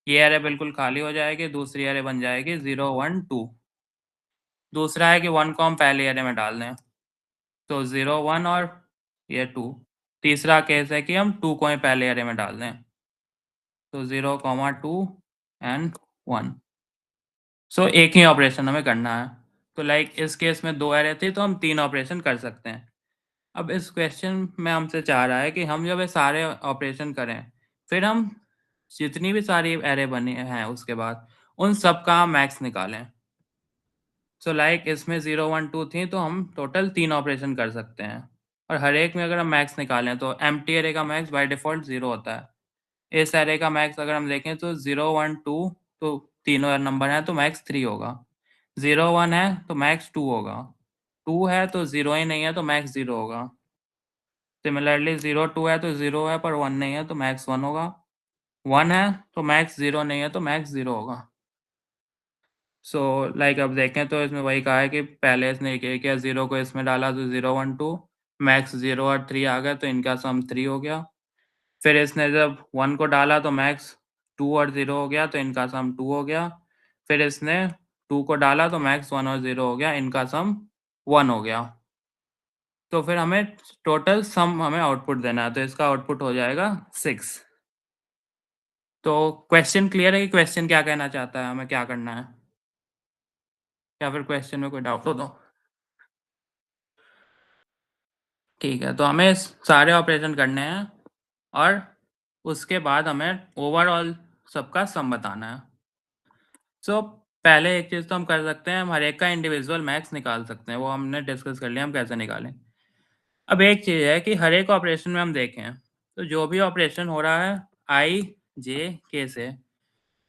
ये एरे बिल्कुल खाली हो जाएगी, दूसरी एरे बन जाएगी 0 1 2। दूसरा है कि 1 को हम पहली एरे में डाल दें, तो 0 1 और ये 2। तीसरा केस है कि हम 2 को ही पहले एरे में डाल दें, तो 0 2 एंड 1। सो एक ही ऑपरेशन हमें करना है। तो लाइक इस केस में 2 एरे थी तो हम 3 ऑपरेशन कर सकते हैं। अब इस क्वेश्चन में हमसे चाह रहा है कि हम जब ये सारे ऑपरेशन करें, फिर हम जितनी भी सारी एरे बनी हैं उसके बाद उन सब का हम मैक्स निकालें। सो लाइक इसमें 0 1 2 थी तो हम टोटल 3 ऑपरेशन कर सकते हैं और हर एक में अगर हम मैक्स निकालें तो एम्प्टी एरे का मैक्स बाय डिफ़ॉल्ट 0 होता है। इस एरे का मैक्स अगर हम देखें तो 0 1 2 तो तीनों नंबर हैं तो मैक्स 3 होगा। 0 1 है तो मैक्स 2 होगा। 2 है तो 0 ही नहीं है तो मैक्स 0 होगा। सिमिलरली 0 2 है तो 0 है पर 1 नहीं है तो मैक्स 1 होगा। 1 है तो मैक्स 0 नहीं है तो मैक्स 0 होगा। सो लाइक अब देखें तो इसमें वही कहा है कि पहले इसने ये किया 0 को इसमें डाला तो 0 1 2 मैक्स 0 और 3 आ गया तो इनका सम 3 हो गया। फिर इसने जब 1 को डाला तो मैक्स 2 और 0 हो गया तो इनका सम 2 हो गया। फिर इसने 2 को डाला तो मैक्स 1 और 0 हो गया, इनका सम 1 हो गया। तो फिर हमें टोटल सम हमें आउटपुट देना है तो इसका आउटपुट हो जाएगा 6। तो क्वेश्चन क्लियर है कि क्वेश्चन क्या कहना चाहता है, हमें क्या करना है? या फिर क्वेश्चन में कोई डाउट हो तो? ठीक है, तो हमें सारे ऑपरेशन करने हैं और उसके बाद हमें ओवरऑल सबका सम बताना है। सो पहले एक चीज़ तो हम कर सकते हैं, हम हर एक का इंडिविजुअल मैक्स निकाल सकते हैं, वो हमने डिस्कस कर लिया हम कैसे निकालें। अब एक चीज़ है कि हर एक ऑपरेशन में हम देखें, तो जो भी ऑपरेशन हो रहा है i, j, k से,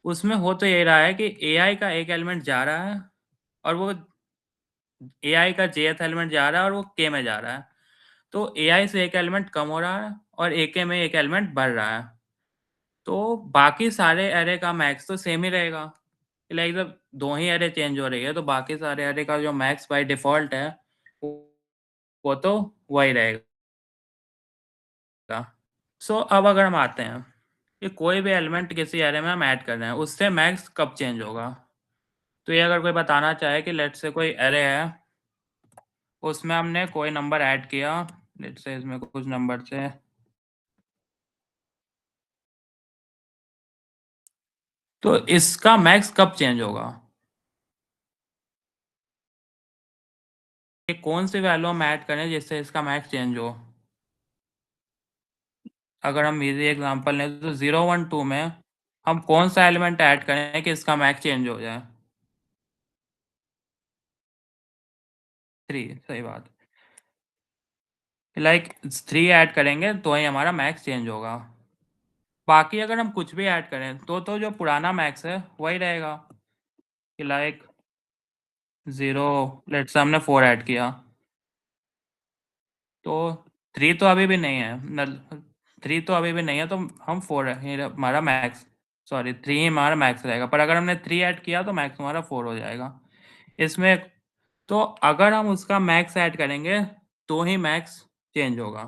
उसमें हो तो ये रहा है कि ai का एक एलिमेंट जा रहा है और वो ai का jth एलिमेंट जा रहा है और वो k में जा रहा है। तो ai से एक एलिमेंट कम हो रहा है और ak में एक एलिमेंट बढ़ रहा है। तो बाकी सारे एरे का मैक्स तो सेम ही रहेगा। लाइक जब 2 ही एरे चेंज हो रही है तो बाकी सारे एरे का जो मैक्स बाय डिफ़ॉल्ट है, वो तो वही रहेगा। सो अब अगर हम आते हैं कि कोई भी एलिमेंट किसी एरे में हम ऐड कर रहे हैं, उससे मैक्स कब चेंज होगा? तो ये अगर कोई बताना चाहे कि लेट्स से कोई एरे है, उसमें हमने कोई नंबर ऐड किया, लेट्स से इसमें कुछ नंबर से, तो इसका मैक्स कब चेंज होगा? ये कौन सी वैल्यू हम ऐड करें जिससे इसका मैक्स चेंज हो? अगर हम इजी एग्जांपल लें तो 0 1 2 में हम कौन सा एलिमेंट ऐड करें कि इसका मैक्स चेंज हो जाए? 3, सही बात। लाइक 3 ऐड करेंगे तो ही हमारा मैक्स चेंज होगा। बाकी अगर हम कुछ भी ऐड करें तो जो पुराना मैक्स है वही रहेगा कि लाइक 0, लेट्स से हमने 4 ऐड किया तो 3 तो अभी भी नहीं है, 3 तो अभी भी नहीं है तो हम 4 ही हमारा मैक्स, सॉरी 3 ही हमारा मैक्स रहेगा। पर अगर हमने 3 ऐड किया तो मैक्स हमारा 4 हो जाएगा। इसमें तो अगर हम उसका मैक्स ऐड करेंगे तो ही मैक्स चेंज होगा।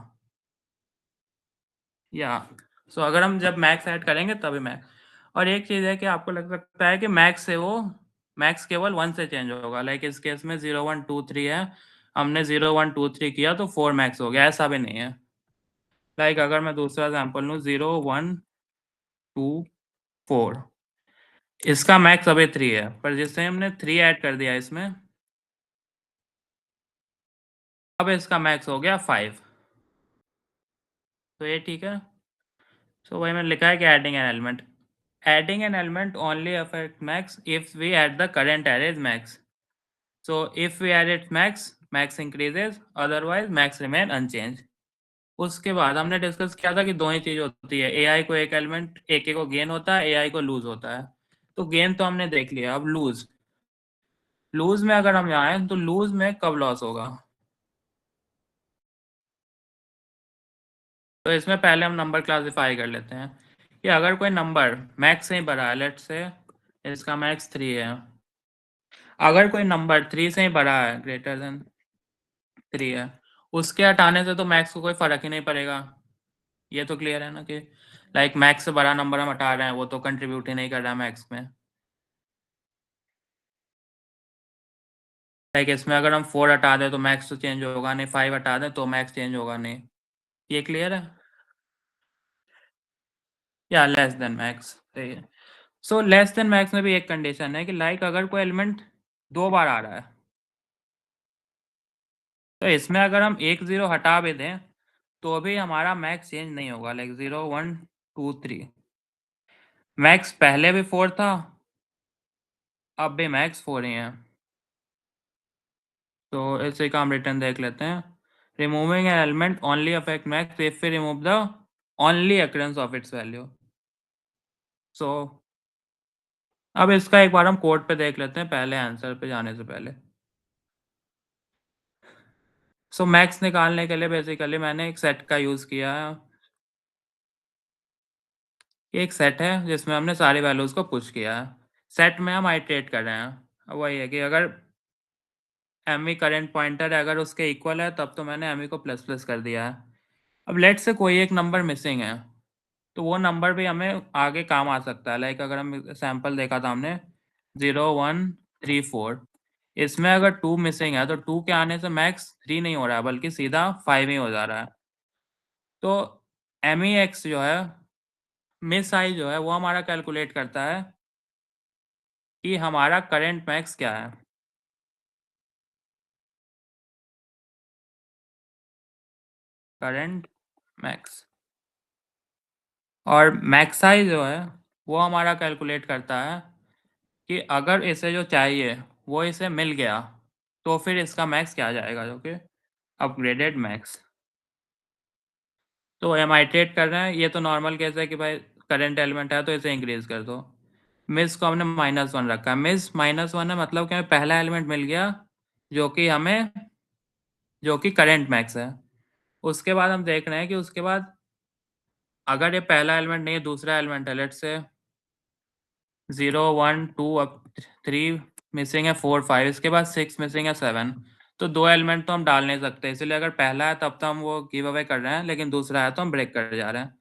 या सो अगर हम जब मैक्स ऐड करेंगे तभी मैक्स। और एक चीज़ है कि आपको लग सकता है कि मैक्स केवल 1 से चेंज होगा। लाइक इस केस में 0 1 2 3 है, हमने 0 1 2 3 किया तो 4 मैक्स हो गया, ऐसा भी नहीं है। लाइक अगर मैं दूसरा एग्जांपल लूँ 0 1 2 4, इसका मैक्स अभी 3 है, पर जिससे हमने 3 ऐड कर दिया इसमें, अब इसका मैक्स हो गया 5। तो ये ठीक है। सो वही मैंने लिखा है कि adding an element only affect max if we add the current array's max. So if we add its max increases, otherwise max remain unchanged. उसके बाद हमने डिस्कस किया था कि दो ही चीज होती है, ai को एक एलिमेंट ak को गेन होता है, ai को लूज होता है। तो गेन तो हमने देख लिया, अब लूज में अगर हम जाएं तो लूज में कब लॉस होगा? तो इसमें पहले हम नंबर क्लासिफाई कर लेते हैं कि अगर कोई नंबर मैक्स से ही बड़ा है, लेट्स से इसका मैक्स 3 है, अगर कोई नंबर 3 से ही बड़ा है, ग्रेटर देन 3 है, उसके हटाने से तो मैक्स को कोई फर्क ही नहीं पड़ेगा। ये तो क्लियर है ना कि लाइक मैक्स से बड़ा नंबर हम हटा रहे हैं, वो तो कंट्रीब्यूट ही नहीं कर रहा मैक्स में। लाइक इसमें अगर हम 4 हटा दें तो मैक्स तो चेंज होगा नहीं, 5 हटा दें तो मैक्स चेंज होगा नहीं। ये क्लियर है? या लेस देन मैक्स, सही है। सो लेस देन मैक्स में भी एक कंडीशन है कि लाइक अगर कोई एलिमेंट 2 बार आ रहा है, तो इसमें अगर हम 1 0 हटा भी दें तो भी हमारा मैक्स चेंज नहीं होगा। लाइक 0 1 2 3 मैक्स पहले भी 4 था, अब भी मैक्स 4 ही है। तो इसी का हम रिटर्न देख लेते हैं। Removing an element only affect max if we remove the only occurrence of its value. So अब इसका एक बार हम कोड पे देख लेते हैं पहले आंसर पे जाने से पहले। सो मैक्स निकालने के लिए बेसिकली मैंने एक सेट का यूज़ किया है। ये एक सेट है जिसमें हमने सारी वैल्यूज़ को पुश किया है। सेट में हम आइटरेट कर रहे हैं। अब वही है कि अगर एमी करंट पॉइंटर है, अगर उसके इक्वल है तब तो मैंने एमी को प्लस प्लस कर दिया है। अब लेट्स से कोई एक नंबर मिसिंग है, तो वो नंबर भी हमें आगे काम आ सकता है। लाइक अगर हम सैंपल देखा था हमने 0 1 3 4, इसमें अगर 2 मिसिंग है तो 2 के आने से मैक्स 3 नहीं हो रहा है बल्कि सीधा 5 ही हो जा रहा है। तो MEX जो है, मिस आई जो है, वो हमारा कैलकुलेट करता है कि हमारा करंट मैक्स क्या है। करंट मैक्स और मैक्स आई जो है वो हमारा कैलकुलेट करता है कि अगर इसे जो चाहिए वो इसे मिल गया तो फिर इसका मैक्स क्या आ जाएगा, जो कि अपग्रेडेड मैक्स। तो हम आइटरेट कर रहे हैं। ये तो नॉर्मल केस है कि भाई करंट एलिमेंट है तो इसे इंक्रीज कर दो। मिस को हमने -1 रखा है। मिस -1 है मतलब कि हमें पहला एलिमेंट मिल गया जो कि करंट मैक्स है। उसके बाद हम देख रहे हैं कि उसके बाद अगर ये पहला एलिमेंट नहीं है, दूसरा एलिमेंट है, लेट्स से 0 1 2 अब 3 मिसिंग है, 4 5, इसके बाद 6 मिसिंग है, 7। तो 2 एलिमेंट तो हम डाल नहीं सकते, इसलिए अगर पहला है तब तो हम वो गिव अवे कर रहे हैं, लेकिन दूसरा है तो हम ब्रेक कर जा रहे हैं।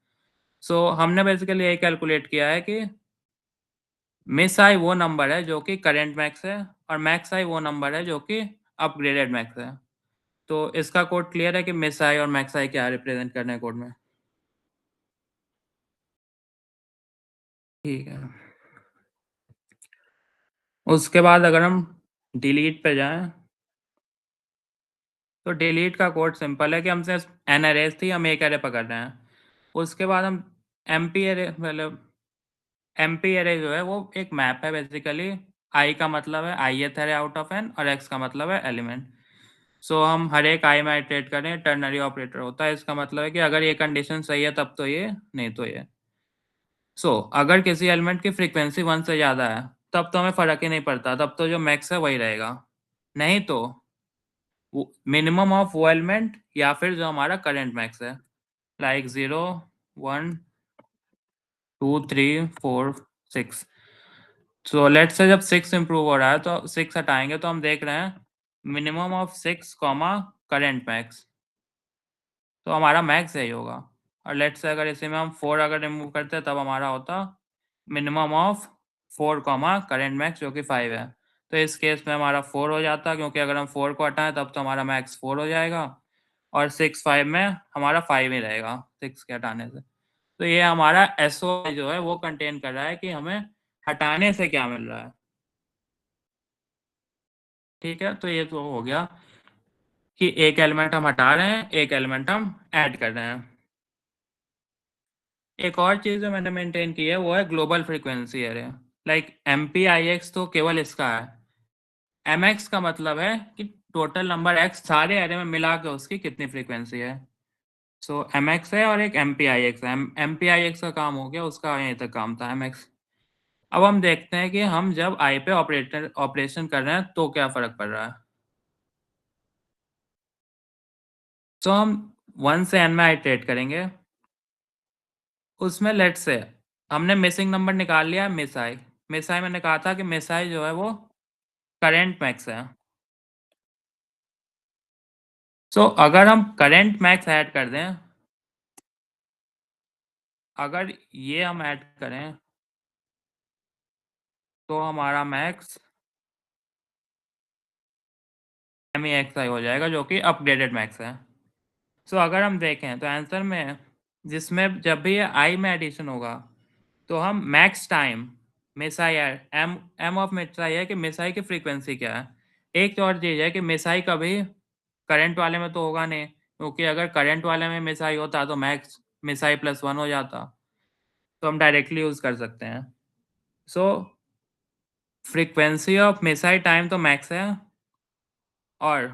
सो हमने बेसिकली यही कैलकुलेट किया है कि मिस आई वो नंबर है जो कि करंट मैक्स है और मैक्स आई वो नंबर है जो कि अपग्रेडेड मैक्स है। तो इसका कोड क्लियर है कि मिस आई और मैक्स आई क्या रिप्रेजेंट करने हैं कोड में। ठीक है। उसके बाद अगर हम डिलीट पे जाएं तो डिलीट का कोड सिंपल है कि हमसे एन अरेज थी, हम एक अरे पकड़ रहे हैं। उसके बाद हम एमपी अरे मतलब एमपी अरे जो है वो एक मैप है बेसिकली। आई का मतलब है ith अरे आउट ऑफ एन और एक्स का मतलब है एलिमेंट। सो हम हर एक आई में इटरेट करें, टर्नरी ऑपरेटर होता है। इसका मतलब है कि अगर ये कंडीशन सही है तब तो ये, नहीं तो ये। अगर किसी एलिमेंट की फ्रीक्वेंसी 1 से ज़्यादा है तब तो हमें फ़र्क ही नहीं पड़ता, तब तो जो मैक्स है वही रहेगा। नहीं तो मिनिमम ऑफ वो एलिमेंट या फिर जो हमारा करंट मैक्स है, लाइक 0 1 2 3 4 6। लेट्स से जब 6 इम्प्रूव हो रहा है तो 6 हटाएंगे तो हम देख रहे हैं minimum of 6 comma current max, तो हमारा मैक्स यही होगा। और लेट्स से अगर इसी में हम 4 अगर रिमूव करते तब हमारा होता minimum of 4 comma current max जो कि 5 है। तो इस केस में हमारा 4 हो जाता, क्योंकि अगर हम 4 को हटाएं तब तो हमारा मैक्स 4 हो जाएगा और 6 5 में हमारा 5 ही रहेगा 6 के हटाने से। तो ये हमारा एसओ जो है वो कंटेन कर रहा है कि हमें हटाने से क्या मिल रहा है। ठीक है, तो ये तो हो गया कि एक एलिमेंट हम हटा रहे हैं, एक एलिमेंट हम ऐड कर रहे हैं। एक और चीज़ जो मैंने मेंटेन की है वो है global frequency array. Like MPIX तो केवल इसका है। MX का मतलब है कि टोटल नंबर x सारे एरे में मिला के उसकी कितनी फ्रीक्वेंसी है। MX है और एक MPIX है। MPIX का काम हो गया, उसका यहीं तक काम था MX। अब हम देखते हैं कि हम जब आई पे ऑपरेशन कर रहे हैं तो क्या फ़र्क पड़ रहा है। हम 1 से n में आइटरेट करेंगे। उसमें लेट्स से हमने मिसिंग नंबर निकाल लिया मिस आई। मिस आई मैंने कहा था कि मिस आई जो है वो करंट मैक्स है। अगर हम करंट मैक्स ऐड कर दें, अगर ये हम ऐड करें तो हमारा मैक्स MEXI हो जाएगा जो कि अपग्रेडेड मैक्स है। अगर हम देखें तो आंसर में जिसमें जब भी ये आई में एडिशन होगा तो हम मैक्स टाइम मिसाई एम एम ऑफ मिसाई है कि मिसाई की फ्रीक्वेंसी क्या है। एक और चीज़ है कि मिसाई कभी करंट वाले में तो होगा नहीं, क्योंकि अगर करंट वाले में मिसाई होता तो मैक्स मिसाई +1 हो जाता। तो हम डायरेक्टली यूज़ कर सकते हैं। सो फ्रीक्वेंसी ऑफ मिसाइल टाइम तो मैक्स है और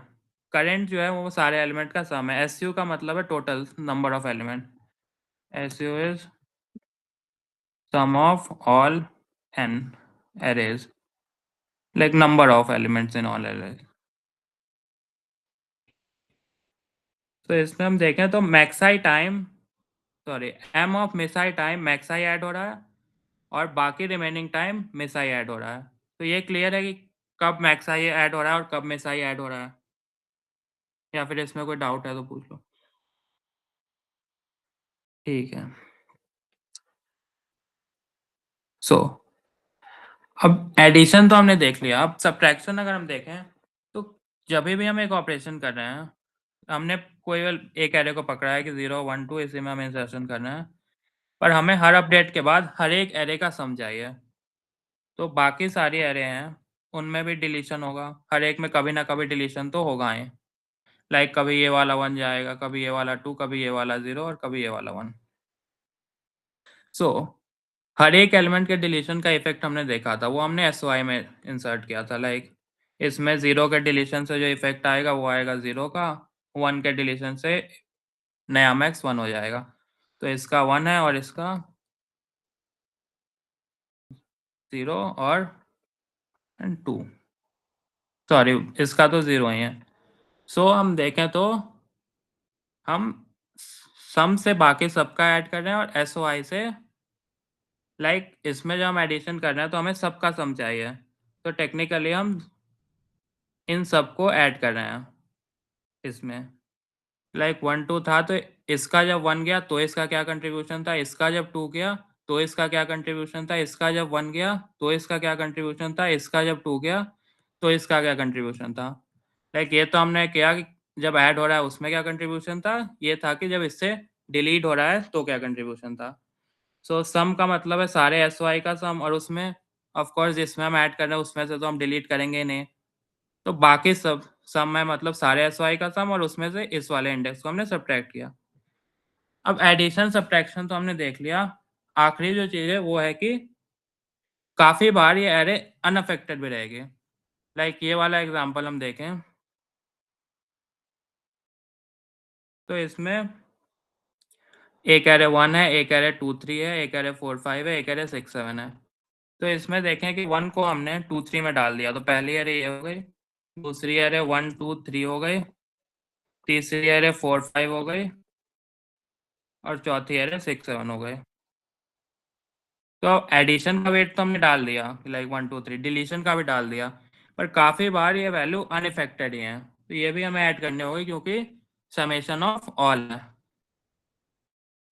करंट जो है वो सारे एलिमेंट का सम है। एसयू का मतलब है total number of element. S U is sum of all N arrays, like number of elements in all arrays. तो इसमें हम देखें तो max i time M of min i time max i add हो रहा है और बाकी रिमेनिंग टाइम मिसाई ऐड हो रहा है। तो ये क्लियर है कि कब मैक्साई ऐड हो रहा है और कब मिसाई ऐड हो रहा है, या फिर इसमें कोई डाउट है तो पूछ लो। ठीक है। सो अब एडिशन तो हमने देख लिया, अब सब्ट्रैक्शन अगर हम देखें तो जब भी हम एक ऑपरेशन कर रहे हैं, हमने कोई एक एरे को पकड़ा है कि 0, 1, 2 इसी में हम इंसर्शन कर रहे हैं, पर हमें हर अपडेट के बाद हर एक एरे का सम चाहिए। तो बाकी सारी एरे हैं उनमें भी डिलीशन होगा, हर एक में कभी ना कभी डिलीशन तो होगा ही। लाइक कभी ये वाला 1 जाएगा, कभी ये वाला 2, कभी ये वाला 0 और कभी ये वाला 1। सो हर एक एलिमेंट के डिलीशन का इफेक्ट हमने देखा था, वो हमने एसओआई में इंसर्ट किया था। लाइक इसमें 0 के डिलीशन से जो इफेक्ट आएगा वो आएगा 0 का, 1 के डिलीशन से नया मैक्स 1 हो जाएगा। तो इसका 1 है और इसका 0 और 2, सॉरी इसका तो 0 ही है। सो हम देखें तो हम सम से बाकी सबका ऐड कर रहे हैं और एसओआई से लाइक इसमें जो हम एडिशन कर रहे हैं तो हमें सबका सम चाहिए, तो टेक्निकली हम इन सबको ऐड कर रहे हैं इसमें। लाइक 1, 2 था तो इसका जब 1 गया तो इसका क्या कंट्रीब्यूशन था, इसका जब 2 गया तो इसका क्या कंट्रीब्यूशन था, इसका जब 1 गया तो इसका क्या कंट्रीब्यूशन था, इसका जब 2 गया तो इसका क्या कंट्रीब्यूशन था। लाइक ये तो हमने किया कि जब ऐड हो रहा है उसमें क्या कंट्रीब्यूशन था, ये था कि जब इससे डिलीट हो रहा है तो क्या कंट्रीब्यूशन था। सो सम का मतलब है सारे एसओआई का सम, और उसमें ऑफ कोर्स जिसमें हम ऐड कर रहे हैं उसमें से तो हम डिलीट करेंगे ही नहीं, तो बाकी सब सम है मतलब सारे एसओआई का सम और उसमें से इस वाले इंडेक्स को हमने सब्ट्रैक्ट किया। अब एडिशन सब्ट्रैक्शन तो हमने देख लिया, आखिरी जो चीज़ है वो है कि काफ़ी बार ये एरे अनअफेक्टेड भी रहेगी। लाइक ये वाला एग्जांपल हम देखें तो इसमें एक एरे 1 है, एक एरे 2, 3 है, एक एरे 4, 5 है, एक एरे 6, 7 है। तो इसमें देखें कि 1 को हमने 2, 3 में डाल दिया, तो पहली एरे ये हो गई, दूसरी एरे 1, 2, 3 हो गई, तीसरी एरे 4, 5 हो गई और चौथी एरे 6, 7 हो गई। तो एडिशन का वेट तो हमने डाल दिया लाइक 1, 2, 3, डिलीशन का भी डाल दिया, पर काफ़ी बार ये वैल्यू अनइफेक्टेड ही है, तो ये भी हमें ऐड करनी होगी क्योंकि समेशन ऑफ ऑल है।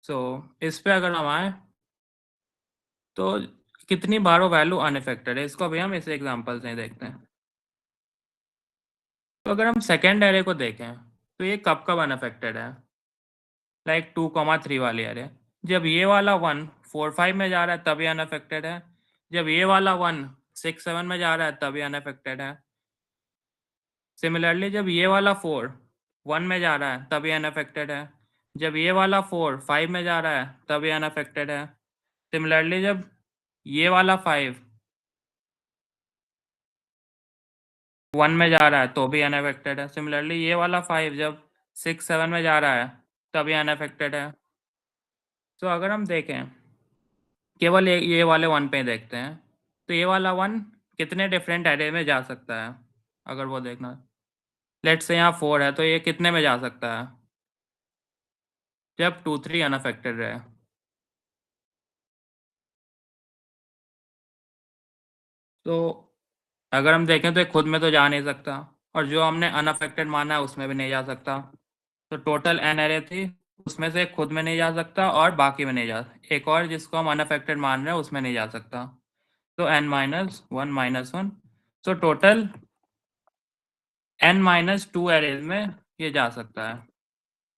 सो इस पे अगर हम आए तो कितनी बार वो वैल्यू अनइफेक्टेड है, इसको भी हम इस एग्जांपल से देखते हैं। तो अगर हम सेकेंड एरे को देखें तो ये कब कब अनअफेक्टेड है, लाइक 2, 3 वाली एरे। जब ये वाला 1 4, 5 में जा रहा है तभी अनअफेक्टेड है, जब ये वाला 1 6, 7 में जा रहा है तभी अनअफेक्टेड है। सिमिलरली जब ये वाला 4 1 में जा रहा है तभी अनअफेक्टेड है, जब ये वाला 4 5 में जा रहा है तभी अनअफेक्टेड है। सिमिलरली जब ये वाला 5 1 में जा रहा है तो भी अनअफेक्टेड है। सिमिलरली ये वाला 5 जब 6, 7 में जा रहा है तभी अनअफेक्टेड है। तो अगर हम देखें केवल ये वाले 1 पे ही देखते हैं, तो ये वाला 1 कितने डिफरेंट एरे में जा सकता है, अगर वो देखना। लेट्स से यहाँ 4 है तो ये कितने में जा सकता है, जब 2, 3 अनअफेक्टेड रहे। तो अगर हम देखें तो ये खुद में तो जा नहीं सकता, और जो हमने अनअफेक्टेड माना है उसमें भी नहीं जा सकता। तो टोटल एन एरे थी, उसमें से खुद में नहीं जा सकता और बाकी में नहीं जा, एक और जिसको हम अनअफेक्टेड मान रहे हैं उसमें नहीं जा सकता। तो n-1 so total n-2 arrays में ये जा सकता है।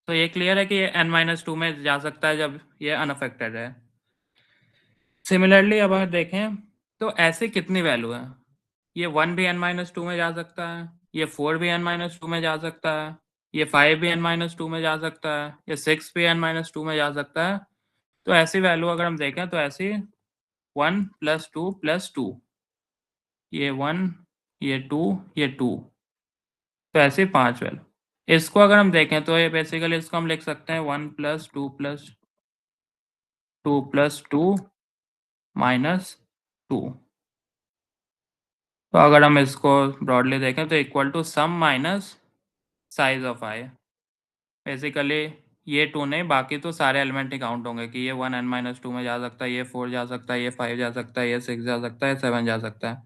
तो ये क्लियर है कि ये n-2 में जा सकता है जब ये अनअफेक्टेड है। सिमिलरली अब अगर देखें तो ऐसे कितनी वैल्यू है, ये 1 भी n-2 में जा सकता है, ये 4 भी n-2 में जा सकता है, ये 5 भी n-2 में जा सकता है, ये 6 भी n-2 में जा सकता है, तो ऐसी वैल्यू अगर हम देखें तो ऐसी 1 + 2 + 2, ये 1, ये 2, ये 2, तो ऐसे 5 वैल्यू। इसको अगर हम देखें तो ये बेसिकली इसको हम लिख सकते हैं 1 + 2 + 2 + 2 - 2। तो अगर हम इसको ब्रॉडली देखें तो equal to sum minus size of I. Basically ये 2 नहीं, बाकी तो सारे एलिमेंट ही काउंट होंगे कि ये 1 n - 2 में जा सकता है, ये 4 जा सकता है, ये 5 जा सकता है, ये 6 जा सकता है, 7 जा सकता है।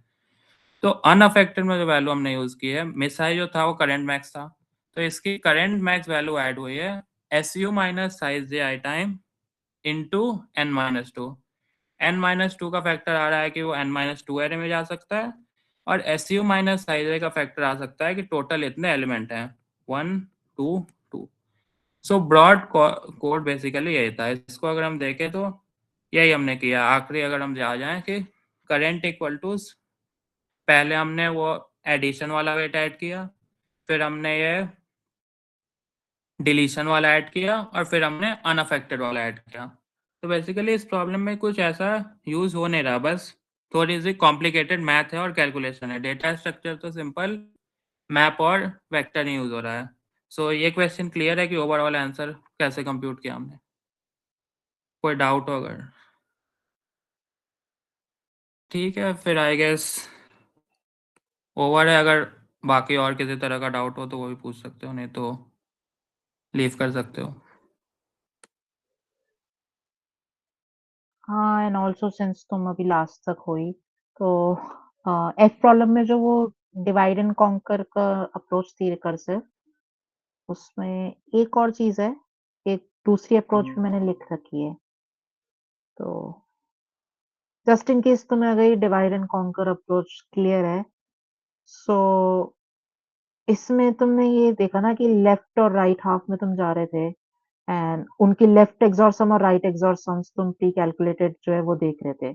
तो अनअफेक्टेड में जो वैल्यू हमने यूज़ की है, मिस आई जो था वो करंट मैक्स था। तो इसकी करंट मैक्स वैल्यू ऐड हुई है SU माइनस साइज जे आई टाइम इनटू n-2। n-2 का फैक्टर आ रहा है कि वो n-2 एरे में जा सकता है, और SU माइनस साइज ए का फैक्टर आ सकता है कि टोटल इतने एलिमेंट हैं 1, 2, 2। सो ब्रॉड कोड बेसिकली यही था। इसको अगर हम देखें तो यही हमने किया। आखिरी अगर हम जा जाएं कि करंट इक्वल टू, पहले हमने वो एडिशन वाला वेट ऐड किया, फिर हमने ये डिलीशन वाला ऐड किया, और फिर हमने अनअफेक्टेड वाला ऐड किया। तो बेसिकली इस प्रॉब्लम में कुछ ऐसा यूज़ हो नहीं रहा, बस थोड़ी सी कॉम्प्लिकेटेड मैथ है और कैलकुलेशन है। डेटा स्ट्रक्चर तो सिंपल, मैप और वेक्टर ही यूज़ हो रहा है। सो ये क्वेश्चन क्लियर है कि ओवरऑल आंसर कैसे कंप्यूट किया हमने? कोई डाउट हो अगर? ठीक है, फिर आई गेस ओवर है। अगर बाकी और किसी तरह का डाउट हो तो वो भी पूछ सकते हो, नहीं तो लीव कर सकते हो। हाँ, एंड ऑल्सो सिंस तुम अभी लास्ट तक हुई, तो एफ प्रॉब्लम में जो वो डिवाइड एंड कॉन्कर का अप्रोच थी रिकर्सिव, उसमें एक और चीज़ है, एक दूसरी अप्रोच भी मैंने लिख रखी है। तो जस्ट इन केस तुम्हें अगर ये divide and conquer approach clear है, सो इसमें तुमने ये देखा ना कि लेफ्ट और राइट हाफ में तुम जा रहे थे, एंड उनकी लेफ्ट एक्सॉर सम और राइट एक्सॉर सम्स तुम प्री कैलकुलेटेड जो है वो देख रहे थे।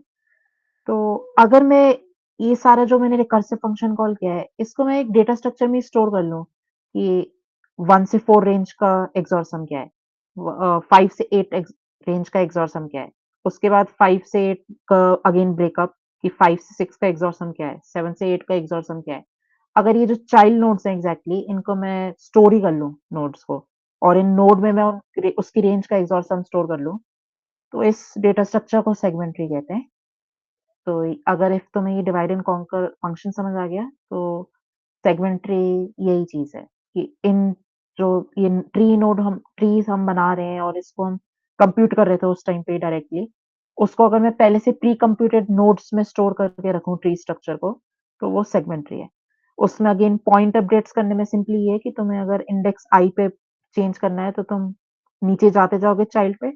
तो अगर मैं ये सारा जो मैंने रिकर्सिव फंक्शन कॉल किया है, इसको मैं एक डेटा स्ट्रक्चर में स्टोर कर लूँ कि 1 से 4 रेंज का एक्सॉर सम क्या है, 5 से 8 रेंज का एक्सॉर सम क्या है, उसके बाद 5 से 8 का अगेन ब्रेकअप कि 5 से 6 का एक्सॉर सम क्या है, 7 से 8 का एक्सॉर सम क्या है। अगर ये जो चाइल्ड नोड्स हैं एग्जैक्टली इनको मैं स्टोर ही कर लूँ नोड्स को, और इन नोड में मैं उसकी रेंज का एक्सॉर सम स्टोर कर लूँ, तो इस डेटा स्ट्रक्चर को सेगमेंट ट्री कहते हैं। तो अगर इफ तुम्हें ये डिवाइड एंड कॉन्कर फंक्शन समझ आ गया, तो सेगमेंट ट्री यही चीज़ है कि इन जो ये ट्री नोड हम ट्रीज़ हम बना रहे हैं और इसको हम कंप्यूट कर रहे थे उस टाइम पे डायरेक्टली, उसको अगर मैं पहले से प्री कंप्यूटेड नोड्स में स्टोर करके रखूँ ट्री स्ट्रक्चर को, तो वो सेगमेंट ट्री है। उसमें अगेन पॉइंट अपडेट्स करने में सिंपली ये है कि तुम्हें अगर इंडेक्स आई पे चेंज करना है, तो तुम नीचे जाते जाओगे चाइल्ड पे,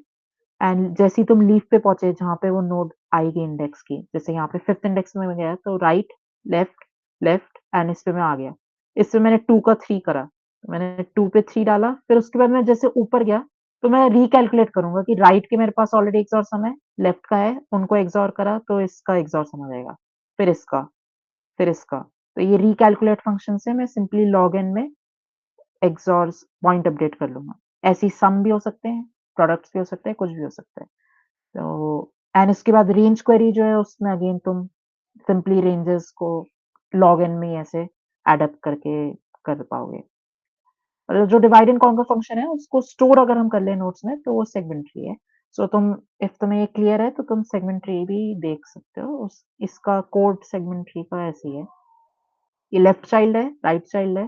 एंड जैसे ही तुम लीफ पे पहुंचे जहाँ पे वो नोड आएगी इंडेक्स की, जैसे यहाँ पे 5th इंडेक्स में मैं गया तो राइट, लेफ्ट, लेफ्ट, एंड इस पे मैं आ गया। इससे मैंने 2 का 3 करा, तो मैंने 2 पे 3 डाला, फिर उसके बाद मैं जैसे ऊपर गया, तो मैं रिकैलकुलेट करूंगा कि राइट के मेरे पास ऑलरेडी एक्सॉर सम है, लेफ्ट का है, उनको एक्सॉर करा तो इसका एक्सॉर सम आ जाएगा, फिर इसका, फिर इसका। तो ये रिकैलकुलेट फंक्शन से मैं सिंपली लॉग एन में एक्सॉर्स पॉइंट अपडेट कर लूंगा। ऐसी सम भी हो सकते हैं, प्रोडक्ट्स भी हो सकते हैं, कुछ भी हो सकता है। तो एंड इसके बाद रेंज क्वेरी जो है उसमें अगेन तुम सिंपली रेंजेस को लॉग एन में ही ऐसे एडअप करके कर पाओगे। और जो डिवाइड एंड कॉन्कर फंक्शन है उसको स्टोर अगर हम कर ले नोट्स में, तो वो सेगमेंट्री है। सो तुम इफ तुम्हें ये क्लियर है तो तुम सेगमेंट्री भी देख सकते हो। इसका कोड सेगमेंट्री का ऐसे ही है, ये लेफ्ट चाइल्ड है, राइट चाइल्ड है।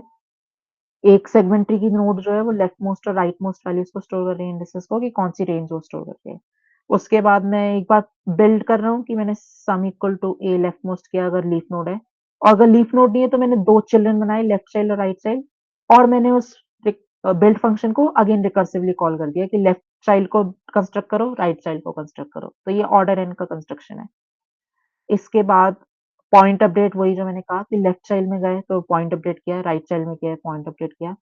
एक सेगमेंट्री की नोड जो है वो लेफ्ट मोस्ट और राइट मोस्ट वैल्यूज को स्टोर कर रही है इंडिसेस को, कि कौन सी रेंज वो स्टोर कर रही है। उसके बाद मैं एक बार बिल्ड कर रहा हूँ कि मैंने sum equal to A leftmost किया अगर लीफ नोड है, और अगर लीफ नोड नहीं है तो मैंने दो चिल्ड्रन बनाए, लेफ्ट चाइल्ड और राइट चाइल्ड, और मैंने उस बिल्ड फंक्शन को अगेन रिकर्सिवली कॉल कर दिया कि लेफ्ट चाइल्ड को कंस्ट्रक्ट करो, राइट चाइल्ड को कंस्ट्रक्ट करो। तो ये ऑर्डर एन का कंस्ट्रक्शन है। इसके बाद पॉइंट अपडेट वही जो मैंने कहा कि लेफ्ट चाइल्ड में गए तो पॉइंट अपडेट किया, राइट चाइल्ड में किया पॉइंट अपडेट किया,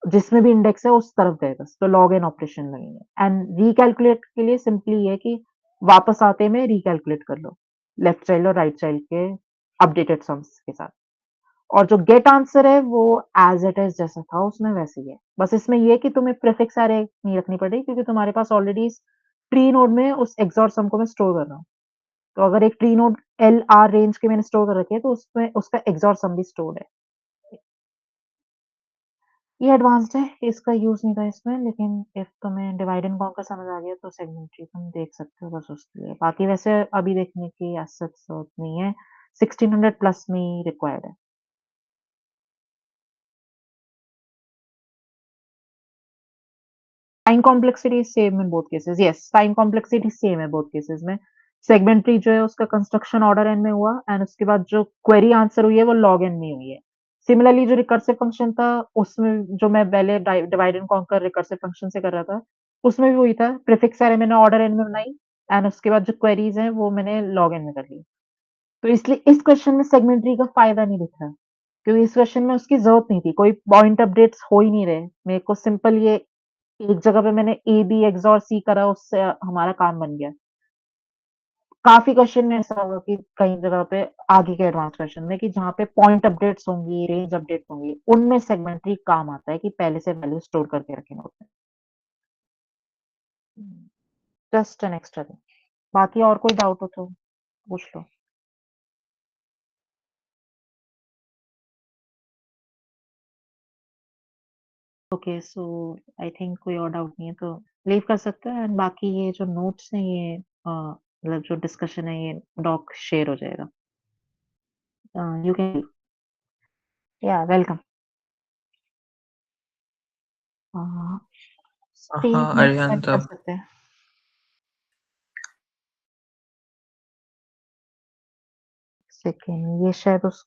जिसमें भी इंडेक्स है उस तरफ गए बस, तो लॉग एन ऑपरेशन लगेंगे। एंड रिकैलकुलेट के लिए सिंपली ये कि वापस आते में रिकैलकुलेट कर लो लेफ्ट चाइल्ड और राइट चाइल्ड के अपडेटेड सम्स के साथ, और जो गेट आंसर है वो एज इट इज जैसा था उसमें वैसे ही है। बस इसमें ये कि तुम्हें प्रीफिक्स एरे नहीं रखनी पड़ेगी क्योंकि तुम्हारे पास ऑलरेडी ट्री नोड में उस XOR सम को मैं स्टोर कर रहा हूँ। तो अगर एक ट्री नोड LR रेंज के मैंने स्टोर कर रखी है तो उसमें उसका XOR सम भी स्टोर्ड है। ये एडवांस्ड है, इसका यूज़ नहीं था इसमें, लेकिन इफ तुम्हें डिवाइड एंड कॉन्कर समझ आ गया तो सेगमेंट्री तुम देख सकते हो बस उसके लिए। बाकी वैसे अभी देखने की एज़ सच ज़रूरत नहीं है, 1600 प्लस में ही रिक्वायर्ड है। Time complexity is same in both cases. Yes, time complexity same है बोथ केसेस में। सेगमेंट ट्री जो है उसका कंस्ट्रक्शन ऑर्डर एन में हुआ एंड उसके बाद जो क्वेरी आंसर हुई है वो लॉग एन में हुई है। सिमिलरली जो रिकर्सिव फंक्शन था उसमें जो मैं पहले divide and conquer recursive function से कर रहा था उसमें भी वही था, प्रीफिक्स अरे मैंने ऑर्डर एन में बनाई एंड उसके बाद जो क्वेरीज हैं वो मैंने लॉग एन में कर ली। तो इसलिए इस क्वेश्चन में सेगमेंट ट्री का फायदा नहीं दिख रहा, क्योंकि इस क्वेश्चन में उसकी जरूरत नहीं थी, कोई पॉइंट अपडेट्स हो ही नहीं रहे। मेरे को सिंपल ये एक जगह पे मैंने ए बी XOR C करा, उससे हमारा काम बन गया। काफी क्वेश्चन में ऐसा होगा कि कई जगह पे आगे के एडवांस क्वेश्चन में कि जहाँ पे पॉइंट अपडेट्स होंगी, रेंज अपडेट्स होंगी, उनमें सेगमेंट्री काम आता है कि पहले से वैल्यू स्टोर करके रखे नोट में। Just an extra thing. बाकी और कोई डाउट हो तो पूछ लो। ओके, सो आई थिंक कोई और डाउट नहीं है तो लीव कर सकते हैं। एंड बाकी ये जो नोट्स हैं ये मतलब जो डिस्कशन है ये डॉक शेयर हो जाएगा। यू कैन, या welcome. State next Arihant time कर सकते हैं। सेकेंड ये शायद उस